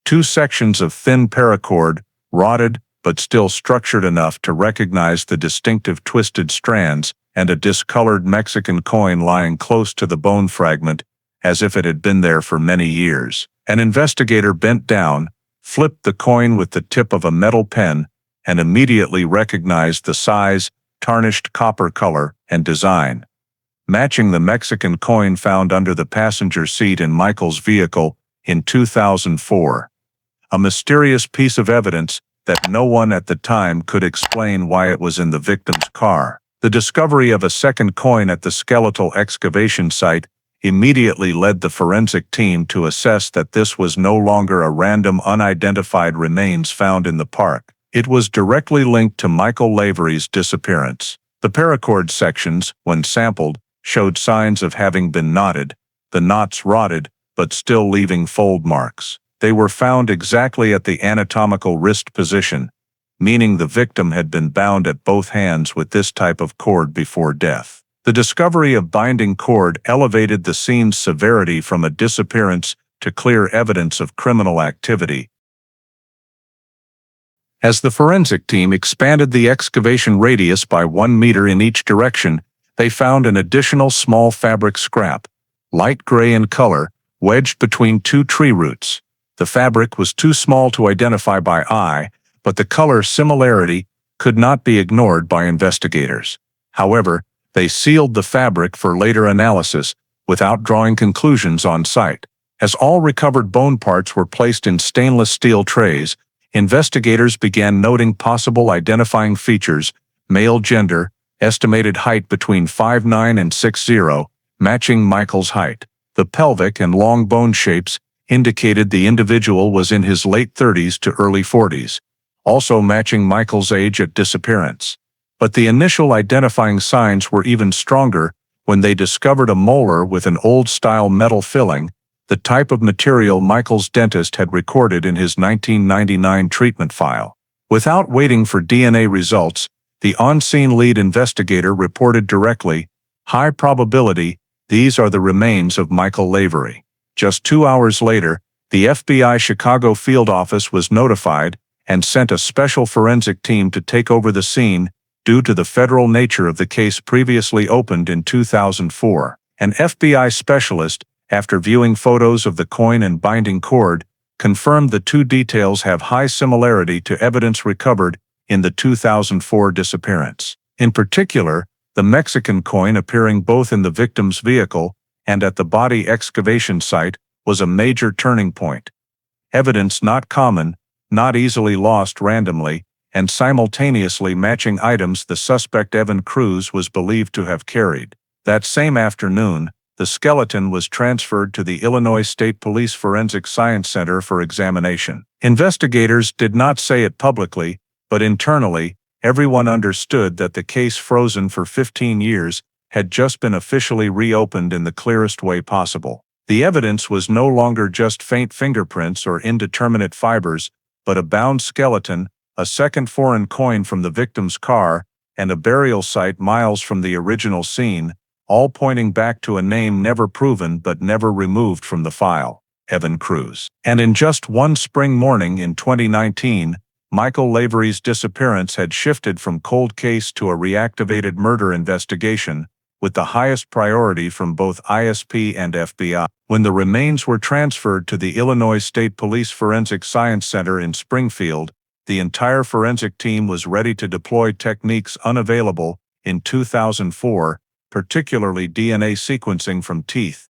2 sections of thin paracord, rotted but still structured enough to recognize the distinctive twisted strands, and a discolored Mexican coin lying close to the bone fragment, as if it had been there for many years. An investigator bent down, flipped the coin with the tip of a metal pen, and immediately recognized the size, tarnished copper color, and design, matching the Mexican coin found under the passenger seat in Michael's vehicle in 2004. A mysterious piece of evidence that no one at the time could explain why it was in the victim's car. The discovery of a second coin at the skeletal excavation site immediately led the forensic team to assess that this was no longer a random unidentified remains found in the park. It was directly linked to Michael Lavery's disappearance. The paracord sections, when sampled, showed signs of having been knotted, the knots rotted, but still leaving fold marks. They were found exactly at the anatomical wrist position, meaning the victim had been bound at both hands with this type of cord before death. The discovery of binding cord elevated the scene's severity from a disappearance to clear evidence of criminal activity. As the forensic team expanded the excavation radius by 1 meter in each direction, they found an additional small fabric scrap, light gray in color, wedged between 2 tree roots. The fabric was too small to identify by eye, but the color similarity could not be ignored by investigators. However, they sealed the fabric for later analysis without drawing conclusions on site. As all recovered bone parts were placed in stainless steel trays, investigators began noting possible identifying features: male gender, estimated height between 5'9" and 6'0", matching Michael's height. The pelvic and long bone shapes indicated the individual was in his late 30s to early 40s, also matching Michael's age at disappearance. But the initial identifying signs were even stronger when they discovered a molar with an old-style metal filling, the type of material Michael's dentist had recorded in his 1999 treatment file. Without waiting for DNA results, the on-scene lead investigator reported directly, "High probability, these are the remains of Michael Lavery." Just 2 hours later, the FBI Chicago field office was notified and sent a special forensic team to take over the scene due to the federal nature of the case previously opened in 2004. An FBI specialist, after viewing photos of the coin and binding cord, confirmed the 2 details have high similarity to evidence recovered in the 2004 disappearance. In particular, the Mexican coin appearing both in the victim's vehicle and at the body excavation site was a major turning point. Evidence not common, not easily lost randomly, and simultaneously matching items the suspect Evan Cruz was believed to have carried. That same afternoon, the skeleton was transferred to the Illinois State Police Forensic Science Center for examination. Investigators did not say it publicly, but internally, everyone understood that the case frozen for 15 years had just been officially reopened in the clearest way possible. The evidence was no longer just faint fingerprints or indeterminate fibers, but a bound skeleton, a second foreign coin from the victim's car, and a burial site miles from the original scene, all pointing back to a name never proven but never removed from the file: Evan Cruz. And in just one spring morning in 2019, Michael Lavery's disappearance had shifted from cold case to a reactivated murder investigation, with the highest priority from both ISP and FBI. When the remains were transferred to the Illinois State Police Forensic Science Center in Springfield, the entire forensic team was ready to deploy techniques unavailable in 2004, particularly DNA sequencing from teeth,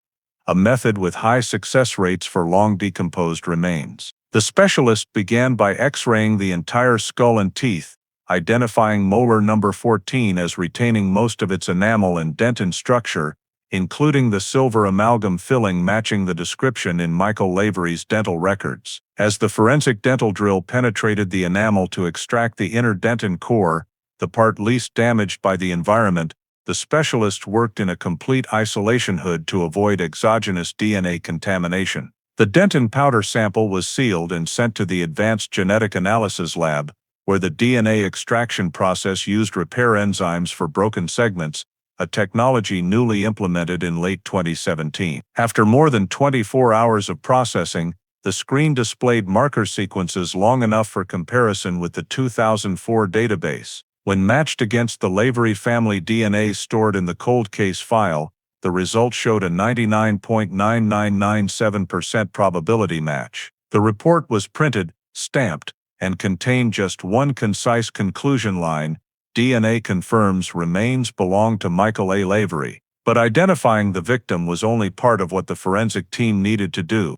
a method with high success rates for long decomposed remains. The specialist began by X-raying the entire skull and teeth, identifying molar number 14 as retaining most of its enamel and dentin structure, including the silver amalgam filling matching the description in Michael Lavery's dental records. As the forensic dental drill penetrated the enamel to extract the inner dentin core, the part least damaged by the environment, the specialist worked in a complete isolation hood to avoid exogenous DNA contamination. The dentin powder sample was sealed and sent to the Advanced Genetic Analysis Lab, where the DNA extraction process used repair enzymes for broken segments, a technology newly implemented in late 2017. After more than 24 hours of processing, the screen displayed marker sequences long enough for comparison with the 2004 database. When matched against the Lavery family DNA stored in the cold case file, the result showed a 99.9997% probability match. The report was printed, stamped, and contained just one concise conclusion line: DNA confirms remains belong to Michael A. Lavery. But identifying the victim was only part of what the forensic team needed to do.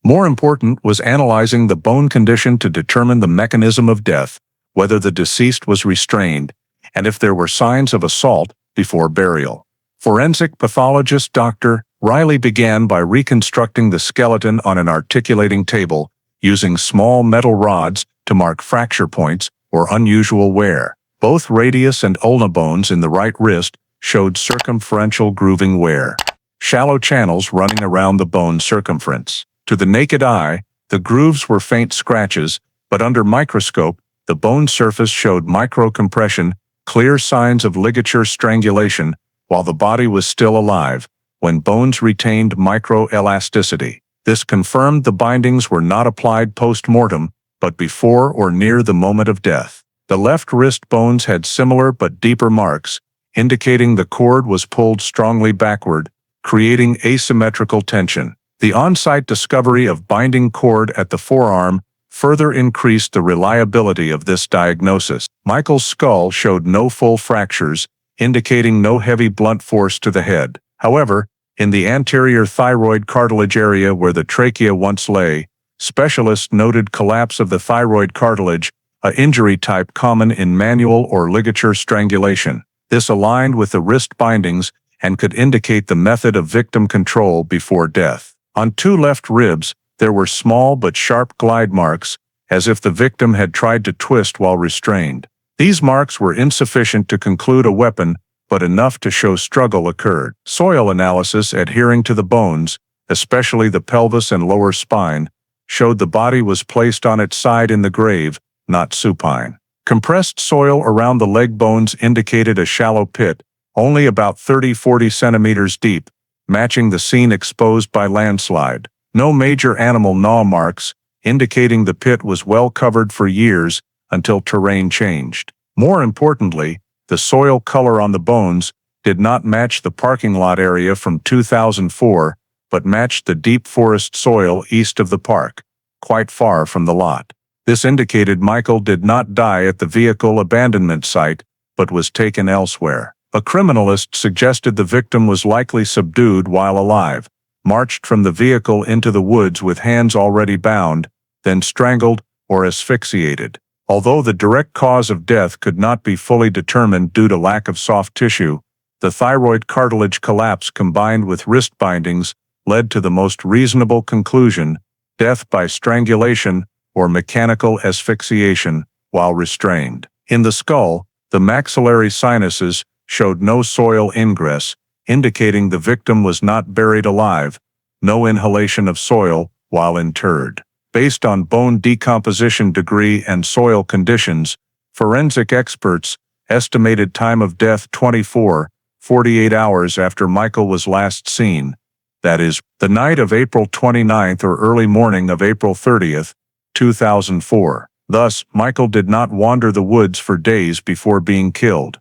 More important was analyzing the bone condition to determine the mechanism of death, whether the deceased was restrained, and if there were signs of assault before burial. Forensic pathologist Dr. Riley began by reconstructing the skeleton on an articulating table, using small metal rods to mark fracture points or unusual wear. Both radius and ulna bones in the right wrist showed circumferential grooving wear, shallow channels running around the bone circumference. To the naked eye, the grooves were faint scratches, but under microscope, the bone surface showed microcompression, clear signs of ligature strangulation, while the body was still alive, when bones retained microelasticity. This confirmed the bindings were not applied post-mortem, but before or near the moment of death. The left wrist bones had similar but deeper marks, indicating the cord was pulled strongly backward, creating asymmetrical tension. The on-site discovery of binding cord at the forearm further increased the reliability of this diagnosis. Michael's skull showed no full fractures, indicating no heavy blunt force to the head. However, in the anterior thyroid cartilage area where the trachea once lay, specialists noted collapse of the thyroid cartilage, an injury type common in manual or ligature strangulation. This aligned with the wrist bindings and could indicate the method of victim control before death. On two left ribs, there were small but sharp glide marks, as if the victim had tried to twist while restrained. These marks were insufficient to conclude a weapon, but enough to show struggle occurred. Soil analysis adhering to the bones, especially the pelvis and lower spine, showed the body was placed on its side in the grave, not supine. Compressed soil around the leg bones indicated a shallow pit, only about 30–40 centimeters deep, matching the scene exposed by landslide. No major animal gnaw marks, indicating the pit was well covered for years until terrain changed. More importantly, the soil color on the bones did not match the parking lot area from 2004, but matched the deep forest soil east of the park, quite far from the lot. This indicated Michael did not die at the vehicle abandonment site, but was taken elsewhere. A criminalist suggested the victim was likely subdued while alive, marched from the vehicle into the woods with hands already bound, then strangled or asphyxiated. Although the direct cause of death could not be fully determined due to lack of soft tissue, the thyroid cartilage collapse combined with wrist bindings led to the most reasonable conclusion: death by strangulation or mechanical asphyxiation while restrained. In the skull, the maxillary sinuses showed no soil ingress, indicating the victim was not buried alive, no inhalation of soil while interred. Based on bone decomposition degree and soil conditions, forensic experts estimated time of death 24–48 hours after Michael was last seen, that is, the night of April 29th or early morning of April 30th, 2004. Thus, Michael did not wander the woods for days before being killed.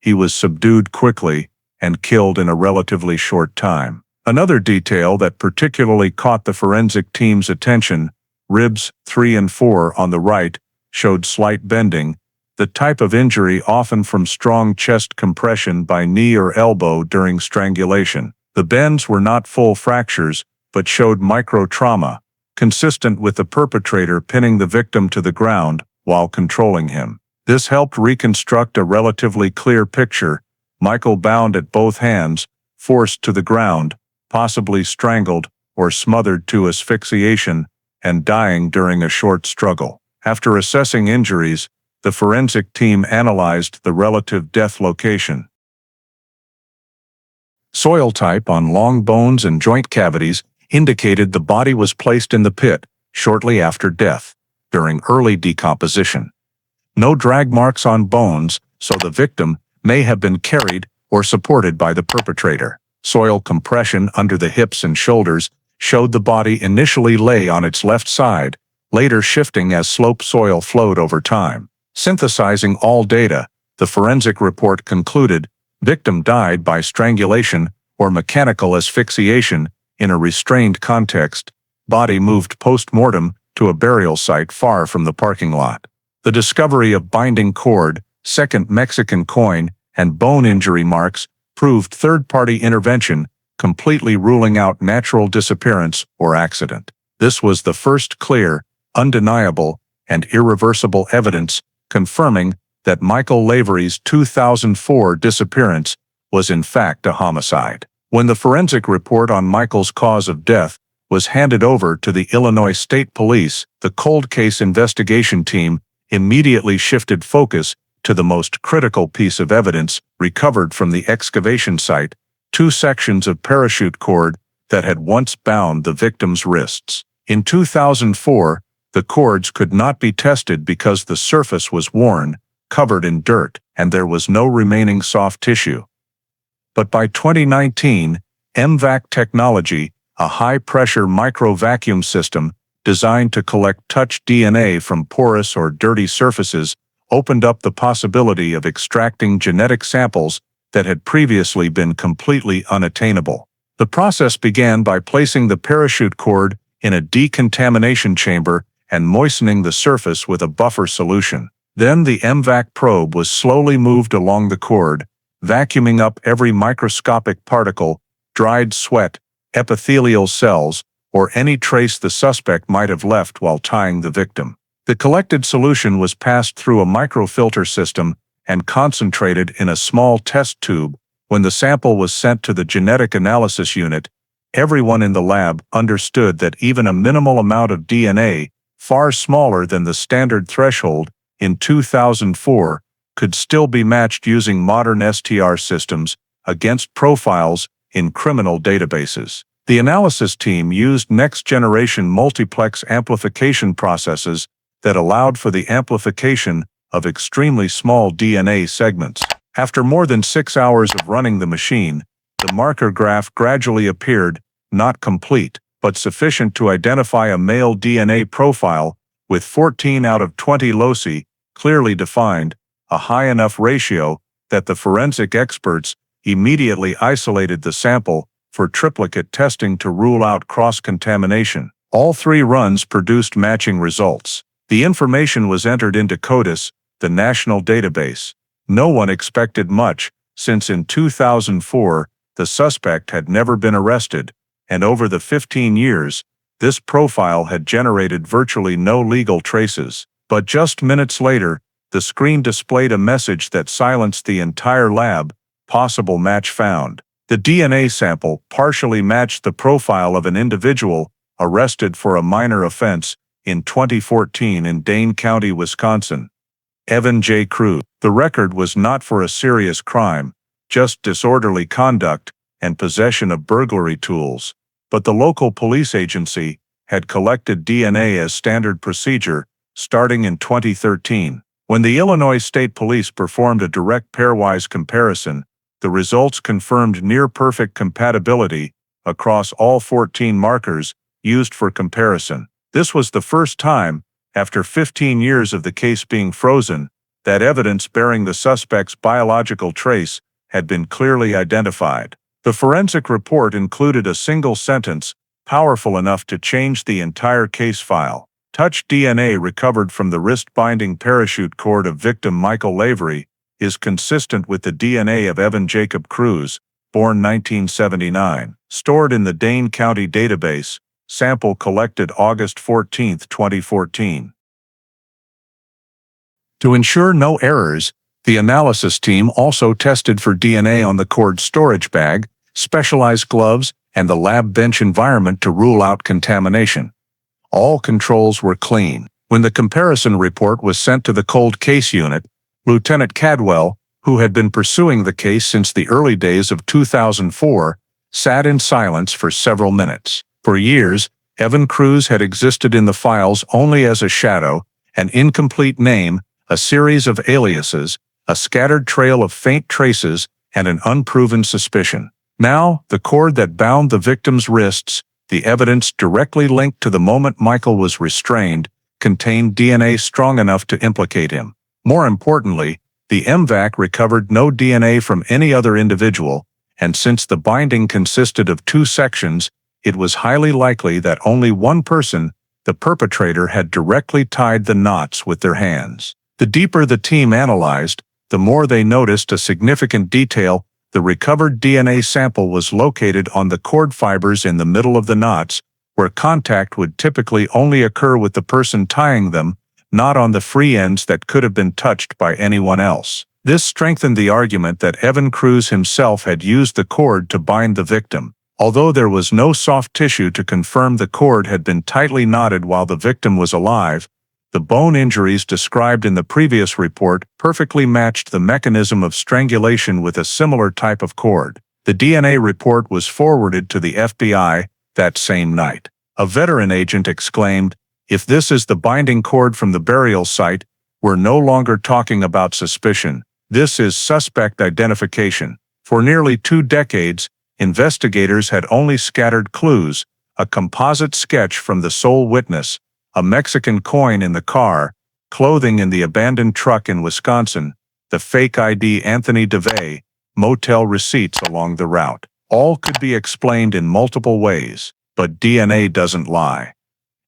He was subdued quickly and killed in a relatively short time. Another detail that particularly caught the forensic team's attention Ribs 3 and 4 on the right showed slight bending, the type of injury often from strong chest compression by knee or elbow during strangulation. The bends were not full fractures, but showed micro-trauma, consistent with the perpetrator pinning the victim to the ground while controlling him. This helped reconstruct a relatively clear picture: Michael bound at both hands, forced to the ground, possibly strangled or smothered to asphyxiation, and dying during a short struggle. After assessing injuries, the forensic team analyzed the relative death location. Soil type on long bones and joint cavities indicated the body was placed in the pit shortly after death, during early decomposition. No drag marks on bones, so the victim may have been carried or supported by the perpetrator. Soil compression under the hips and shoulders showed the body initially lay on its left side, later shifting as slope soil flowed over time. Synthesizing all data, the forensic report concluded victim died by strangulation or mechanical asphyxiation in a restrained context, body moved post-mortem to a burial site far from the parking lot. The discovery of binding cord, second Mexican coin, and bone injury marks proved third-party intervention, completely ruling out natural disappearance or accident. This was the first clear, undeniable, and irreversible evidence confirming that Michael Lavery's 2004 disappearance was in fact a homicide. When the forensic report on Michael's cause of death was handed over to the Illinois State Police, the cold case investigation team immediately shifted focus to the most critical piece of evidence recovered from the excavation site: 2 sections of parachute cord that had once bound the victim's wrists. In 2004, the cords could not be tested because the surface was worn, covered in dirt, and there was no remaining soft tissue. But by 2019, MVAC technology, a high-pressure micro-vacuum system designed to collect touch DNA from porous or dirty surfaces, opened up the possibility of extracting genetic samples that had previously been completely unattainable. The process began by placing the parachute cord in a decontamination chamber and moistening the surface with a buffer solution. Then the MVAC probe was slowly moved along the cord, vacuuming up every microscopic particle, dried sweat, epithelial cells, or any trace the suspect might have left while tying the victim. The collected solution was passed through a microfilter system and concentrated in a small test tube. When the sample was sent to the genetic analysis unit, everyone in the lab understood that even a minimal amount of DNA, far smaller than the standard threshold in 2004, could still be matched using modern STR systems against profiles in criminal databases. The analysis team used next-generation multiplex amplification processes that allowed for the amplification of extremely small DNA segments. After more than 6 hours of running the machine, the marker graph gradually appeared, not complete, but sufficient to identify a male DNA profile with 14 out of 20 loci clearly defined, a high enough ratio that the forensic experts immediately isolated the sample for triplicate testing to rule out cross-contamination. All 3 runs produced matching results. The information was entered into CODIS, the national database. No one expected much, since in 2004, the suspect had never been arrested, and over the 15 years, this profile had generated virtually no legal traces. But just minutes later, the screen displayed a message that silenced the entire lab: possible match found. The DNA sample partially matched the profile of an individual arrested for a minor offense in 2014 in Dane County, Wisconsin. Evan J. Cruz. The record was not for a serious crime, just disorderly conduct and possession of burglary tools, but the local police agency had collected DNA as standard procedure starting in 2013. When the Illinois State Police performed a direct pairwise comparison, the results confirmed near-perfect compatibility across all 14 markers used for comparison. This was the first time, after 15 years of the case being frozen, that evidence bearing the suspect's biological trace had been clearly identified. The forensic report included a single sentence, powerful enough to change the entire case file. Touch DNA recovered from the wrist-binding parachute cord of victim Michael Lavery is consistent with the DNA of Evan Jacob Cruz, born 1979, stored in the Dane County database, sample collected August 14, 2014. To ensure no errors, the analysis team also tested for DNA on the cord storage bag, specialized gloves, and the lab bench environment to rule out contamination. All controls were clean. When the comparison report was sent to the cold case unit, Lieutenant Cadwell, who had been pursuing the case since the early days of 2004, sat in silence for several minutes. For years, Evan Cruz had existed in the files only as a shadow, an incomplete name, a series of aliases, a scattered trail of faint traces, and an unproven suspicion. Now, the cord that bound the victim's wrists, the evidence directly linked to the moment Michael was restrained, contained DNA strong enough to implicate him. More importantly, the MVAC recovered no DNA from any other individual, and since the binding consisted of two sections, it was highly likely that only one person, the perpetrator, had directly tied the knots with their hands. The deeper the team analyzed, the more they noticed a significant detail. The recovered DNA sample was located on the cord fibers in the middle of the knots, where contact would typically only occur with the person tying them, not on the free ends that could have been touched by anyone else. This strengthened the argument that Evan Cruz himself had used the cord to bind the victim. Although there was no soft tissue to confirm the cord had been tightly knotted while the victim was alive, the bone injuries described in the previous report perfectly matched the mechanism of strangulation with a similar type of cord. The DNA report was forwarded to the FBI that same night. A veteran agent exclaimed, "If this is the binding cord from the burial site, we're no longer talking about suspicion. This is suspect identification." For nearly 2 decades, investigators had only scattered clues, a composite sketch from the sole witness, a Mexican coin in the car, clothing in the abandoned truck in Wisconsin, the fake ID Anthony DeVay, motel receipts along the route. All could be explained in multiple ways, but DNA doesn't lie.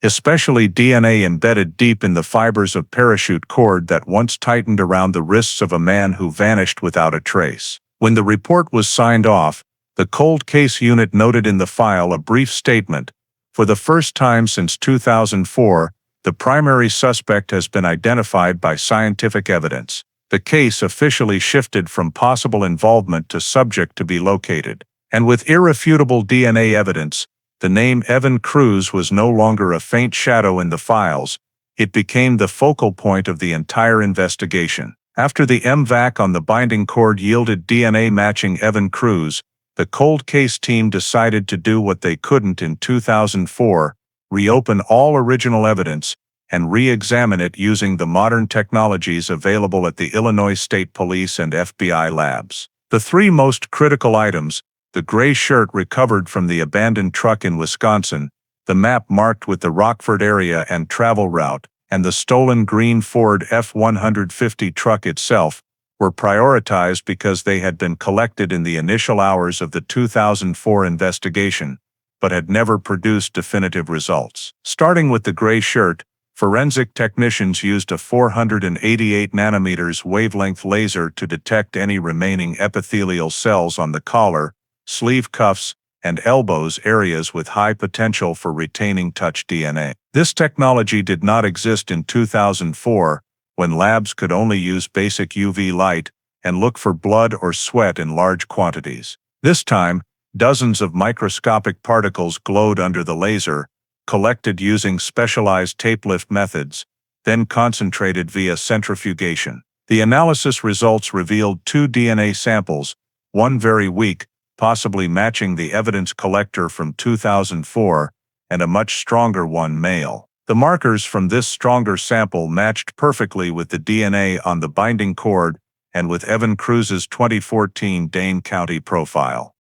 Especially DNA embedded deep in the fibers of parachute cord that once tightened around the wrists of a man who vanished without a trace. When the report was signed off, the cold case unit noted in the file a brief statement: "For the first time since 2004, the primary suspect has been identified by scientific evidence." The case officially shifted from possible involvement to subject to be located. And with irrefutable DNA evidence, the name Evan Cruz was no longer a faint shadow in the files. It became the focal point of the entire investigation. After the MVAC on the binding cord yielded DNA matching Evan Cruz, the cold case team decided to do what they couldn't in 2004, reopen all original evidence, and re-examine it using the modern technologies available at the Illinois State Police and FBI labs. The 3 most critical items: the gray shirt recovered from the abandoned truck in Wisconsin, the map marked with the Rockford area and travel route, and the stolen green Ford F-150 truck itself, were prioritized because they had been collected in the initial hours of the 2004 investigation, but had never produced definitive results. Starting with the gray shirt, forensic technicians used a 488 nanometers wavelength laser to detect any remaining epithelial cells on the collar, sleeve cuffs, and elbows, areas with high potential for retaining touch DNA. This technology did not exist in 2004, when labs could only use basic UV light and look for blood or sweat in large quantities. This time, dozens of microscopic particles glowed under the laser, collected using specialized tape lift methods, then concentrated via centrifugation. The analysis results revealed 2 DNA samples, one very weak, possibly matching the evidence collector from 2004, and a much stronger one, male. The markers from this stronger sample matched perfectly with the DNA on the binding cord and with Evan Cruz's 2014 Dane County profile.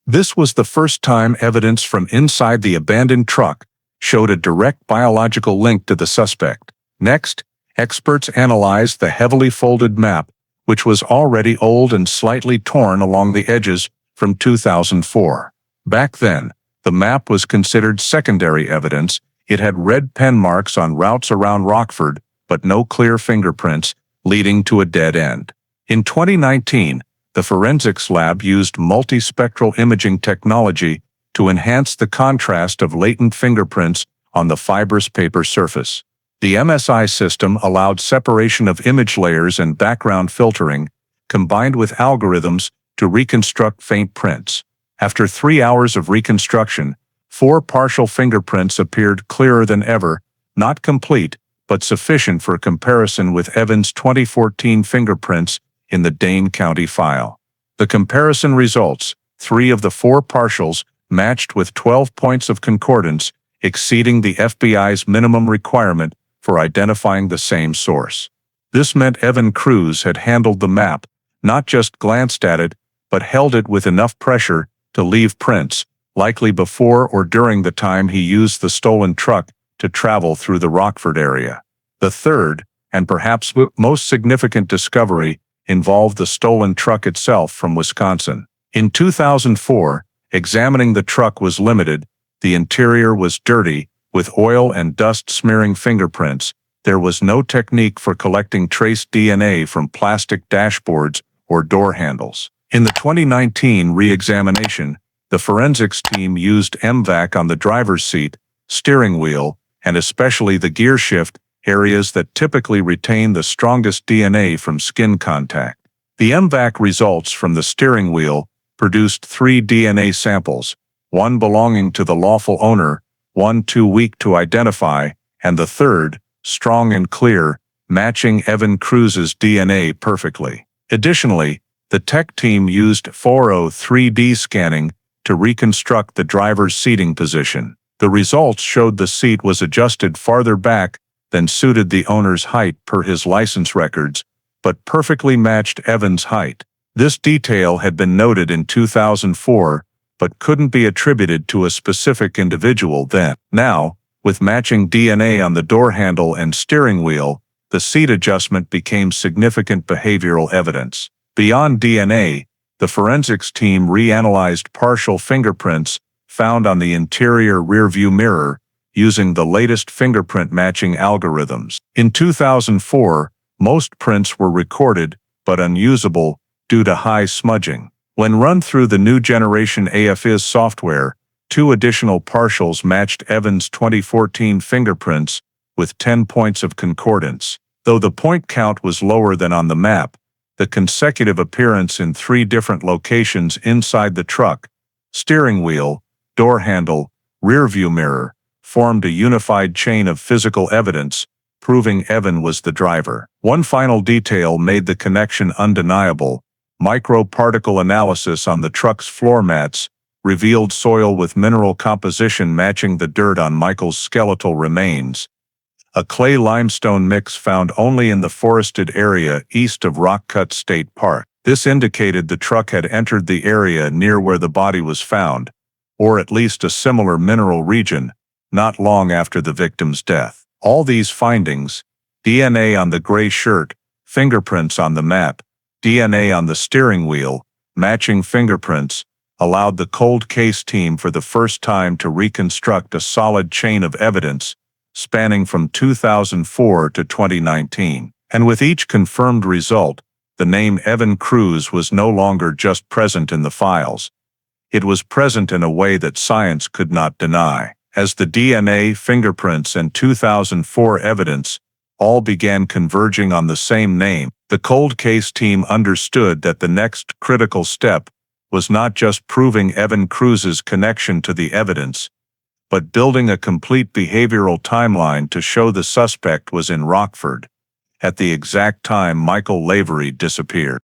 This was the first time evidence from inside the abandoned truck showed a direct biological link to the suspect. Next, experts analyzed the heavily folded map, which was already old and slightly torn along the edges from 2004. Back then, the map was considered secondary evidence. It had red pen marks on routes around Rockford, but no clear fingerprints, leading to a dead end. In 2019, the forensics lab used multispectral imaging technology to enhance the contrast of latent fingerprints on the fibrous paper surface. The MSI system allowed separation of image layers and background filtering, combined with algorithms to reconstruct faint prints. After 3 hours of reconstruction, 4 partial fingerprints appeared clearer than ever, not complete, but sufficient for comparison with Evans' 2014 fingerprints in the Dane County file. The comparison results: 3 of the 4 partials matched with 12 points of concordance, exceeding the FBI's minimum requirement for identifying the same source. This meant Evan Cruz had handled the map, not just glanced at it, but held it with enough pressure to leave prints, likely before or during the time he used the stolen truck to travel through the Rockford area. The third, and perhaps most significant discovery, involved the stolen truck itself from Wisconsin. In 2004, examining the truck was limited. The interior was dirty, with oil and dust smearing fingerprints. There was no technique for collecting trace DNA from plastic dashboards or door handles. In the 2019 re-examination, the forensics team used MVAC on the driver's seat, steering wheel, and especially the gear shift, areas that typically retain the strongest DNA from skin contact. The MVAC results from the steering wheel produced 3 DNA samples, one belonging to the lawful owner, one too weak to identify, and the third, strong and clear, matching Evan Cruz's DNA perfectly. Additionally, the tech team used 4O 3D scanning to reconstruct the driver's seating position. The results showed the seat was adjusted farther back than suited the owner's height per his license records, but perfectly matched Evan's height. This detail had been noted in 2004, but couldn't be attributed to a specific individual then. Now, with matching DNA on the door handle and steering wheel, the seat adjustment became significant behavioral evidence. Beyond DNA, the forensics team reanalyzed partial fingerprints found on the interior rearview mirror using the latest fingerprint matching algorithms. In 2004, most prints were recorded but unusable due to high smudging. When run through the new generation AFIS software, 2 additional partials matched Evans' 2014 fingerprints with 10 points of concordance. Though the point count was lower than on the map, the consecutive appearance in 3 different locations inside the truck, steering wheel, door handle, rearview mirror, formed a unified chain of physical evidence, proving Evan was the driver. One final detail made the connection undeniable. Microparticle analysis on the truck's floor mats revealed soil with mineral composition matching the dirt on Michael's skeletal remains, a clay limestone mix found only in the forested area east of Rockcut State Park. This indicated the truck had entered the area near where the body was found, or at least a similar mineral region, not long after the victim's death. All these findings, DNA on the gray shirt, fingerprints on the map, DNA on the steering wheel, matching fingerprints, allowed the cold case team for the first time to reconstruct a solid chain of evidence spanning from 2004 to 2019. And with each confirmed result, the name Evan Cruz was no longer just present in the files. It was present in a way that science could not deny. As the DNA, fingerprints, and 2004 evidence all began converging on the same name, the cold case team understood that the next critical step was not just proving Evan Cruz's connection to the evidence, but building a complete behavioral timeline to show the suspect was in Rockford at the exact time Michael Lavery disappeared.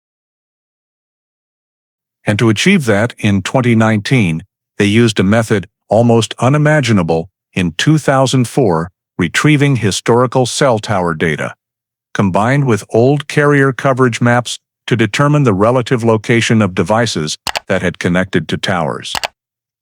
And to achieve that, in 2019, they used a method almost unimaginable in 2004, retrieving historical cell tower data, combined with old carrier coverage maps to determine the relative location of devices that had connected to towers.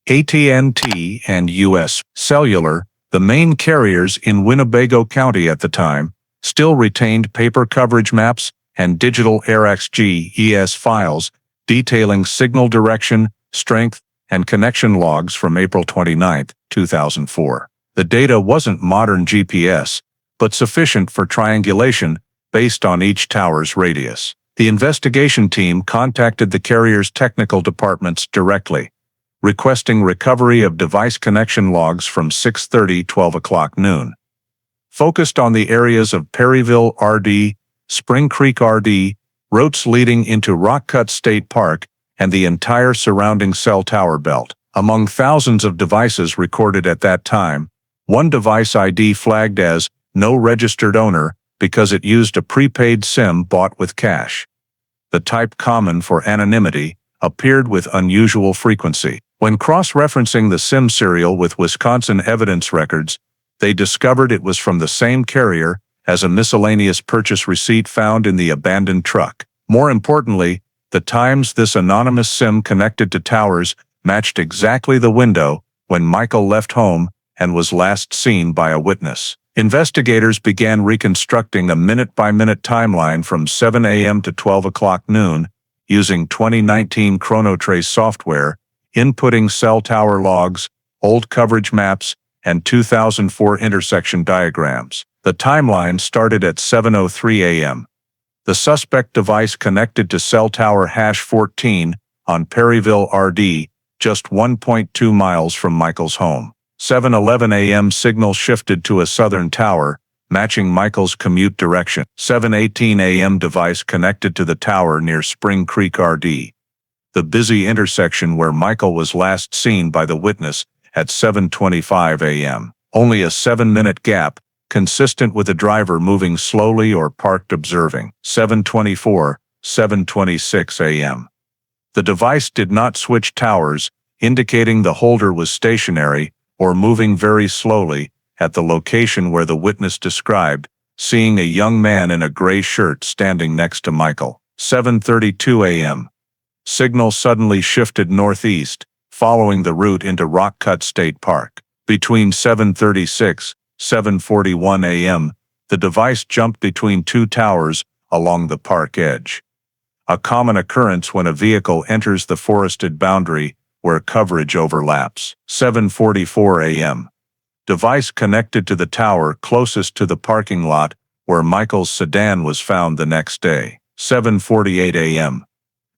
AT&T and U.S. Cellular, the main carriers in Winnebago County at the time, still retained paper coverage maps and digital RxGES files detailing signal direction, strength, and connection logs from April 29, 2004. The data wasn't modern GPS, but sufficient for triangulation based on each tower's radius. The investigation team contacted the carrier's technical departments directly, requesting recovery of device connection logs from 6:30 to 12 o'clock noon. Focused on the areas of Perryville RD, Spring Creek RD, routes leading into Rockcut State Park, and the entire surrounding cell tower belt. Among thousands of devices recorded at that time, one device ID flagged as no registered owner because it used a prepaid SIM bought with cash. The type common for anonymity appeared with unusual frequency. When cross-referencing the SIM serial with Wisconsin evidence records, they discovered it was from the same carrier as a miscellaneous purchase receipt found in the abandoned truck. More importantly, the times this anonymous SIM connected to towers matched exactly the window when Michael left home and was last seen by a witness. Investigators began reconstructing a minute-by-minute timeline from 7 a.m. to 12 o'clock noon using 2019 ChronoTrace software, inputting cell tower logs, old coverage maps, and 2004 intersection diagrams. The timeline started at 7:03 a.m. The suspect device connected to cell tower hash 14 on Perryville RD, just 1.2 miles from Michael's home. 7:11 a.m. signal shifted to a southern tower, matching Michael's commute direction. 7:18 a.m. device connected to the tower near Spring Creek RD, the busy intersection where Michael was last seen by the witness at 7:25 a.m. Only a 7-minute gap, consistent with a driver moving slowly or parked observing. 7:24, 7:26 a.m. The device did not switch towers, indicating the holder was stationary or moving very slowly at the location where the witness described, seeing a young man in a gray shirt standing next to Michael. 7:32 a.m. Signal suddenly shifted northeast, following the route into Rockcut State Park. Between 7:36, 7:41 a.m., the device jumped between two towers along the park edge. A common occurrence when a vehicle enters the forested boundary where coverage overlaps. 7:44 a.m. Device connected to the tower closest to the parking lot where Michael's sedan was found the next day. 7:48 a.m.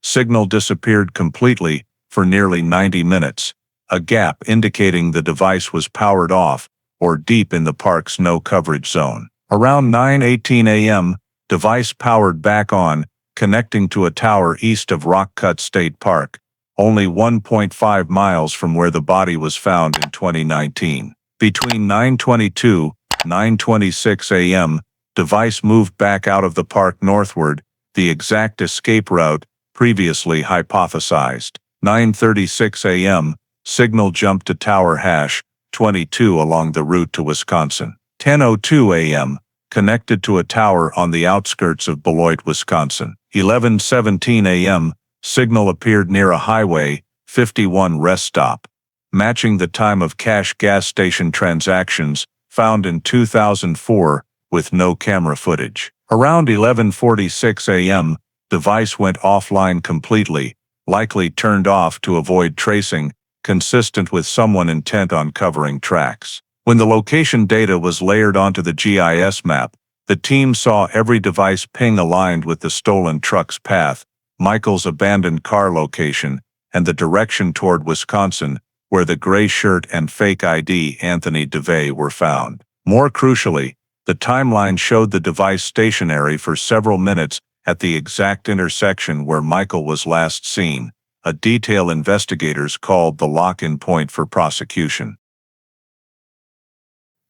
Signal disappeared completely for nearly 90 minutes, a gap indicating the device was powered off or deep in the park's no-coverage zone. Around 9:18 a.m., device powered back on, connecting to a tower east of Rockcut State Park, only 1.5 miles from where the body was found in 2019. Between 9:22 and 9:26 a.m., device moved back out of the park northward, the exact escape route previously hypothesized. 9:36 a.m., signal jumped to tower hash 22 along the route to Wisconsin. 10:02 a.m., connected to a tower on the outskirts of Beloit, Wisconsin. 11:17 a.m., signal appeared near a Highway 51 rest stop, matching the time of cash gas station transactions found in 2004 with no camera footage. Around 11:46 a.m., device went offline completely, likely turned off to avoid tracing, consistent with someone intent on covering tracks. When the location data was layered onto the GIS map, the team saw every device ping aligned with the stolen truck's path, Michael's abandoned car location, and the direction toward Wisconsin, where the gray shirt and fake ID Anthony DeVay were found. More crucially, the timeline showed the device stationary for several minutes at the exact intersection where Michael was last seen, a detail investigators called the lock-in point for prosecution.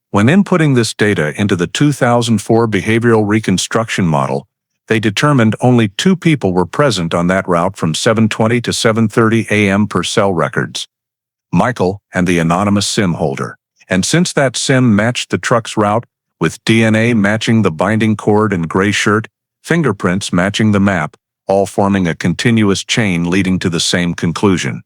When inputting this data into the 2004 behavioral reconstruction model, they determined only 2 people were present on that route from 7:20 to 7:30 a.m. per cell records: Michael and the anonymous SIM holder. And since that SIM matched the truck's route, with DNA matching the binding cord and gray shirt, fingerprints matching the map, all forming a continuous chain leading to the same conclusion: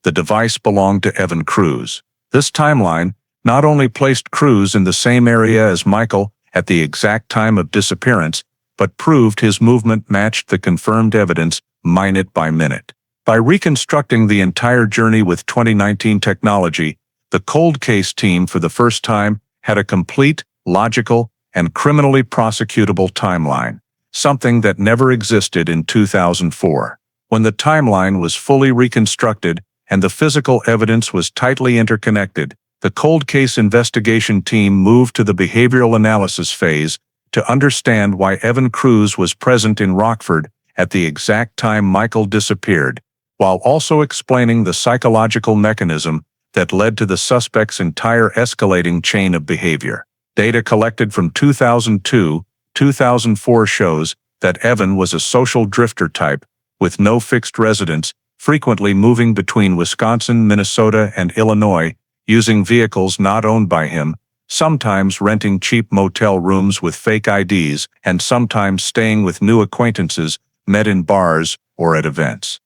the device belonged to Evan Cruz. This timeline not only placed Cruz in the same area as Michael at the exact time of disappearance, but proved his movement matched the confirmed evidence minute by minute. By reconstructing the entire journey with 2019 technology, The cold case team for the first time had a complete, logical, and criminally prosecutable timeline, something that never existed in 2004. When the timeline was fully reconstructed and the physical evidence was tightly interconnected, the cold case investigation team moved to the behavioral analysis phase to understand why Evan Cruz was present in Rockford at the exact time Michael disappeared, while also explaining the psychological mechanism that led to the suspect's entire escalating chain of behavior. Data collected from 2002-2004 shows that Evan was a social drifter type, with no fixed residence, frequently moving between Wisconsin, Minnesota, and Illinois, using vehicles not owned by him, sometimes renting cheap motel rooms with fake IDs, and sometimes staying with new acquaintances met in bars or at events.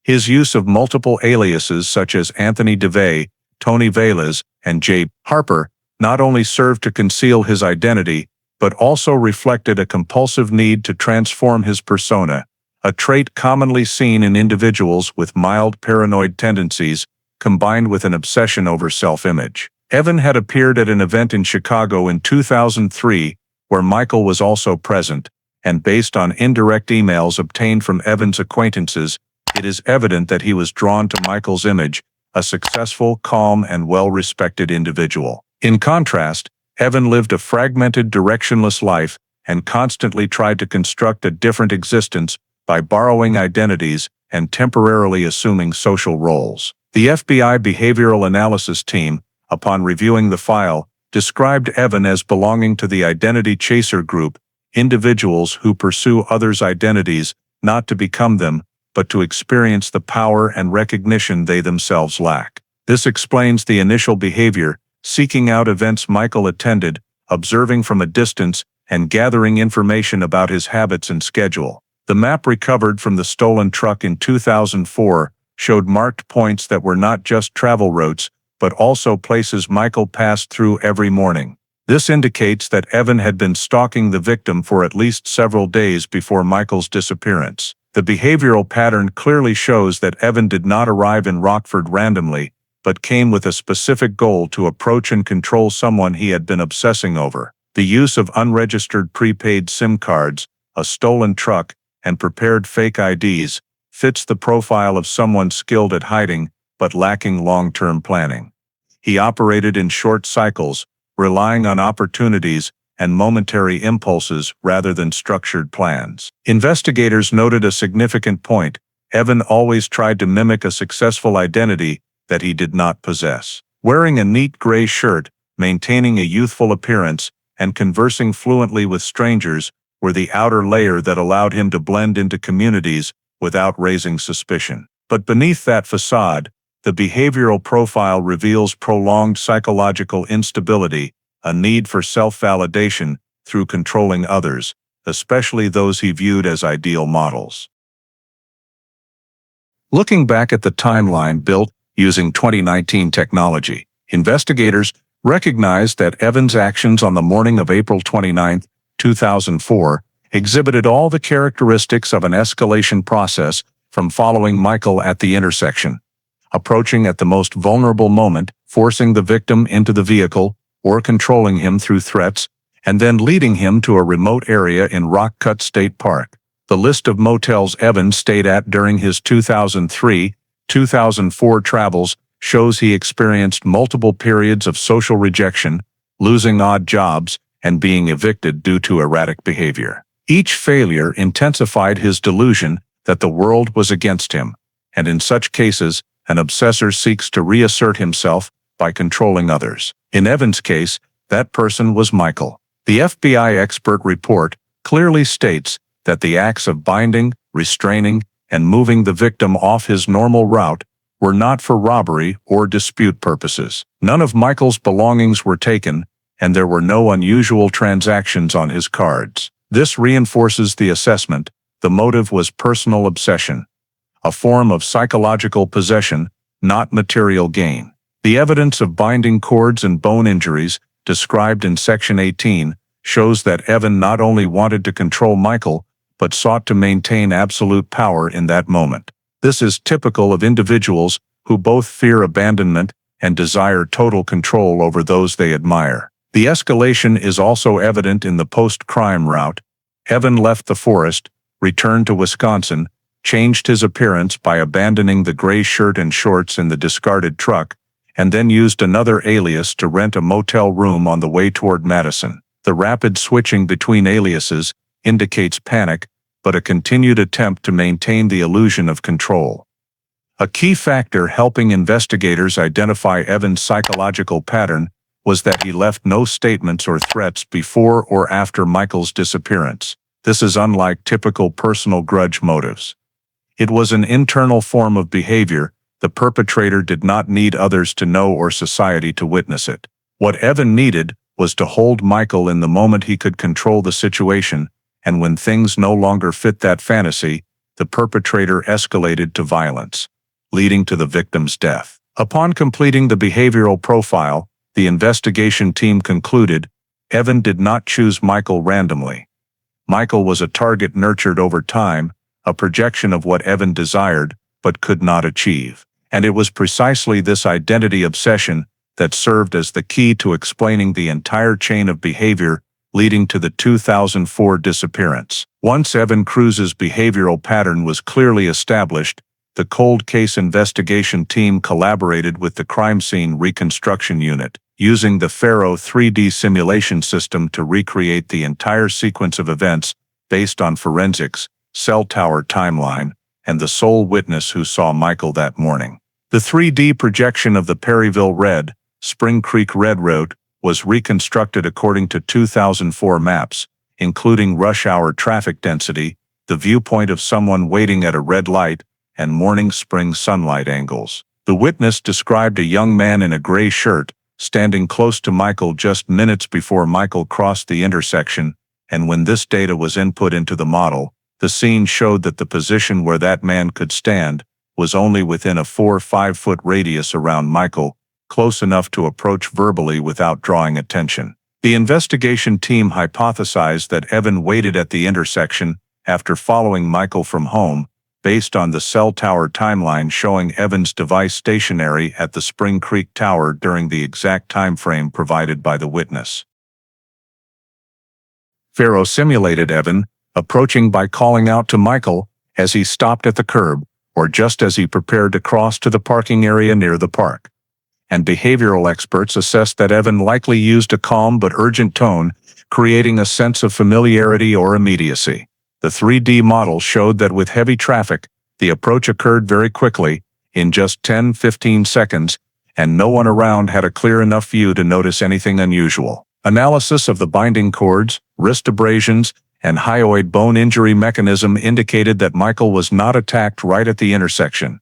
His use of multiple aliases such as Anthony DeVay, Tony Velez, and J. Harper not only served to conceal his identity, but also reflected a compulsive need to transform his persona, a trait commonly seen in individuals with mild paranoid tendencies, combined with an obsession over self-image. Evan had appeared at an event in Chicago in 2003, where Michael was also present, and based on indirect emails obtained from Evan's acquaintances, it is evident that he was drawn to Michael's image, a successful, calm, and well-respected individual. In contrast, Evan lived a fragmented, directionless life and constantly tried to construct a different existence by borrowing identities and temporarily assuming social roles. The FBI behavioral analysis team, upon reviewing the file, described Evan as belonging to the identity chaser group, individuals who pursue others' identities not to become them, but to experience the power and recognition they themselves lack. This explains the initial behavior, seeking out events Michael attended, observing from a distance, and gathering information about his habits and schedule. The map recovered from the stolen truck in 2004 showed marked points that were not just travel routes, but also places Michael passed through every morning. This indicates that Evan had been stalking the victim for at least several days before Michael's disappearance. The behavioral pattern clearly shows that Evan did not arrive in Rockford randomly, but came with a specific goal to approach and control someone he had been obsessing over. The use of unregistered prepaid SIM cards, a stolen truck, and prepared fake IDs fits the profile of someone skilled at hiding but lacking long-term planning. He operated in short cycles, relying on opportunities and momentary impulses rather than structured plans. Investigators noted a significant point: Evan always tried to mimic a successful identity that he did not possess. Wearing a neat gray shirt, maintaining a youthful appearance, and conversing fluently with strangers were the outer layer that allowed him to blend into communities without raising suspicion. But beneath that facade, the behavioral profile reveals prolonged psychological instability, a need for self-validation through controlling others, especially those he viewed as ideal models. Looking back at the timeline built using 2019 technology, investigators recognized that Evan's actions on the morning of April 29, 2004, exhibited all the characteristics of an escalation process, from following Michael at the intersection, approaching at the most vulnerable moment, forcing the victim into the vehicle, or controlling him through threats, and then leading him to a remote area in Rockford State Park. The list of motels Evan stayed at during his 2003-2004 travels shows he experienced multiple periods of social rejection, losing odd jobs, and being evicted due to erratic behavior. Each failure intensified his delusion that the world was against him, and in such cases, an obsessor seeks to reassert himself by controlling others. In Evan's case, that person was Michael. The FBI expert report clearly states that the acts of binding, restraining, and moving the victim off his normal route were not for robbery or dispute purposes. None of Michael's belongings were taken, and there were no unusual transactions on his cards. This reinforces the assessment: the motive was personal obsession, a form of psychological possession, not material gain. The evidence of binding cords and bone injuries, described in Section 18, shows that Evan not only wanted to control Michael, but sought to maintain absolute power in that moment. This is typical of individuals who both fear abandonment and desire total control over those they admire. The escalation is also evident in the post-crime route. Evan left the forest, returned to Wisconsin, changed his appearance by abandoning the gray shirt and shorts in the discarded truck, and then used another alias to rent a motel room on the way toward Madison. The rapid switching between aliases indicates panic, but a continued attempt to maintain the illusion of control. A key factor helping investigators identify Evan's psychological pattern was that he left no statements or threats before or after Michael's disappearance. This is unlike typical personal grudge motives. It was an internal form of behavior. The perpetrator did not need others to know or society to witness it. What Evan needed was to hold Michael in the moment he could control the situation, and when things no longer fit that fantasy, the perpetrator escalated to violence, leading to the victim's death. Upon completing the behavioral profile, the investigation team concluded Evan did not choose Michael randomly. Michael was a target nurtured over time, a projection of what Evan desired but could not achieve. And it was precisely this identity obsession that served as the key to explaining the entire chain of behavior leading to the 2004 disappearance. Once Evan Cruz's behavioral pattern was clearly established, the cold case investigation team collaborated with the crime scene reconstruction unit, using the Faro 3D simulation system to recreate the entire sequence of events based on forensics, cell tower timeline, and the sole witness who saw Michael that morning. The 3D projection of the Perryville Red, Spring Creek Red Road was reconstructed according to 2004 maps, including rush hour traffic density, the viewpoint of someone waiting at a red light, and morning spring sunlight angles. The witness described a young man in a gray shirt, standing close to Michael just minutes before Michael crossed the intersection, and when this data was input into the model, the scene showed that the position where that man could stand was only within a 4 or 5 foot radius around Michael, close enough to approach verbally without drawing attention. The investigation team hypothesized that Evan waited at the intersection after following Michael from home, based on the cell tower timeline showing Evan's device stationary at the Spring Creek Tower during the exact time frame provided by the witness. Faro simulated Evan approaching by calling out to Michael as he stopped at the curb, or just as he prepared to cross to the parking area near the park. And behavioral experts assessed that Evan likely used a calm but urgent tone, creating a sense of familiarity or immediacy. The 3D model showed that with heavy traffic, the approach occurred very quickly, in just 10-15 seconds, and no one around had a clear enough view to notice anything unusual. Analysis of the binding cords, wrist abrasions, and hyoid bone injury mechanism indicated that Michael was not attacked right at the intersection.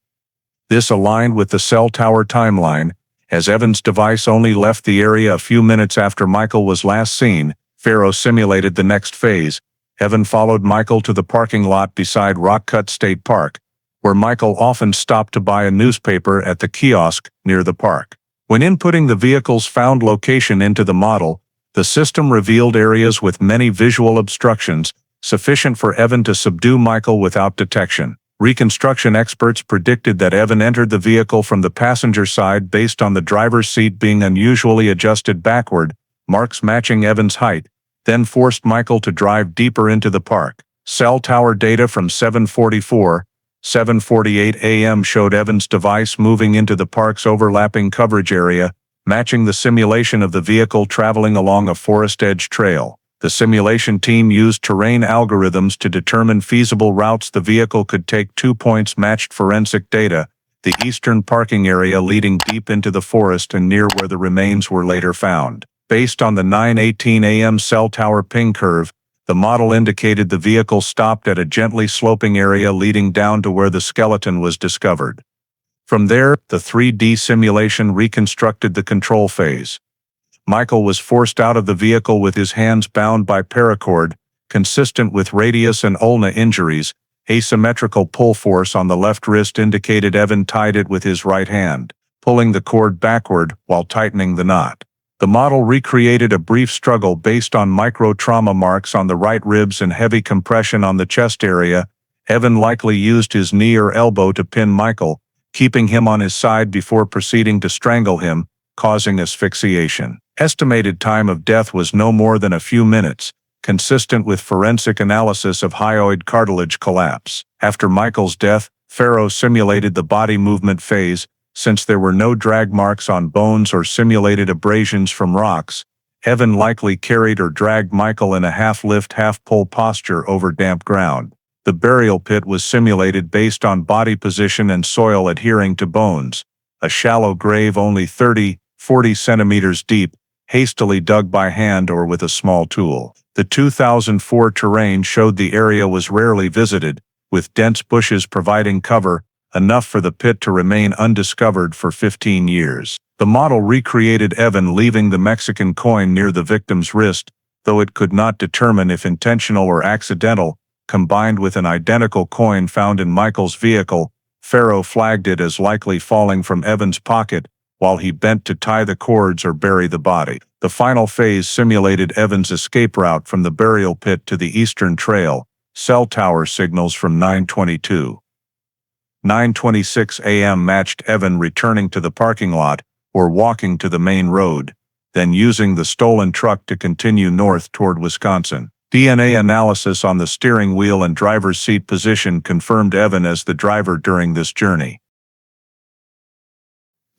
This aligned with the cell tower timeline, as Evan's device only left the area a few minutes after Michael was last seen. Faro simulated the next phase. Evan followed Michael to the parking lot beside Rockford State Park, where Michael often stopped to buy a newspaper at the kiosk near the park. When inputting the vehicle's found location into the model, the system revealed areas with many visual obstructions, sufficient for Evan to subdue Michael without detection. Reconstruction experts predicted that Evan entered the vehicle from the passenger side based on the driver's seat being unusually adjusted backward, marks matching Evan's height, then forced Michael to drive deeper into the park. Cell tower data from 7:48 a.m. showed Evan's device moving into the park's overlapping coverage area, matching the simulation of the vehicle traveling along a forest edge trail. The simulation team used terrain algorithms to determine feasible routes the vehicle could take. 2 points matched forensic data, the eastern parking area leading deep into the forest and near where the remains were later found. Based on the 9:18 a.m. cell tower ping curve, the model indicated the vehicle stopped at a gently sloping area leading down to where the skeleton was discovered. From there, the 3D simulation reconstructed the control phase. Michael was forced out of the vehicle with his hands bound by paracord, consistent with radius and ulna injuries. Asymmetrical pull force on the left wrist indicated Evan tied it with his right hand, pulling the cord backward while tightening the knot. The model recreated a brief struggle based on micro-trauma marks on the right ribs and heavy compression on the chest area. Evan likely used his knee or elbow to pin Michael, keeping him on his side before proceeding to strangle him, causing asphyxiation. Estimated time of death was no more than a few minutes, consistent with forensic analysis of hyoid cartilage collapse. After Michael's death, Farrow simulated the body movement phase. Since there were no drag marks on bones or simulated abrasions from rocks, Evan likely carried or dragged Michael in a half-lift, half-pull posture over damp ground. The burial pit was simulated based on body position and soil adhering to bones. A shallow grave only 30–40 centimeters deep, hastily dug by hand or with a small tool. The 2004 terrain showed the area was rarely visited, with dense bushes providing cover, enough for the pit to remain undiscovered for 15 years. The model recreated Evan leaving the Mexican coin near the victim's wrist, though it could not determine if intentional or accidental. Combined with an identical coin found in Michael's vehicle, Farrow flagged it as likely falling from Evan's pocket while he bent to tie the cords or bury the body. The final phase simulated Evan's escape route from the burial pit to the Eastern Trail. Cell tower signals from 9:26 a.m. matched Evan returning to the parking lot or walking to the main road, then using the stolen truck to continue north toward Wisconsin. DNA analysis on the steering wheel and driver's seat position confirmed Evan as the driver during this journey.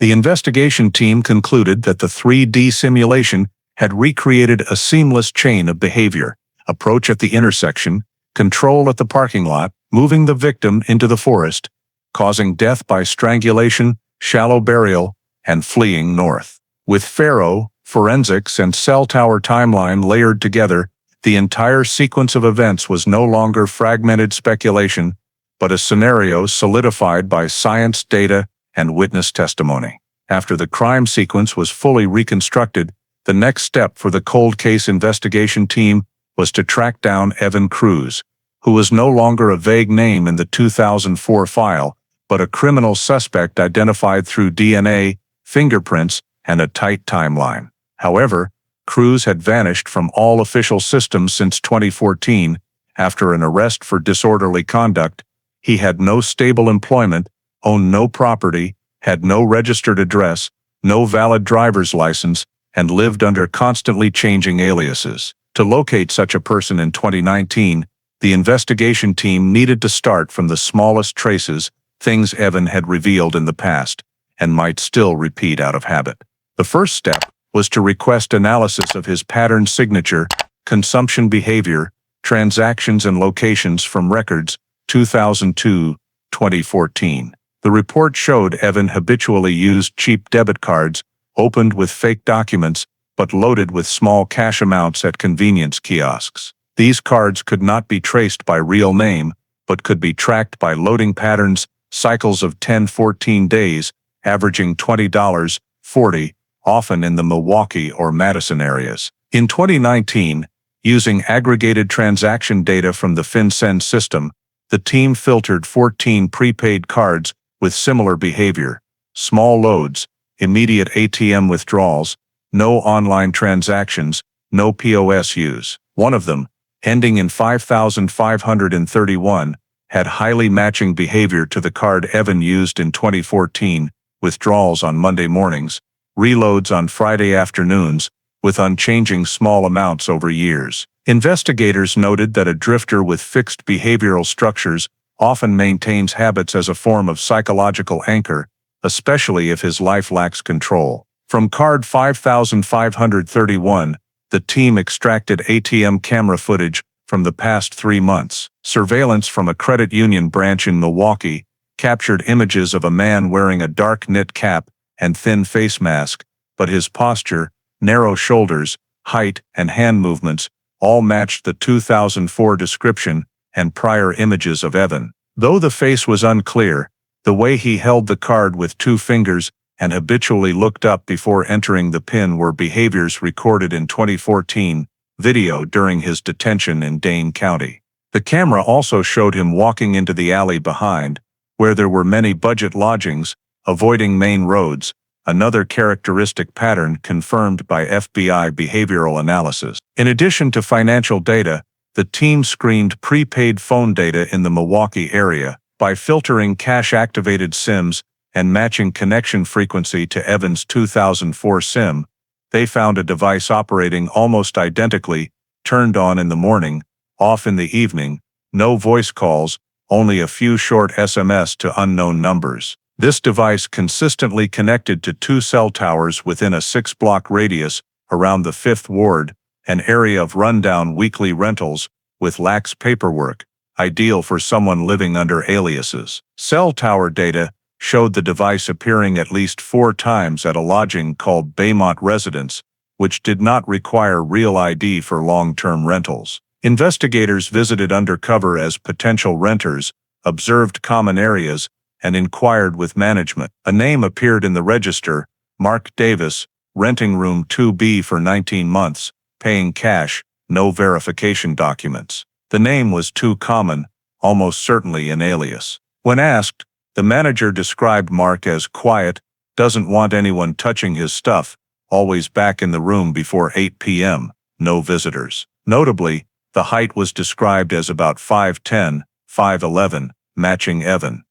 The investigation team concluded that the 3D simulation had recreated a seamless chain of behavior: approach at the intersection, control at the parking lot, moving the victim into the forest, causing death by strangulation, shallow burial, and fleeing north. With Farrow, forensics, and cell tower timeline layered together, the entire sequence of events was no longer fragmented speculation, but a scenario solidified by science, data, and witness testimony. After the crime sequence was fully reconstructed, the next step for the cold case investigation team was to track down Evan Cruz, who was no longer a vague name in the 2004 file, but a criminal suspect identified through DNA, fingerprints, and a tight timeline. However, Cruz had vanished from all official systems since 2014. After an arrest for disorderly conduct, he had no stable employment, owned no property, had no registered address, no valid driver's license, and lived under constantly changing aliases. To locate such a person in 2019, the investigation team needed to start from the smallest traces, things Evan had revealed in the past, and might still repeat out of habit. The first step was to request analysis of his pattern signature, consumption behavior, transactions and locations from records 2002–2014. The report showed Evan habitually used cheap debit cards, opened with fake documents, but loaded with small cash amounts at convenience kiosks. These cards could not be traced by real name, but could be tracked by loading patterns, cycles of 10–14 days, averaging $20–40, often in the Milwaukee or Madison areas. In 2019, using aggregated transaction data from the FinCEN system, the team filtered 14 prepaid cards with similar behavior: small loads, immediate ATM withdrawals, no online transactions, no POS use. One of them, ending in 5,531, had highly matching behavior to the card Evan used in 2014, withdrawals on Monday mornings, reloads on Friday afternoons, with unchanging small amounts over years. Investigators noted that a drifter with fixed behavioral structures often maintains habits as a form of psychological anchor, especially if his life lacks control. From card 5,531, the team extracted ATM camera footage from the past 3 months. Surveillance from a credit union branch in Milwaukee captured images of a man wearing a dark knit cap and thin face mask, but his posture, narrow shoulders, height, and hand movements all matched the 2004 description and prior images of Evan. Though the face was unclear, the way he held the card with 2 fingers and habitually looked up before entering the PIN were behaviors recorded in 2014 video during his detention in Dane County. The camera also showed him walking into the alley behind, where there were many budget lodgings, avoiding main roads, another characteristic pattern confirmed by FBI behavioral analysis. In addition to financial data, the team screened prepaid phone data in the Milwaukee area. By filtering cash-activated SIMs, and matching connection frequency to Evans' 2004 SIM, they found a device operating almost identically, turned on in the morning, off in the evening, no voice calls, only a few short SMS to unknown numbers. This device consistently connected to 2 cell towers within a 6-block radius around the 5th Ward, an area of rundown weekly rentals with lax paperwork, ideal for someone living under aliases. Cell tower data showed the device appearing at least 4 times at a lodging called Baymont Residence, which did not require real ID for long-term rentals. Investigators visited undercover as potential renters, observed common areas, and inquired with management. A name appeared in the register, Mark Davis, renting room 2B for 19 months, paying cash, no verification documents. The name was too common, almost certainly an alias. When asked, the manager described Mark as quiet, doesn't want anyone touching his stuff, always back in the room before 8 p.m., no visitors. Notably, the height was described as about 5'10", 5'11", matching Evan.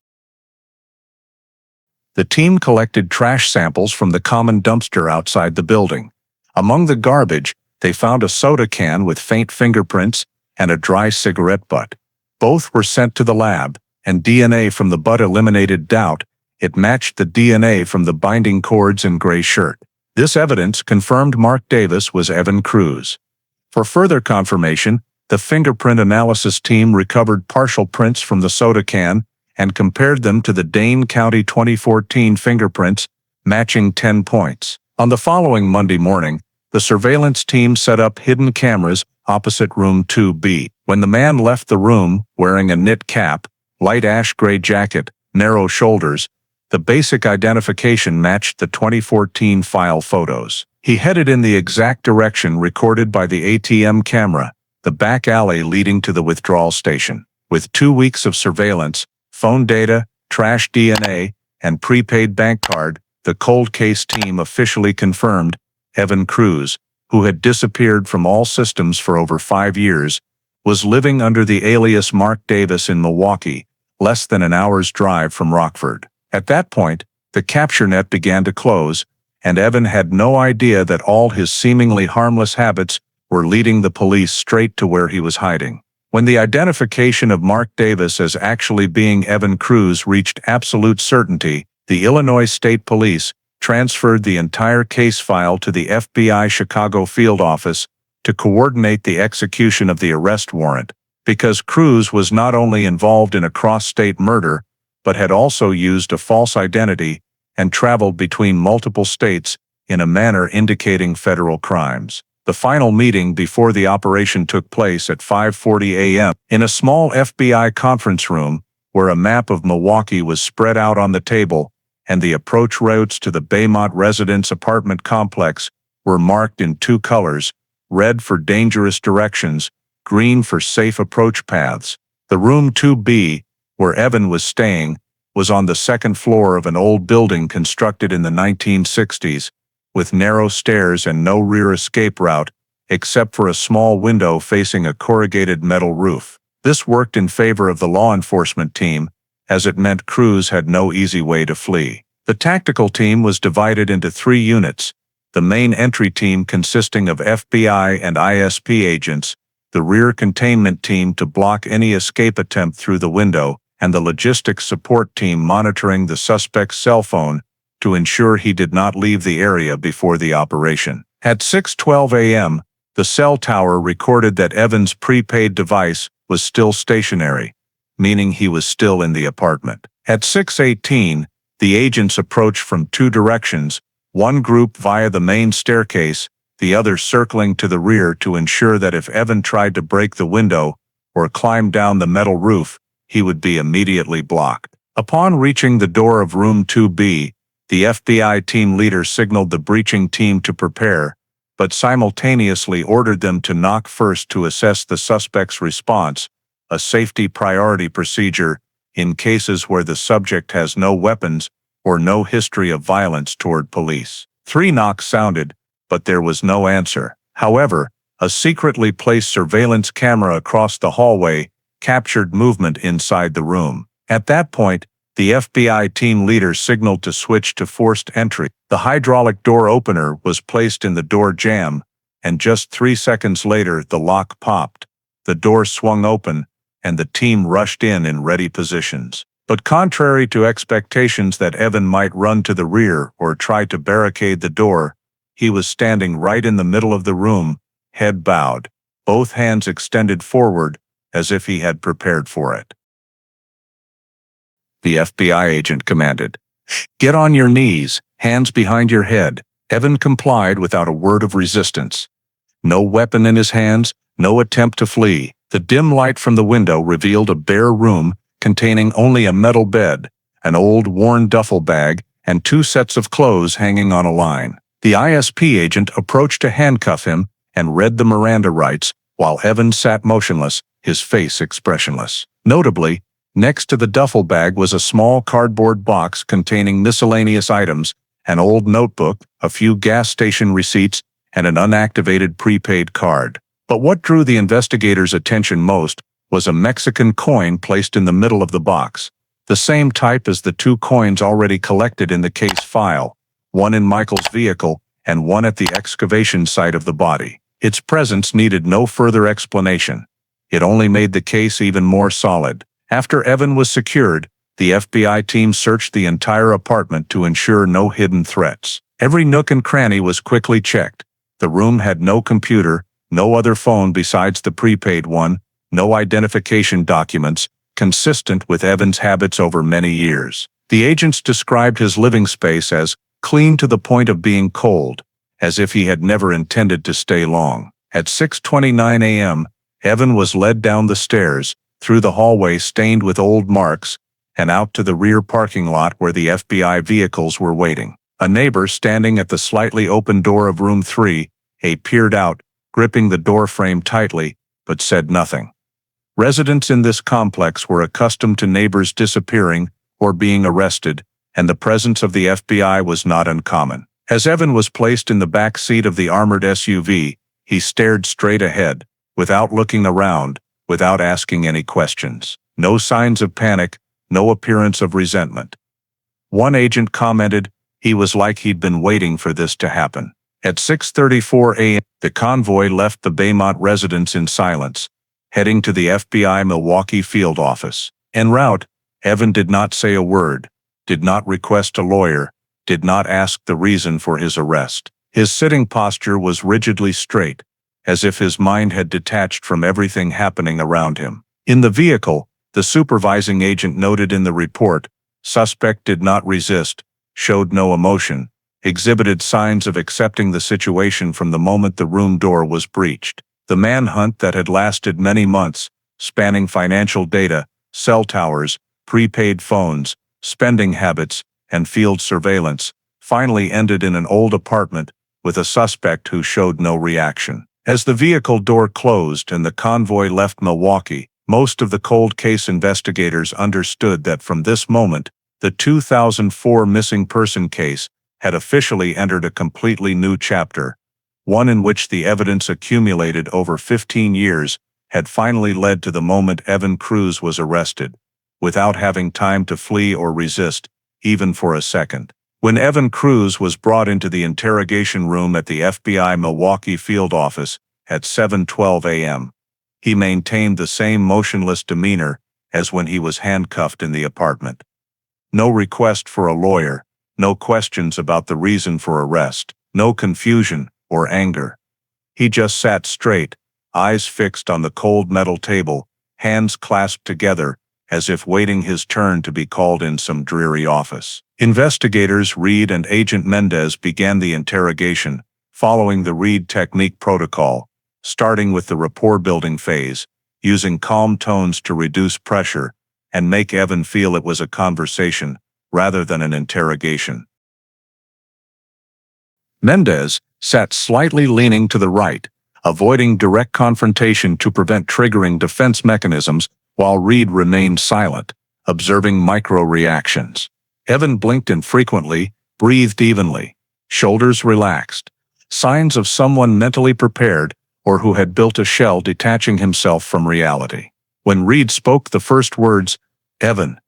The team collected trash samples from the common dumpster outside the building. Among the garbage, they found a soda can with faint fingerprints and a dry cigarette butt. Both were sent to the lab, and DNA from the butt eliminated doubt. It matched the DNA from the binding cords and gray shirt. This evidence confirmed Mark Davis was Evan Cruz. For further confirmation, the fingerprint analysis team recovered partial prints from the soda can and compared them to the Dane County 2014 fingerprints, matching 10 points. On the following Monday morning, the surveillance team set up hidden cameras opposite room 2B. When the man left the room, wearing a knit cap, light ash gray jacket, narrow shoulders, the basic identification matched the 2014 file photos. He headed in the exact direction recorded by the ATM camera, the back alley leading to the withdrawal station. With 2 weeks of surveillance, phone data, trash DNA, and prepaid bank card, the cold case team officially confirmed Evan Cruz, who had disappeared from all systems for over 5 years, was living under the alias Mark Davis in Milwaukee, less than an hour's drive from Rockford. At that point, the capture net began to close, and Evan had no idea that all his seemingly harmless habits were leading the police straight to where he was hiding. When the identification of Mark Davis as actually being Evan Cruz reached absolute certainty, the Illinois State Police transferred the entire case file to the FBI Chicago field office to coordinate the execution of the arrest warrant, because Cruz was not only involved in a cross-state murder, but had also used a false identity and traveled between multiple states in a manner indicating federal crimes. The final meeting before the operation took place at 5:40 a.m. in a small FBI conference room where a map of Milwaukee was spread out on the table, and the approach routes to the Baymont Residence apartment complex were marked in 2 colors, red for dangerous directions, green for safe approach paths. The room 2B, where Evan was staying, was on the 2nd floor of an old building constructed in the 1960s, with narrow stairs and no rear escape route, except for a small window facing a corrugated metal roof. This worked in favor of the law enforcement team, as it meant Cruz had no easy way to flee. The tactical team was divided into 3 units, the main entry team consisting of FBI and ISP agents, the rear containment team to block any escape attempt through the window, and the logistics support team monitoring the suspect's cell phone to ensure he did not leave the area before the operation. At 6:12 a.m., the cell tower recorded that Evan's prepaid device was still stationary, meaning he was still in the apartment. At 6:18, the agents approached from 2 directions, one group via the main staircase, the other circling to the rear to ensure that if Evan tried to break the window or climb down the metal roof, he would be immediately blocked. Upon reaching the door of room 2B, the FBI team leader signaled the breaching team to prepare, but simultaneously ordered them to knock first to assess the suspect's response, a safety priority procedure in cases where the subject has no weapons or no history of violence toward police. 3 knocks sounded, but there was no answer. However, a secretly placed surveillance camera across the hallway captured movement inside the room. At that point, The FBI team leader signaled to switch to forced entry. The hydraulic door opener was placed in the door jamb, and just 3 seconds later the lock popped. The door swung open, and the team rushed in ready positions. But contrary to expectations that Evan might run to the rear or try to barricade the door, he was standing right in the middle of the room, head bowed, both hands extended forward, as if he had prepared for it. The FBI agent commanded, "Get on your knees, hands behind your head." Evan complied without a word of resistance. No weapon in his hands, no attempt to flee. The dim light from the window revealed a bare room containing only a metal bed, an old worn duffel bag, and 2 sets of clothes hanging on a line. The ISP agent approached to handcuff him and read the Miranda rights, while Evan sat motionless, his face expressionless. Notably, next to the duffel bag was a small cardboard box containing miscellaneous items, an old notebook, a few gas station receipts, and an unactivated prepaid card. But what drew the investigators' attention most was a Mexican coin placed in the middle of the box, the same type as the 2 coins already collected in the case file, one in Michael's vehicle and one at the excavation site of the body. Its presence needed no further explanation. It only made the case even more solid. After Evan was secured, the FBI team searched the entire apartment to ensure no hidden threats. Every nook and cranny was quickly checked. The room had no computer, no other phone besides the prepaid one, no identification documents, consistent with Evan's habits over many years. The agents described his living space as clean to the point of being cold, as if he had never intended to stay long. At 6:29 a.m., Evan was led down the stairs, through the hallway stained with old marks, and out to the rear parking lot where the FBI vehicles were waiting. A neighbor standing at the slightly open door of room 3A peered out, gripping the door frame tightly, but said nothing. Residents in this complex were accustomed to neighbors disappearing or being arrested, and the presence of the FBI was not uncommon. As Evan was placed in the back seat of the armored SUV, he stared straight ahead, without looking around, without asking any questions. No signs of panic, no appearance of resentment. One agent commented, "He was like he'd been waiting for this to happen." At 6:34 a.m., the convoy left the Baymont residence in silence, heading to the FBI Milwaukee field office. En route, Evan did not say a word, did not request a lawyer, did not ask the reason for his arrest. His sitting posture was rigidly straight, as if his mind had detached from everything happening around him. In the vehicle, the supervising agent noted in the report, suspect did not resist, showed no emotion, exhibited signs of accepting the situation from the moment the room door was breached. The manhunt that had lasted many months, spanning financial data, cell towers, prepaid phones, spending habits, and field surveillance, finally ended in an old apartment with a suspect who showed no reaction. As the vehicle door closed and the convoy left Milwaukee, most of the cold case investigators understood that from this moment, the 2004 missing person case had officially entered a completely new chapter, one in which the evidence accumulated over 15 years had finally led to the moment Evan Cruz was arrested, without having time to flee or resist, even for a second. When Evan Cruz was brought into the interrogation room at the FBI Milwaukee field office at 7:12 a.m., he maintained the same motionless demeanor as when he was handcuffed in the apartment. No request for a lawyer, no questions about the reason for arrest, no confusion or anger. He just sat straight, eyes fixed on the cold metal table, hands clasped together, as if waiting his turn to be called in some dreary office. Investigators Reed and Agent Mendez began the interrogation, following the Reed technique protocol, starting with the rapport-building phase, using calm tones to reduce pressure and make Evan feel it was a conversation rather than an interrogation. Mendez sat slightly leaning to the right, avoiding direct confrontation to prevent triggering defense mechanisms, while Reed remained silent, observing micro-reactions. Evan blinked infrequently, breathed evenly, shoulders relaxed, signs of someone mentally prepared or who had built a shell detaching himself from reality. When Reed spoke the first words, "Evan,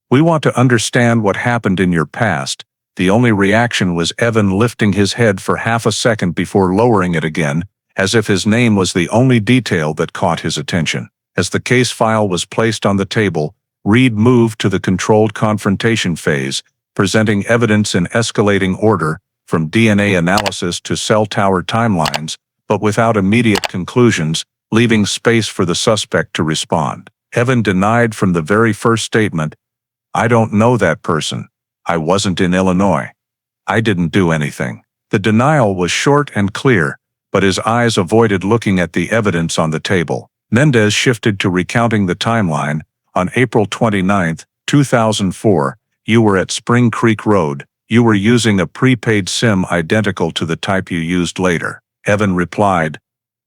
We want to understand what happened in your past. The only reaction was Evan lifting his head for half a second before lowering it again, as if his name was the only detail that caught his attention. As the case file was placed on the table, Reed moved to the controlled confrontation phase, presenting evidence in escalating order, from DNA analysis to cell tower timelines, but without immediate conclusions, leaving space for the suspect to respond. Evan denied from the very first statement, "I don't know that person. I wasn't in Illinois. I didn't do anything." The denial was short and clear, but his eyes avoided looking at the evidence on the table. Mendez shifted to recounting the timeline. On April 29, 2004, you were at Spring Creek Road. You were using a prepaid SIM identical to the type you used later. Evan replied,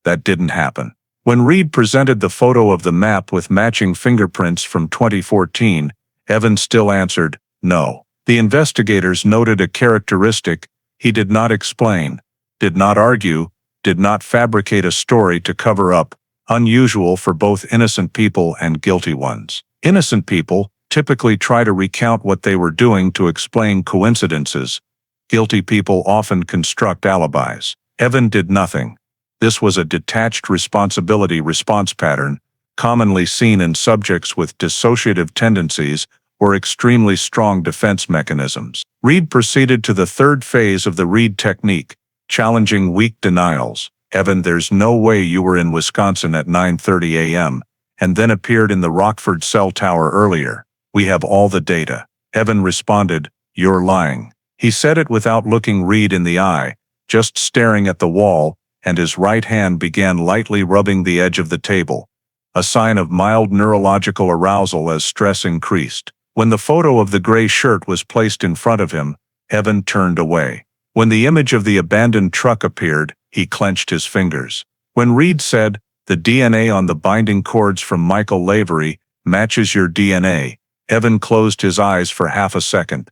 "That didn't happen." When Reed presented the photo of the map with matching fingerprints from 2014, Evan still answered, "No." The investigators noted a characteristic: he did not explain, did not argue, did not fabricate a story to cover up, unusual for both innocent people and guilty ones. Innocent people typically try to recount what they were doing to explain coincidences. Guilty people often construct alibis. Evan did nothing. This was a detached responsibility response pattern, commonly seen in subjects with dissociative tendencies or extremely strong defense mechanisms. Reed proceeded to the third phase of the Reed technique, challenging weak denials. "Evan, there's no way you were in Wisconsin at 9:30 a.m. and then appeared in the Rockford cell tower earlier. We have all the data." Evan responded, "You're lying." He said it without looking Reed in the eye, just staring at the wall, and his right hand began lightly rubbing the edge of the table, a sign of mild neurological arousal as stress increased. When the photo of the gray shirt was placed in front of him, Evan turned away. When the image of the abandoned truck appeared, he clenched his fingers. When Reed said, "The DNA on the binding cords from Michael Lavery matches your DNA," Evan closed his eyes for half a second.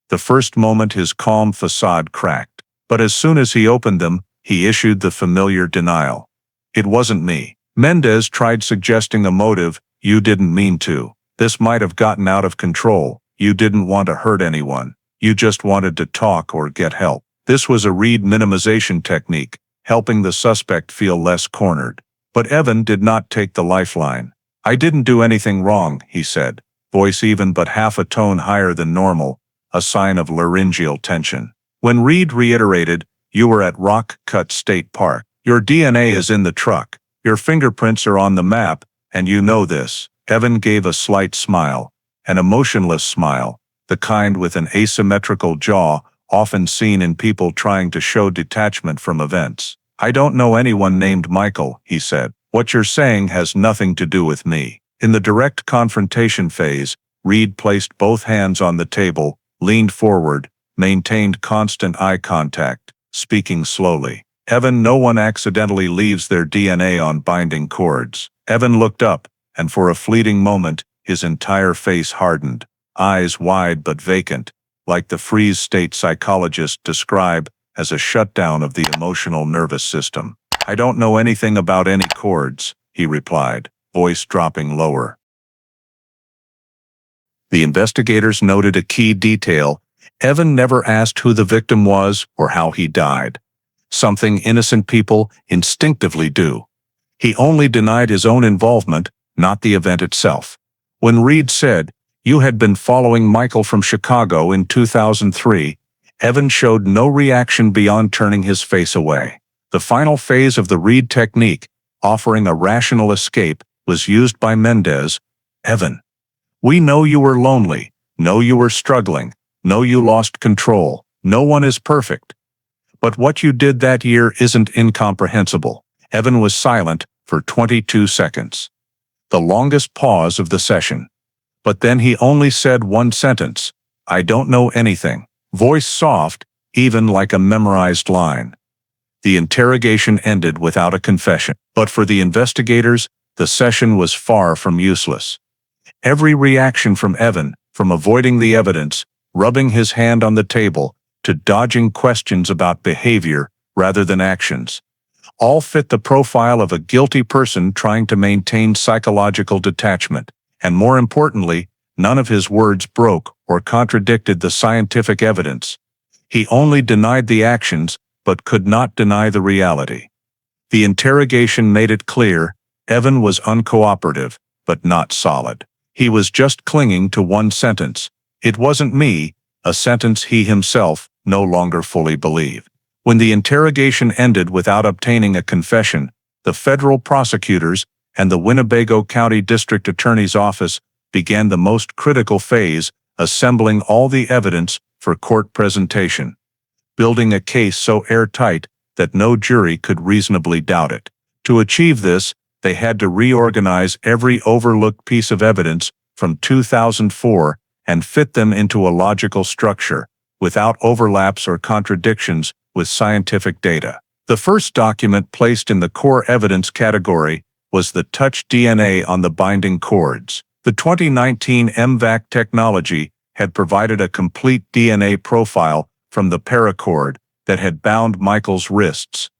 The first moment his calm facade cracked. But as soon as he opened them, he issued the familiar denial. "It wasn't me." Mendez tried suggesting a motive. "You didn't mean to. This might have gotten out of control. You didn't want to hurt anyone. You just wanted to talk or get help." This was a Reed minimization technique, helping the suspect feel less cornered. But Evan did not take the lifeline. "I didn't do anything wrong," he said, voice even but half a tone higher than normal, a sign of laryngeal tension. When Reed reiterated, "You were at Rockford State Park. Your DNA is in the truck. Your fingerprints are on the map, and you know this," Evan gave a slight smile, an emotionless smile, the kind with an asymmetrical jaw, often seen in people trying to show detachment from events. "I don't know anyone named Michael," he said. "What you're saying has nothing to do with me." In the direct confrontation phase, Reed placed both hands on the table, leaned forward, maintained constant eye contact, speaking slowly. "Evan, no one accidentally leaves their DNA on binding cords." Evan looked up, and for a fleeting moment, his entire face hardened, eyes wide but vacant, like the freeze state psychologists describe as a shutdown of the emotional nervous system. "I don't know anything about any cords," he replied, voice dropping lower. The investigators noted a key detail. Evan never asked who the victim was or how he died, something innocent people instinctively do. He only denied his own involvement, not the event itself. When Reed said, "You had been following Michael from Chicago in 2003, Evan showed no reaction beyond turning his face away. The final phase of the Reed technique, offering a rational escape, was used by Mendez. "Evan, we know you were lonely, know you were struggling, know you lost control. No one is perfect. But what you did that year isn't incomprehensible." Evan was silent for 22 seconds, the longest pause of the session. But then he only said one sentence, "I don't know anything," voice soft, even like a memorized line. The interrogation ended without a confession. But for the investigators, the session was far from useless. Every reaction from Evan, from avoiding the evidence, rubbing his hand on the table, to dodging questions about behavior rather than actions, all fit the profile of a guilty person trying to maintain psychological detachment. And more importantly, None of his words broke or contradicted the scientific evidence. He only denied the actions, but could not deny the reality. The interrogation made it clear, Evan was uncooperative, but not solid. He was just clinging to one sentence. "It wasn't me," a sentence he himself no longer fully believed. When the interrogation ended without obtaining a confession, the federal prosecutors and the Winnebago County District Attorney's Office began the most critical phase, assembling all the evidence for court presentation, building a case so airtight that no jury could reasonably doubt it. To achieve this, they had to reorganize every overlooked piece of evidence from 2004 and fit them into a logical structure, without overlaps or contradictions with scientific data. The first document placed in the core evidence category was the touch DNA on the binding cords. The 2019 MVAC technology had provided a complete DNA profile from the paracord that had bound Michael's wrists,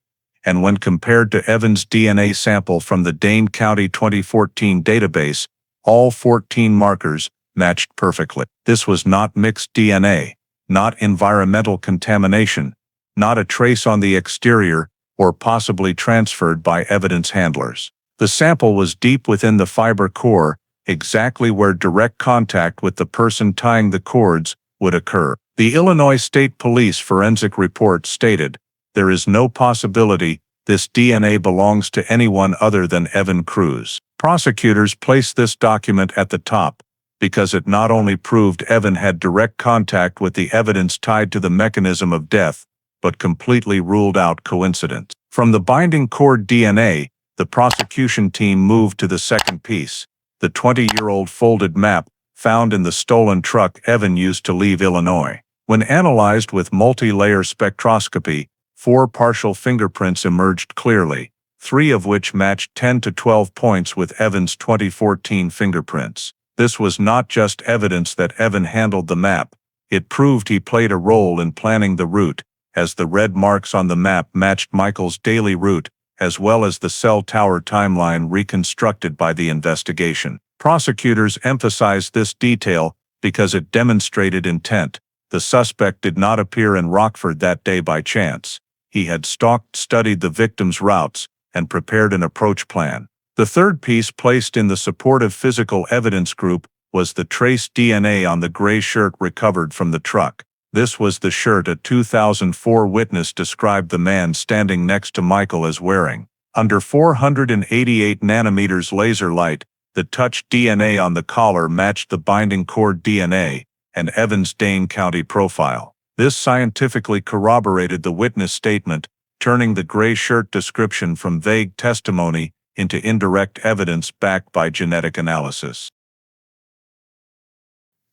and when compared to Evan's DNA sample from the Dane County 2014 database, all 14 markers matched perfectly. This was not mixed DNA, not environmental contamination, not a trace on the exterior, or possibly transferred by evidence handlers. The sample was deep within the fiber core, exactly where direct contact with the person tying the cords would occur. The Illinois State Police forensic report stated, "There is no possibility this DNA belongs to anyone other than Evan Cruz." Prosecutors placed this document at the top because it not only proved Evan had direct contact with the evidence tied to the mechanism of death, but completely ruled out coincidence. From the binding cord DNA, the prosecution team moved to the second piece, the 20-year-old folded map found in the stolen truck Evan used to leave Illinois. When analyzed with multi-layer spectroscopy, 4 partial fingerprints emerged clearly, 3 of which matched 10 to 12 points with Evan's 2014 fingerprints. This was not just evidence that Evan handled the map, it proved he played a role in planning the route, as the red marks on the map matched Michael's daily route, as well as the cell tower timeline reconstructed by the investigation. Prosecutors emphasized this detail because it demonstrated intent. The suspect did not appear in Rockford that day by chance. He had studied the victim's routes, and prepared an approach plan. The third piece placed in the supportive physical evidence group was the trace DNA on the gray shirt recovered from the truck. This was the shirt a 2004 witness described the man standing next to Michael as wearing. Under 488 nanometers laser light, the touch DNA on the collar matched the binding cord DNA and Evan's Dane County profile. This scientifically corroborated the witness statement, turning the gray shirt description from vague testimony into indirect evidence backed by genetic analysis.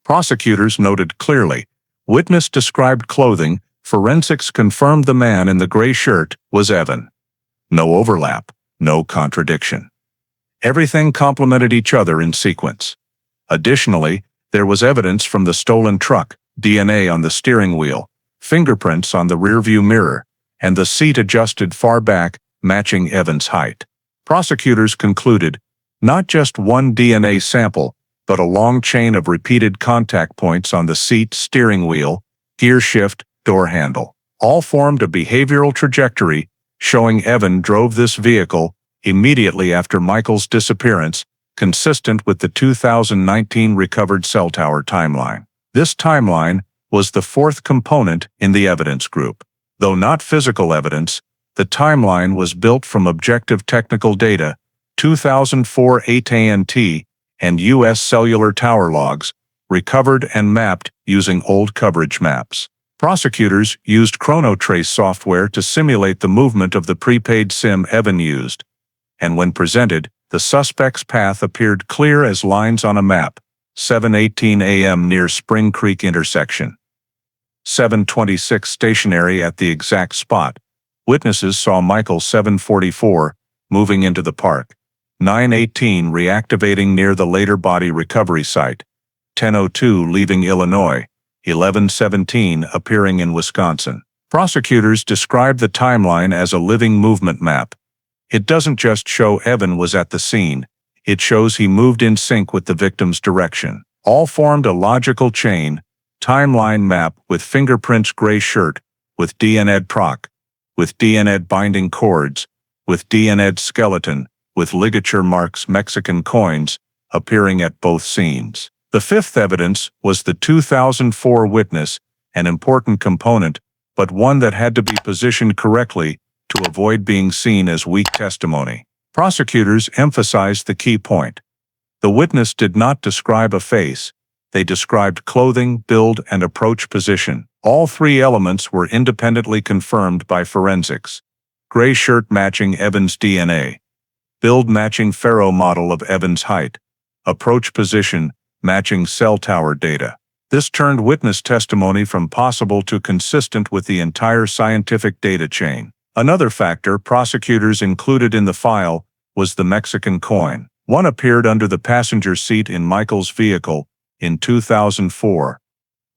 Prosecutors noted clearly, witness described clothing, forensics confirmed the man in the gray shirt was Evan. No overlap, no contradiction. Everything complemented each other in sequence. Additionally, there was evidence from the stolen truck, DNA on the steering wheel, fingerprints on the rearview mirror, and the seat adjusted far back, matching Evan's height. Prosecutors concluded, not just one DNA sample, but a long chain of repeated contact points on the seat, steering wheel, gear shift, door handle. All formed a behavioral trajectory, showing Evan drove this vehicle immediately after Michael's disappearance, consistent with the 2019 recovered cell tower timeline. This timeline was the fourth component in the evidence group. Though not physical evidence, the timeline was built from objective technical data, 2004 AT&T and U.S. cellular tower logs, recovered and mapped using old coverage maps. Prosecutors used ChronoTrace software to simulate the movement of the prepaid SIM Evan used, and when presented, the suspect's path appeared clear as lines on a map. 7:18 a.m. near Spring Creek intersection. 7:26 stationary at the exact spot. Witnesses saw Michael 7:44 moving into the park. 9:18 reactivating near the later body recovery site. 10:02 leaving Illinois. 11:17 appearing in Wisconsin. Prosecutors described the timeline as a living movement map. It doesn't just show Evan was at the scene, it shows he moved in sync with the victim's direction. All formed a logical chain, timeline map with fingerprints gray shirt, with DNA proc, with DNA binding cords, with DNA skeleton, with ligature marks Mexican coins, appearing at both scenes. The fifth evidence was the 2004 witness, an important component, but one that had to be positioned correctly to avoid being seen as weak testimony. Prosecutors emphasized the key point. The witness did not describe a face. They described clothing, build, and approach position. All three elements were independently confirmed by forensics. Gray shirt matching Evans' DNA. Build matching Faro model of Evans' height. Approach position matching cell tower data. This turned witness testimony from possible to consistent with the entire scientific data chain. Another factor prosecutors included in the file was the Mexican coin. One appeared under the passenger seat in Michael's vehicle in 2004.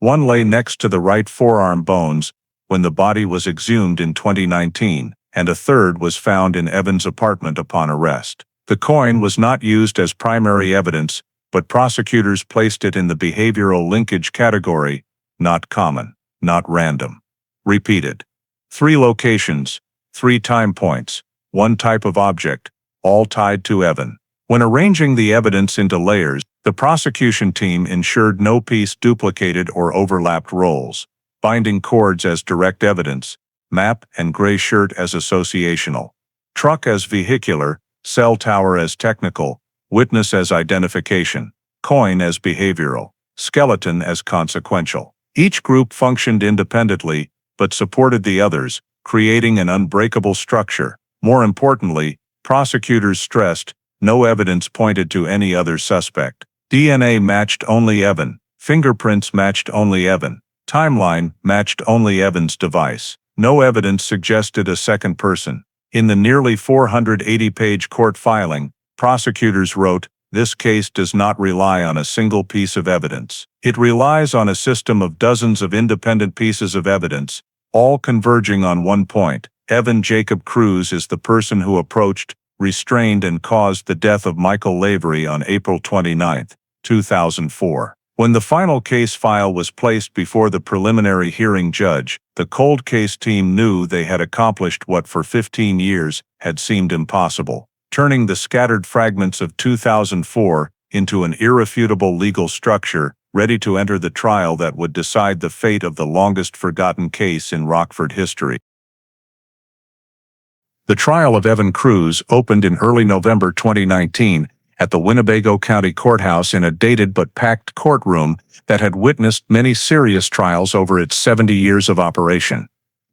One lay next to the right forearm bones when the body was exhumed in 2019, and a third was found in Evans' apartment upon arrest. The coin was not used as primary evidence, but prosecutors placed it in the behavioral linkage category, not common, not random. Repeated. 3 locations, 3 time points, 1 type of object, all tied to Evan. When arranging the evidence into layers, the prosecution team ensured no piece duplicated or overlapped roles, binding cords as direct evidence, map and gray shirt as associational, truck as vehicular, cell tower as technical, witness as identification, coin as behavioral, skeleton as consequential. Each group functioned independently, but supported the others, creating an unbreakable structure. More importantly, prosecutors stressed, no evidence pointed to any other suspect. DNA matched only Evan. Fingerprints matched only Evan. Timeline matched only Evan's device. No evidence suggested a second person. In the nearly 480-page court filing, prosecutors wrote, "This case does not rely on a single piece of evidence. It relies on a system of dozens of independent pieces of evidence, all converging on one point. Evan Jacob Cruz is the person who approached, restrained and caused the death of Michael Lavery on April 29, 2004. When the final case file was placed before the preliminary hearing judge, the cold case team knew they had accomplished what for 15 years had seemed impossible, turning the scattered fragments of 2004 into an irrefutable legal structure, ready to enter the trial that would decide the fate of the longest forgotten case in Rockford history. The trial of Evan Cruz opened in early November 2019 at the Winnebago County Courthouse in a dated but packed courtroom that had witnessed many serious trials over its 70 years of operation.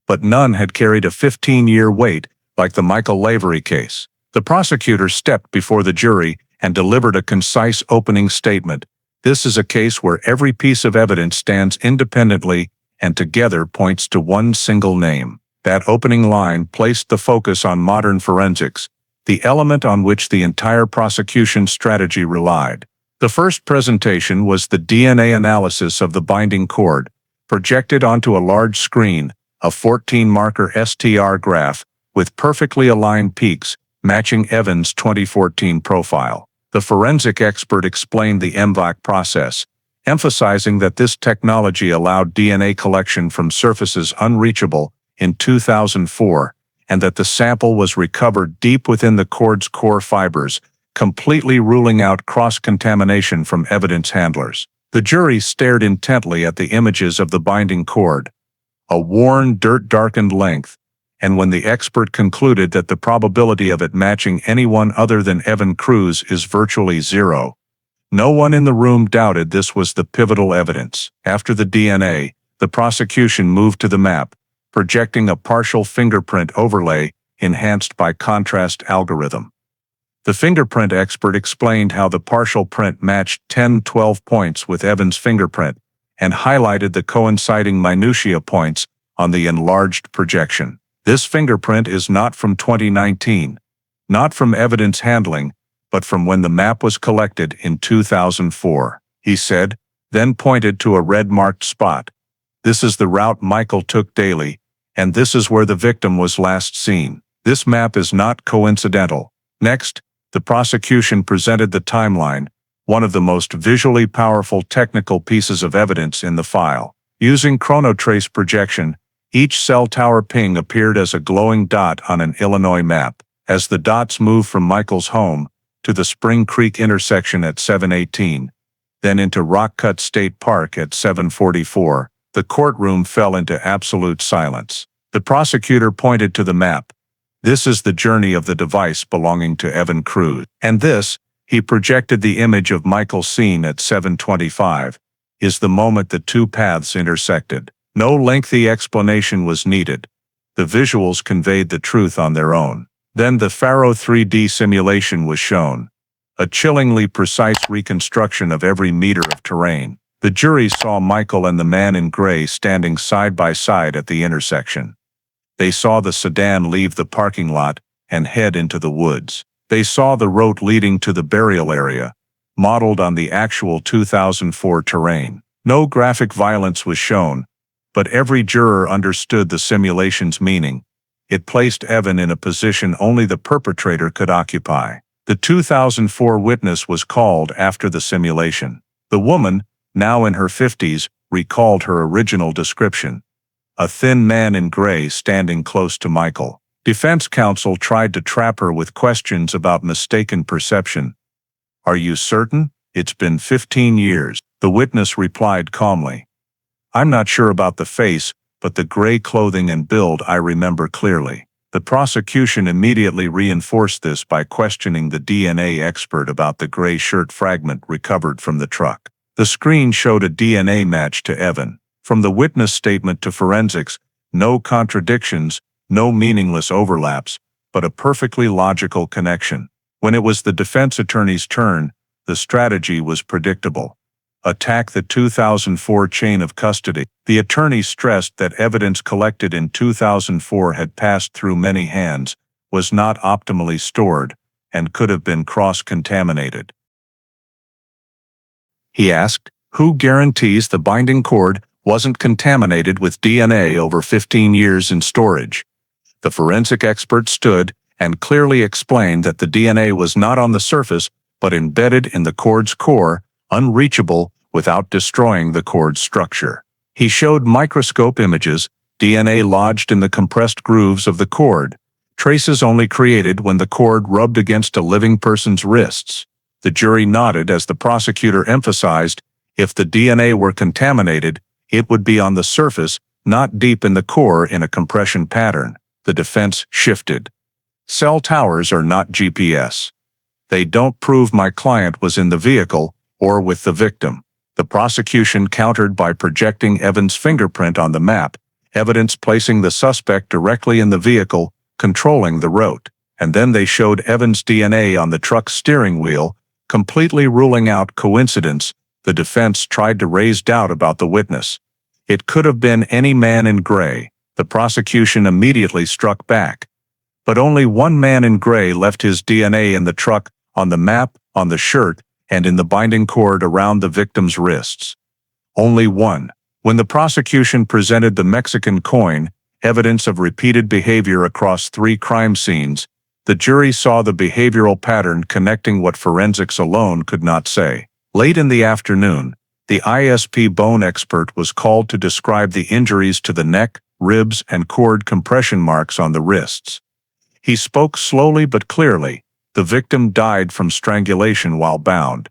But none had carried a 15-year wait like the Michael Lavery case. The prosecutor stepped before the jury and delivered a concise opening statement. This is a case where every piece of evidence stands independently and together points to one single name. That opening line placed the focus on modern forensics, the element on which the entire prosecution strategy relied. The first presentation was the DNA analysis of the binding cord, projected onto a large screen, a 14-marker STR graph, with perfectly aligned peaks, matching Evans' 2014 profile. The forensic expert explained the MVAC process, emphasizing that this technology allowed DNA collection from surfaces unreachable in 2004, and that the sample was recovered deep within the cord's core fibers, completely ruling out cross-contamination from evidence handlers. The jury stared intently at the images of the binding cord, a worn, dirt-darkened length, and when the expert concluded that the probability of it matching anyone other than Evan Cruz is virtually zero, no one in the room doubted this was the pivotal evidence. After the DNA, the prosecution moved to the map, projecting a partial fingerprint overlay enhanced by contrast algorithm. The fingerprint expert explained how the partial print matched 10-12 points with Evans' fingerprint and highlighted the coinciding minutiae points on the enlarged projection. This fingerprint is not from 2019, not from evidence handling, but from when the map was collected in 2004, he said, then pointed to a red-marked spot. This is the route Michael took daily, and this is where the victim was last seen. This map is not coincidental. Next, the prosecution presented the timeline, one of the most visually powerful technical pieces of evidence in the file. Using chronotrace projection, each cell tower ping appeared as a glowing dot on an Illinois map. As the dots moved from Michael's home to the Spring Creek intersection at 7:18, then into Rockford State Park at 7:44, the courtroom fell into absolute silence. The prosecutor pointed to the map. "This is the journey of the device belonging to Evan Cruz. And this," he projected the image of Michael seen at 7:25, "is the moment the two paths intersected." No lengthy explanation was needed. The visuals conveyed the truth on their own. Then the Faro 3D simulation was shown. A chillingly precise reconstruction of every meter of terrain. The jury saw Michael and the man in gray standing side by side at the intersection. They saw the sedan leave the parking lot and head into the woods. They saw the road leading to the burial area, modeled on the actual 2004 terrain. No graphic violence was shown, but every juror understood the simulation's meaning. It placed Evan in a position only the perpetrator could occupy. The 2004 witness was called after the simulation. The woman, now in her 50s, recalled her original description. A thin man in gray standing close to Michael. Defense counsel tried to trap her with questions about mistaken perception. "Are you certain? It's been 15 years. The witness replied calmly. "I'm not sure about the face, but the gray clothing and build I remember clearly." The prosecution immediately reinforced this by questioning the DNA expert about the gray shirt fragment recovered from the truck. The screen showed a DNA match to Evan. From the witness statement to forensics, no contradictions, no meaningless overlaps, but a perfectly logical connection. When it was the defense attorney's turn, the strategy was predictable. Attack the 2004 chain of custody. The attorney stressed that evidence collected in 2004 had passed through many hands, was not optimally stored, and could have been cross-contaminated. He asked, "Who guarantees the binding cord wasn't contaminated with DNA over 15 years in storage?" The forensic expert stood and clearly explained that the DNA was not on the surface, but embedded in the cord's core, unreachable without destroying the cord's structure. He showed microscope images, DNA lodged in the compressed grooves of the cord, traces only created when the cord rubbed against a living person's wrists. The jury nodded as the prosecutor emphasized, if the DNA were contaminated, it would be on the surface, not deep in the core in a compression pattern. The defense shifted. "Cell towers are not GPS. They don't prove my client was in the vehicle or with the victim." The prosecution countered by projecting Evan's fingerprint on the map, evidence placing the suspect directly in the vehicle, controlling the route. And then they showed Evan's DNA on the truck's steering wheel, completely ruling out coincidence. The defense tried to raise doubt about the witness. "It could have been any man in gray." The prosecution immediately struck back. "But only one man in gray left his DNA in the truck, on the map, on the shirt, and in the binding cord around the victim's wrists. Only one." When the prosecution presented the Mexican coin, evidence of repeated behavior across 3 crime scenes, the jury saw the behavioral pattern connecting what forensics alone could not say. Late in the afternoon, the ISP bone expert was called to describe the injuries to the neck, ribs, and cord compression marks on the wrists. He spoke slowly but clearly. The victim died from strangulation while bound.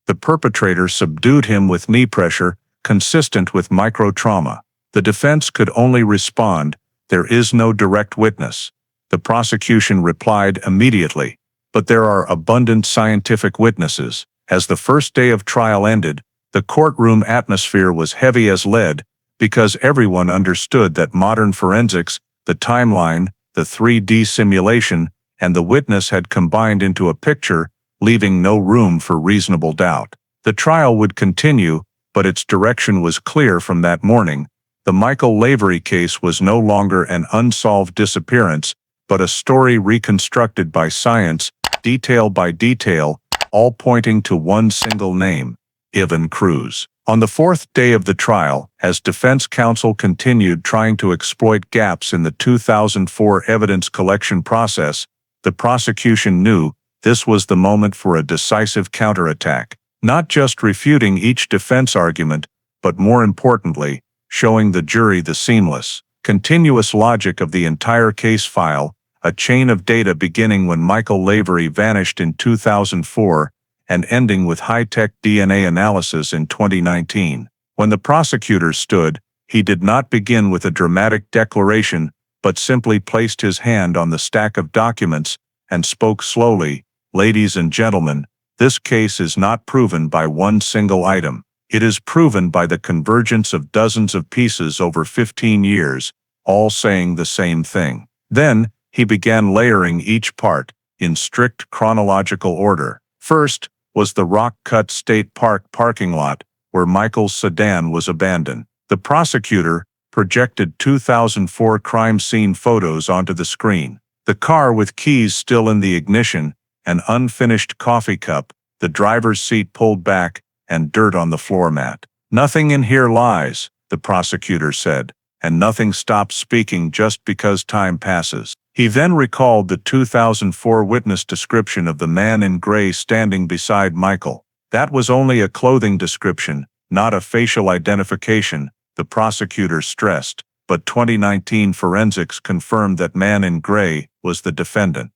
The perpetrator subdued him with knee pressure, consistent with microtrauma. The defense could only respond, "There is no direct witness." The prosecution replied immediately, "But there are abundant scientific witnesses." As the first day of trial ended, the courtroom atmosphere was heavy as lead, because everyone understood that modern forensics, the timeline, the 3D simulation, and the witness had combined into a picture, leaving no room for reasonable doubt. The trial would continue, but its direction was clear from that morning. The Michael Lavery case was no longer an unsolved disappearance, but a story reconstructed by science, detail by detail, all pointing to one single name, Evan Cruz. On the 4th day of the trial, as defense counsel continued trying to exploit gaps in the 2004 evidence collection process, the prosecution knew this was the moment for a decisive counterattack. not just refuting each defense argument, but more importantly, showing the jury the seamless, continuous logic of the entire case file, a chain of data beginning when Michael Lavery vanished in 2004 and ending with high-tech DNA analysis in 2019. When the prosecutor stood, he did not begin with a dramatic declaration, but simply placed his hand on the stack of documents and spoke slowly. "Ladies and gentlemen, this case is not proven by one single item. It is proven by the convergence of dozens of pieces over 15 years, all saying the same thing." Then, he began layering each part, in strict chronological order. First was the Rockford State Park parking lot, where Michael's sedan was abandoned. The prosecutor projected 2004 crime scene photos onto the screen. The car with keys still in the ignition, an unfinished coffee cup, the driver's seat pulled back, and dirt on the floor mat. "Nothing in here lies," the prosecutor said, "and nothing stops speaking just because time passes." He then recalled the 2004 witness description of the man in gray standing beside Michael. "That was only a clothing description, not a facial identification," the prosecutor stressed, but 2019 forensics confirmed that man in gray was the defendant.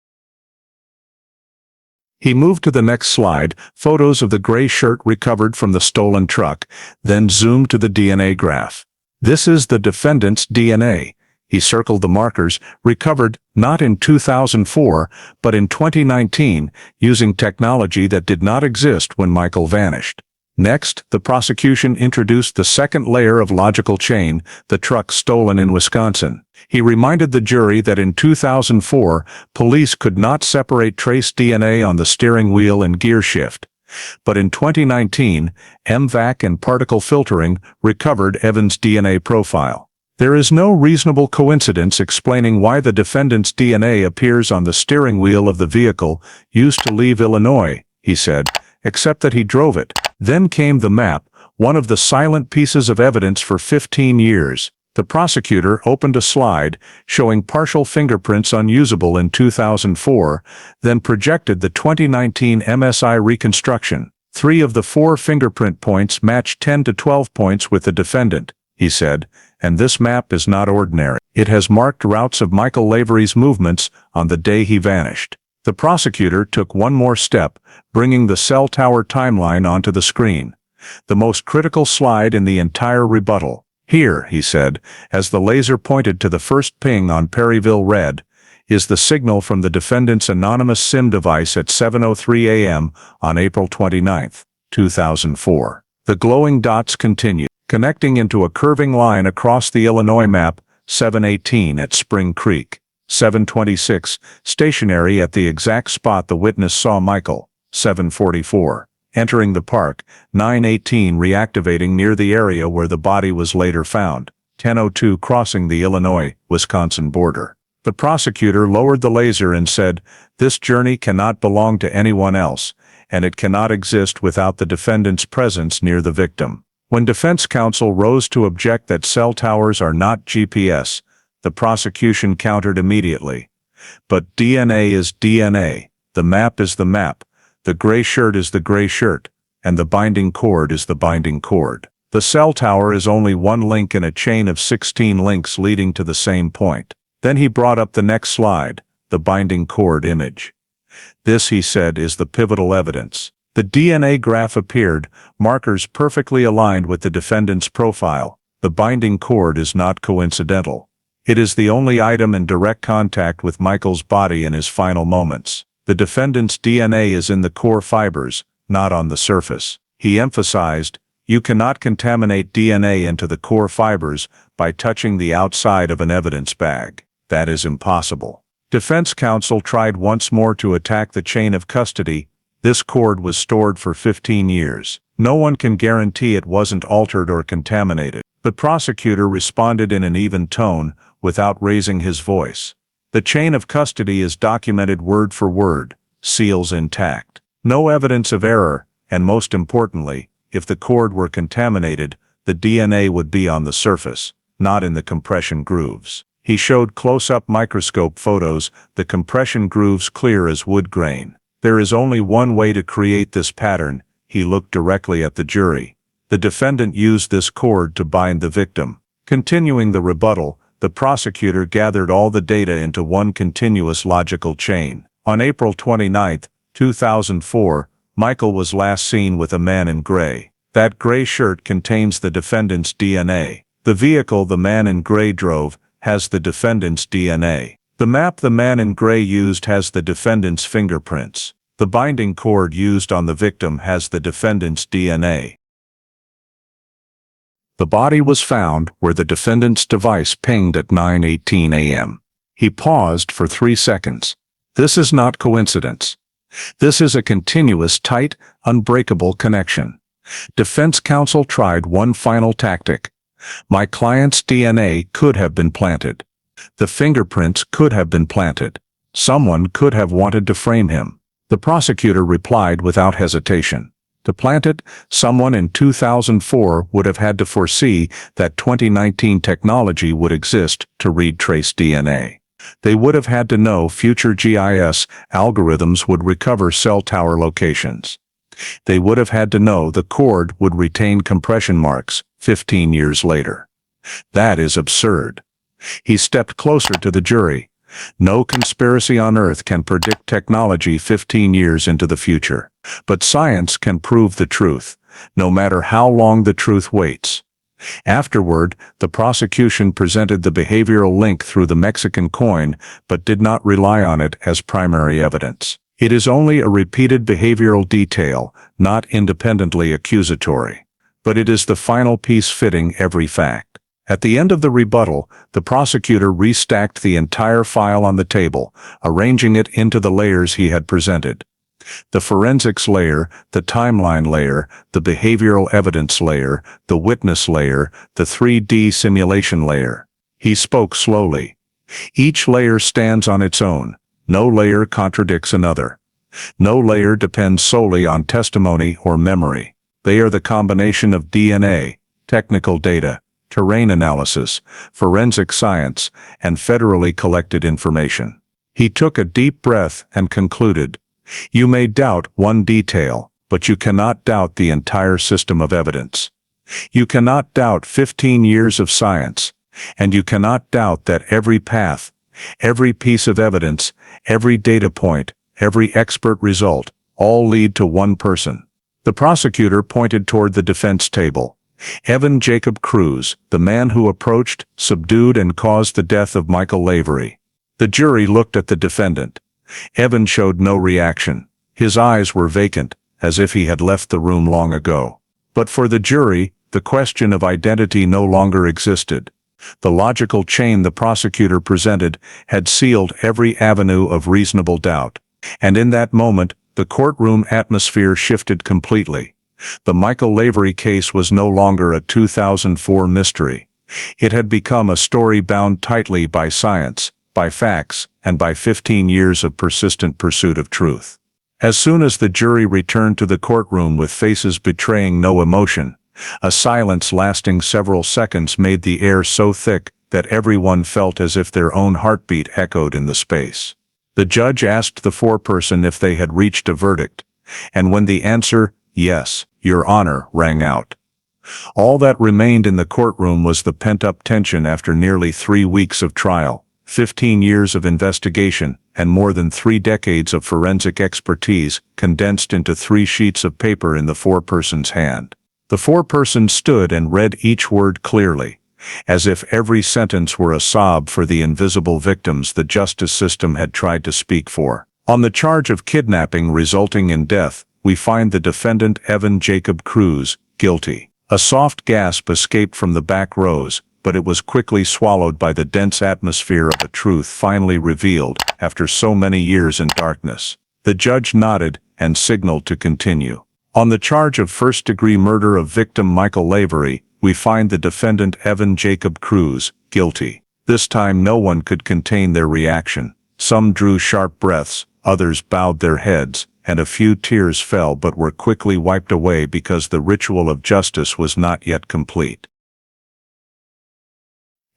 He moved to the next slide, photos of the gray shirt recovered from the stolen truck, then zoomed to the DNA graph. "This is the defendant's DNA." He circled the markers, recovered not in 2004, but in 2019, using technology that did not exist when Michael vanished. Next, the prosecution introduced the second layer of logical chain, the truck stolen in Wisconsin. He reminded the jury that in 2004, police could not separate trace DNA on the steering wheel and gear shift. But in 2019, MVAC and particle filtering recovered Evans' DNA profile. "There is no reasonable coincidence explaining why the defendant's DNA appears on the steering wheel of the vehicle used to leave Illinois," he said, "except that he drove it." Then came the map, one of the silent pieces of evidence for 15 years. The prosecutor opened a slide showing partial fingerprints unusable in 2004, then projected the 2019 MSI reconstruction. 3 of the 4 fingerprint points match 10 to 12 points with the defendant, he said, "and this map is not ordinary. It has marked routes of Michael Lavery's movements on the day he vanished." The prosecutor took one more step, bringing the cell tower timeline onto the screen. The most critical slide in the entire rebuttal. "Here," he said, as the laser pointed to the first ping on Perryville Red, "is the signal from the defendant's anonymous SIM device at 7:03 a.m. on April 29, 2004. The glowing dots continue, connecting into a curving line across the Illinois map, 7:18 at Spring Creek. 7:26, stationary at the exact spot the witness saw Michael. 7:44, entering the park. 9:18, reactivating near the area where the body was later found. 10:02, crossing the Illinois-Wisconsin border. The prosecutor lowered the laser and said, "This journey cannot belong to anyone else, and it cannot exist without the defendant's presence near the victim." When defense counsel rose to object that cell towers are not GPS, the prosecution countered immediately. "But DNA is DNA, the map is the map, the gray shirt is the gray shirt, and the binding cord is the binding cord. The cell tower is only one link in a chain of 16 links leading to the same point." Then he brought up the next slide, the binding cord image. "This," he said, "is the pivotal evidence." The DNA graph appeared, markers perfectly aligned with the defendant's profile. The binding cord is not coincidental. It is the only item in direct contact with Michael's body in his final moments. The defendant's DNA is in the core fibers, not on the surface. He emphasized, "You cannot contaminate DNA into the core fibers by touching the outside of an evidence bag. That is impossible." Defense counsel tried once more to attack the chain of custody. "This cord was stored for 15 years. No one can guarantee it wasn't altered or contaminated." The prosecutor responded in an even tone, without raising his voice. "The chain of custody is documented word for word, seals intact. No evidence of error, and most importantly, if the cord were contaminated, the DNA would be on the surface, not in the compression grooves." He showed close-up microscope photos, the compression grooves clear as wood grain. "There is only one way to create this pattern," He looked directly at the jury. The defendant used this cord to bind the victim. Continuing the rebuttal, the prosecutor gathered all the data into one continuous logical chain. On April 29, 2004, Michael was last seen with a man in gray. That gray shirt contains the defendant's DNA. The vehicle the man in gray drove has the defendant's DNA. The map the man in gray used has the defendant's fingerprints. The binding cord used on the victim has the defendant's DNA. The body was found where the defendant's device pinged at 9:18 a.m. He paused for 3 seconds. This is not coincidence. This is a continuous, tight, unbreakable connection. Defense counsel tried one final tactic. My client's DNA could have been planted. The fingerprints could have been planted. Someone could have wanted to frame him. The prosecutor replied without hesitation. To plant it, someone in 2004 would have had to foresee that 2019 technology would exist to read trace DNA. They would have had to know future GIS algorithms would recover cell tower locations. They would have had to know the cord would retain compression marks 15 years later. That is absurd. He stepped closer to the jury. No conspiracy on earth can predict technology 15 years into the future. But science can prove the truth, no matter how long the truth waits. Afterward, the prosecution presented the behavioral link through the Mexican coin, but did not rely on it as primary evidence. It is only a repeated behavioral detail, not independently accusatory. But it is the final piece fitting every fact. At the end of the rebuttal, the prosecutor restacked the entire file on the table, arranging it into the layers he had presented. The forensics layer, the timeline layer, the behavioral evidence layer, the witness layer, the 3D simulation layer. He spoke slowly. Each layer stands on its own. No layer contradicts another. No layer depends solely on testimony or memory. They are the combination of DNA, technical data, terrain analysis, forensic science, and federally collected information. He took a deep breath and concluded, "You may doubt one detail, but you cannot doubt the entire system of evidence. You cannot doubt 15 years of science, and you cannot doubt that every path, every piece of evidence, every data point, every expert result, all lead to one person." The prosecutor pointed toward the defense table. Evan Jacob Cruz, the man who approached, subdued and caused the death of Michael Lavery. The jury looked at the defendant. Evan showed no reaction. His eyes were vacant, as if he had left the room long ago. But for the jury, the question of identity no longer existed. The logical chain the prosecutor presented had sealed every avenue of reasonable doubt. And in that moment, the courtroom atmosphere shifted completely. The Michael Lavery case was no longer a 2004 mystery. It had become a story bound tightly by science, by facts, and by 15 years of persistent pursuit of truth. As soon as the jury returned to the courtroom with faces betraying no emotion, a silence lasting several seconds made the air so thick that everyone felt as if their own heartbeat echoed in the space. The judge asked the foreperson if they had reached a verdict, and when the answer, "Yes, Your Honor," rang out, all that remained in the courtroom was the pent-up tension after nearly 3 weeks of trial, 15 years of investigation, and more than 3 decades of forensic expertise condensed into 3 sheets of paper in the foreperson's hand. The foreperson stood and read each word clearly, as if every sentence were a sob for the invisible victims the justice system had tried to speak for. On the charge of kidnapping resulting in death, we find the defendant Evan Jacob Cruz guilty. A soft gasp escaped from the back rows, but it was quickly swallowed by the dense atmosphere of the truth finally revealed after so many years in darkness. The judge nodded and signaled to continue. On the charge of first-degree murder of victim Michael Lavery, we find the defendant Evan Jacob Cruz guilty. This time no one could contain their reaction. Some drew sharp breaths, others bowed their heads, and a few tears fell but were quickly wiped away because the ritual of justice was not yet complete.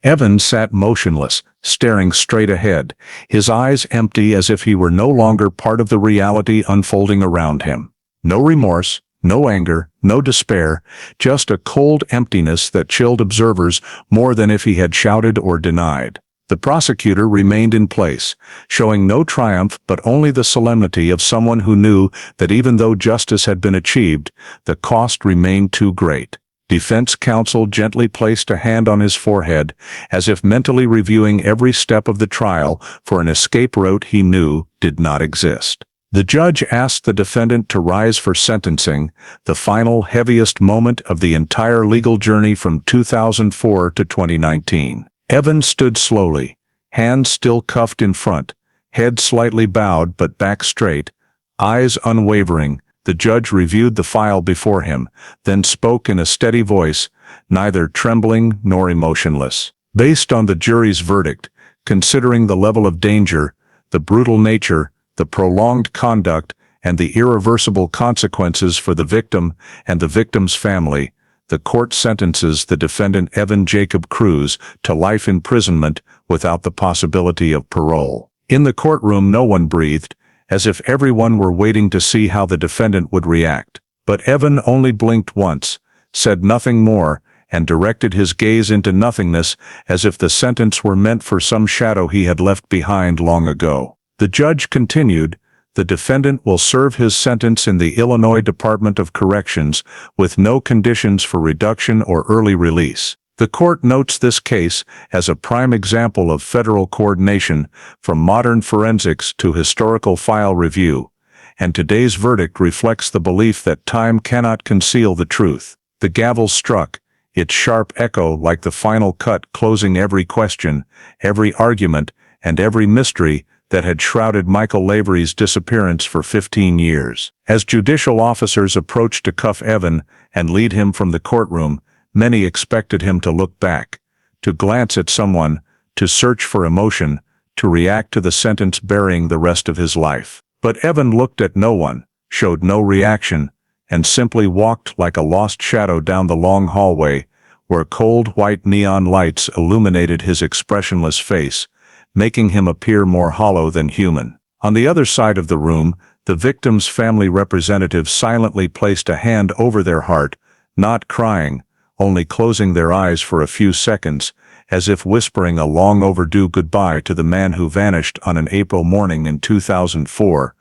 Evan sat motionless, staring straight ahead, his eyes empty as if he were no longer part of the reality unfolding around him. No remorse, No anger, no despair, just a cold emptiness that chilled observers more than if he had shouted or denied. The prosecutor remained in place, showing no triumph but only the solemnity of someone who knew that even though justice had been achieved, the cost remained too great. Defense counsel gently placed a hand on his forehead, as if mentally reviewing every step of the trial for an escape route he knew did not exist. The judge asked the defendant to rise for sentencing, the final, heaviest moment of the entire legal journey from 2004 to 2019. Evan stood slowly, hands still cuffed in front, head slightly bowed but back straight, eyes unwavering. The judge reviewed the file before him, then spoke in a steady voice, neither trembling nor emotionless. Based on the jury's verdict, considering the level of danger, the brutal nature, the prolonged conduct, and the irreversible consequences for the victim and the victim's family, the court sentences the defendant Evan Jacob Cruz to life imprisonment without the possibility of parole. In the courtroom no one breathed, as if everyone were waiting to see how the defendant would react. But Evan only blinked once, said nothing more, and directed his gaze into nothingness as if the sentence were meant for some shadow he had left behind long ago. The judge continued, "The defendant will serve his sentence in the Illinois Department of Corrections with no conditions for reduction or early release." The court notes this case as a prime example of federal coordination, from modern forensics to historical file review, and today's verdict reflects the belief that time cannot conceal the truth. The gavel struck, its sharp echo like the final cut closing every question, every argument, and every mystery that had shrouded Michael Lavery's disappearance for 15 years. As judicial officers approached to cuff Evan and lead him from the courtroom, many expected him to look back, to glance at someone, to search for emotion, to react to the sentence burying the rest of his life. But Evan looked at no one, showed no reaction, and simply walked like a lost shadow down the long hallway, where cold white neon lights illuminated his expressionless face, making him appear more hollow than human. On the other side of the room, the victim's family representative silently placed a hand over their heart, not crying, only closing their eyes for a few seconds, as if whispering a long overdue goodbye to the man who vanished on an April morning in 2004,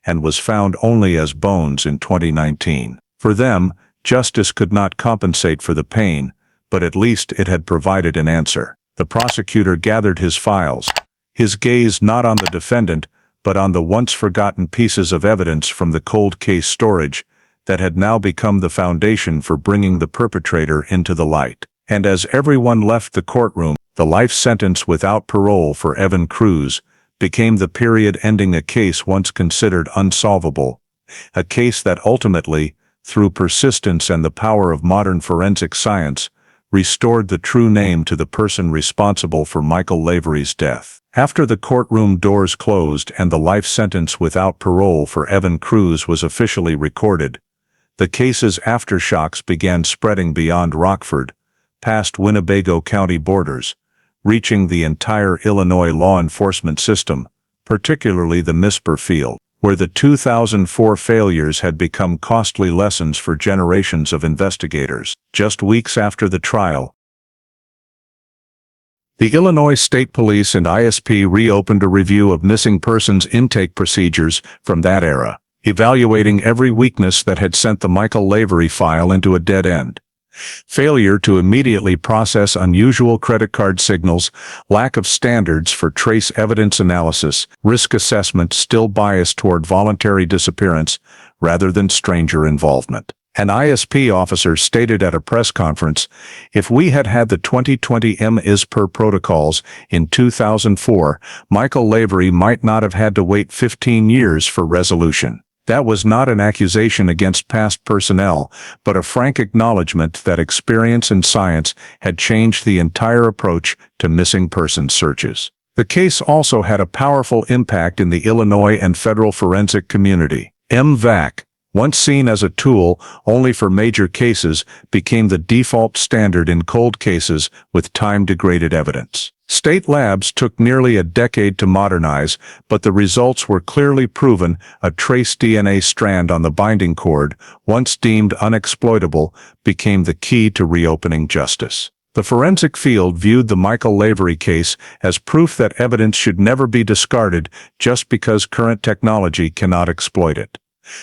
and was found only as bones in 2019. For them, justice could not compensate for the pain, but at least it had provided an answer. The prosecutor gathered his files, his gaze not on the defendant, but on the once-forgotten pieces of evidence from the cold case storage that had now become the foundation for bringing the perpetrator into the light. And as everyone left the courtroom, the life sentence without parole for Evan Cruz became the period ending a case once considered unsolvable, a case that ultimately, through persistence and the power of modern forensic science, restored the true name to the person responsible for Michael Lavery's death. After the courtroom doors closed and the life sentence without parole for Evan Cruz was officially recorded, the case's aftershocks began spreading beyond Rockford, past Winnebago County borders, reaching the entire Illinois law enforcement system, particularly the MISPER field, where the 2004 failures had become costly lessons for generations of investigators. Just weeks after the trial, the Illinois State Police and ISP reopened a review of missing persons intake procedures from that era, evaluating every weakness that had sent the Michael Lavery file into a dead end. Failure to immediately process unusual credit card signals, lack of standards for trace evidence analysis, risk assessment still biased toward voluntary disappearance rather than stranger involvement. An ISP officer stated at a press conference, "If we had had the 2020 MISPER protocols in 2004, Michael Lavery might not have had to wait 15 years for resolution." That was not an accusation against past personnel, but a frank acknowledgement that experience and science had changed the entire approach to missing persons searches. The case also had a powerful impact in the Illinois and federal forensic community. MVAC, once seen as a tool only for major cases, became the default standard in cold cases with time-degraded evidence. State labs took nearly a decade to modernize, but the results were clearly proven. A trace DNA strand on the binding cord, once deemed unexploitable, became the key to reopening justice. The forensic field viewed the Michael Lavery case as proof that evidence should never be discarded just because current technology cannot exploit it.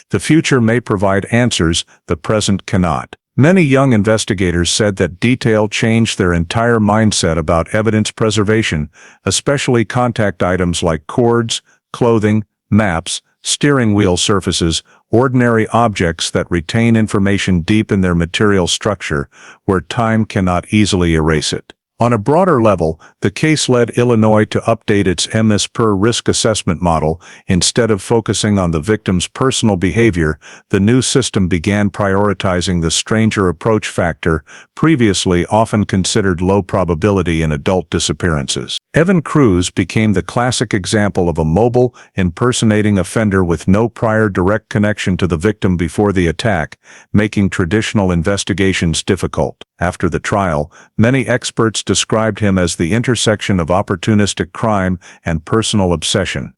The future may provide answers the present cannot. Many young investigators said that detail changed their entire mindset about evidence preservation, especially contact items like cords, clothing, maps, steering wheel surfaces, ordinary objects that retain information deep in their material structure, where time cannot easily erase it. On a broader level, the case led Illinois to update its MS-PER risk assessment model. Instead of focusing on the victim's personal behavior, the new system began prioritizing the stranger approach factor, previously often considered low probability in adult disappearances. Evan Cruz became the classic example of a mobile, impersonating offender with no prior direct connection to the victim before the attack, making traditional investigations difficult. After the trial, many experts described him as the intersection of opportunistic crime and personal obsession,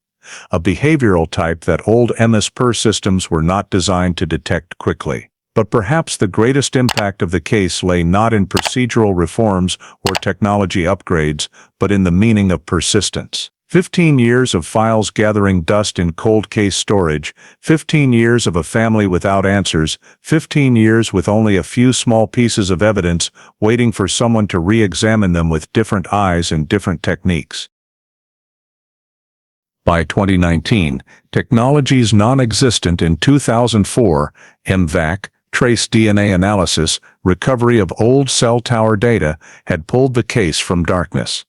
a behavioral type that old MS-PER systems were not designed to detect quickly. But perhaps the greatest impact of the case lay not in procedural reforms or technology upgrades, but in the meaning of persistence. 15 years of files gathering dust in cold case storage, 15 years of a family without answers, 15 years with only a few small pieces of evidence waiting for someone to re-examine them with different eyes and different techniques. By 2019, technologies non-existent in 2004, MVAC, trace DNA analysis, recovery of old cell tower data, had pulled the case from darkness.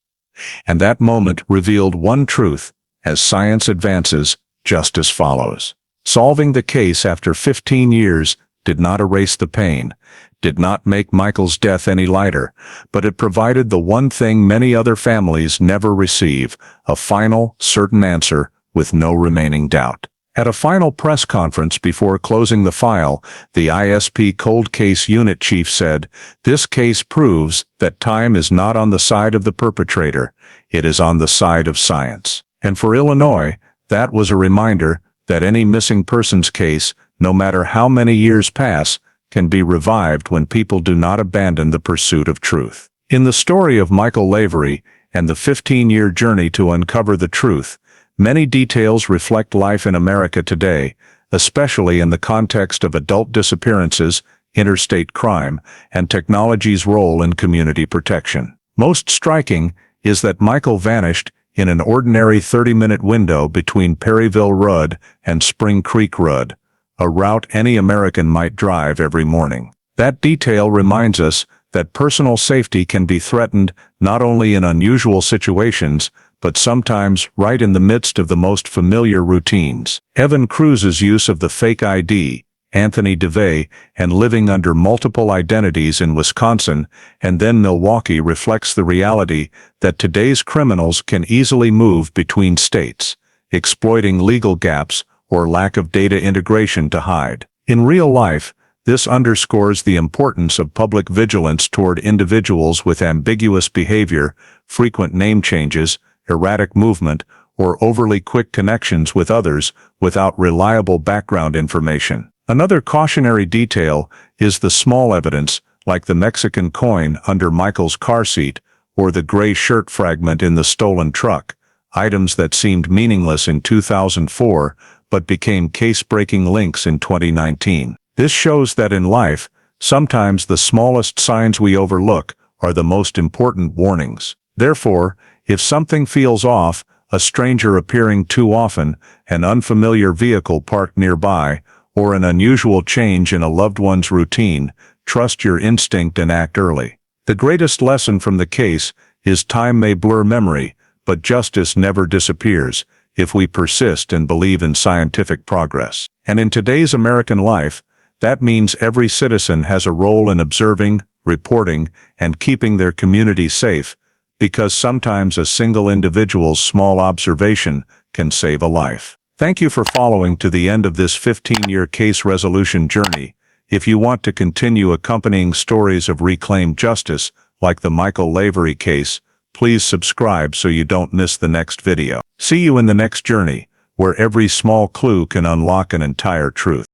And that moment revealed one truth: as science advances, justice follows. Solving the case after 15 years did not erase the pain, did not make Michael's death any lighter, but it provided the one thing many other families never receive: a final, certain answer with no remaining doubt. At a final press conference before closing the file, the ISP Cold Case Unit Chief said, "This case proves that time is not on the side of the perpetrator, it is on the side of science." And for Illinois, that was a reminder that any missing persons case, no matter how many years pass, can be revived when people do not abandon the pursuit of truth. In the story of Michael Lavery and the 15-year journey to uncover the truth, many details reflect life in America today, especially in the context of adult disappearances, interstate crime, and technology's role in community protection. Most striking is that Michael vanished in an ordinary 30-minute window between Perryville Road and Spring Creek Road, a route any American might drive every morning. That detail reminds us that personal safety can be threatened not only in unusual situations, but sometimes right in the midst of the most familiar routines. Evan Cruz's use of the fake ID, Anthony DeVay, and living under multiple identities in Wisconsin and then Milwaukee reflects the reality that today's criminals can easily move between states, exploiting legal gaps or lack of data integration to hide. In real life, this underscores the importance of public vigilance toward individuals with ambiguous behavior, frequent name changes, erratic movement, or overly quick connections with others without reliable background information. Another cautionary detail is the small evidence, like the Mexican coin under Michael's car seat or the gray shirt fragment in the stolen truck, items that seemed meaningless in 2004 but became case-breaking links in 2019. This shows that in life, sometimes the smallest signs we overlook are the most important warnings. Therefore, if something feels off, a stranger appearing too often, an unfamiliar vehicle parked nearby, or an unusual change in a loved one's routine, trust your instinct and act early. The greatest lesson from the case is time may blur memory, but justice never disappears if we persist and believe in scientific progress. And in today's American life, that means every citizen has a role in observing, reporting, and keeping their community safe, because sometimes a single individual's small observation can save a life. Thank you for following to the end of this 15-year case resolution journey. If you want to continue accompanying stories of reclaimed justice, like the Michael Lavery case, Please subscribe so you don't miss the next video. See you in the next journey, where every small clue can unlock an entire truth.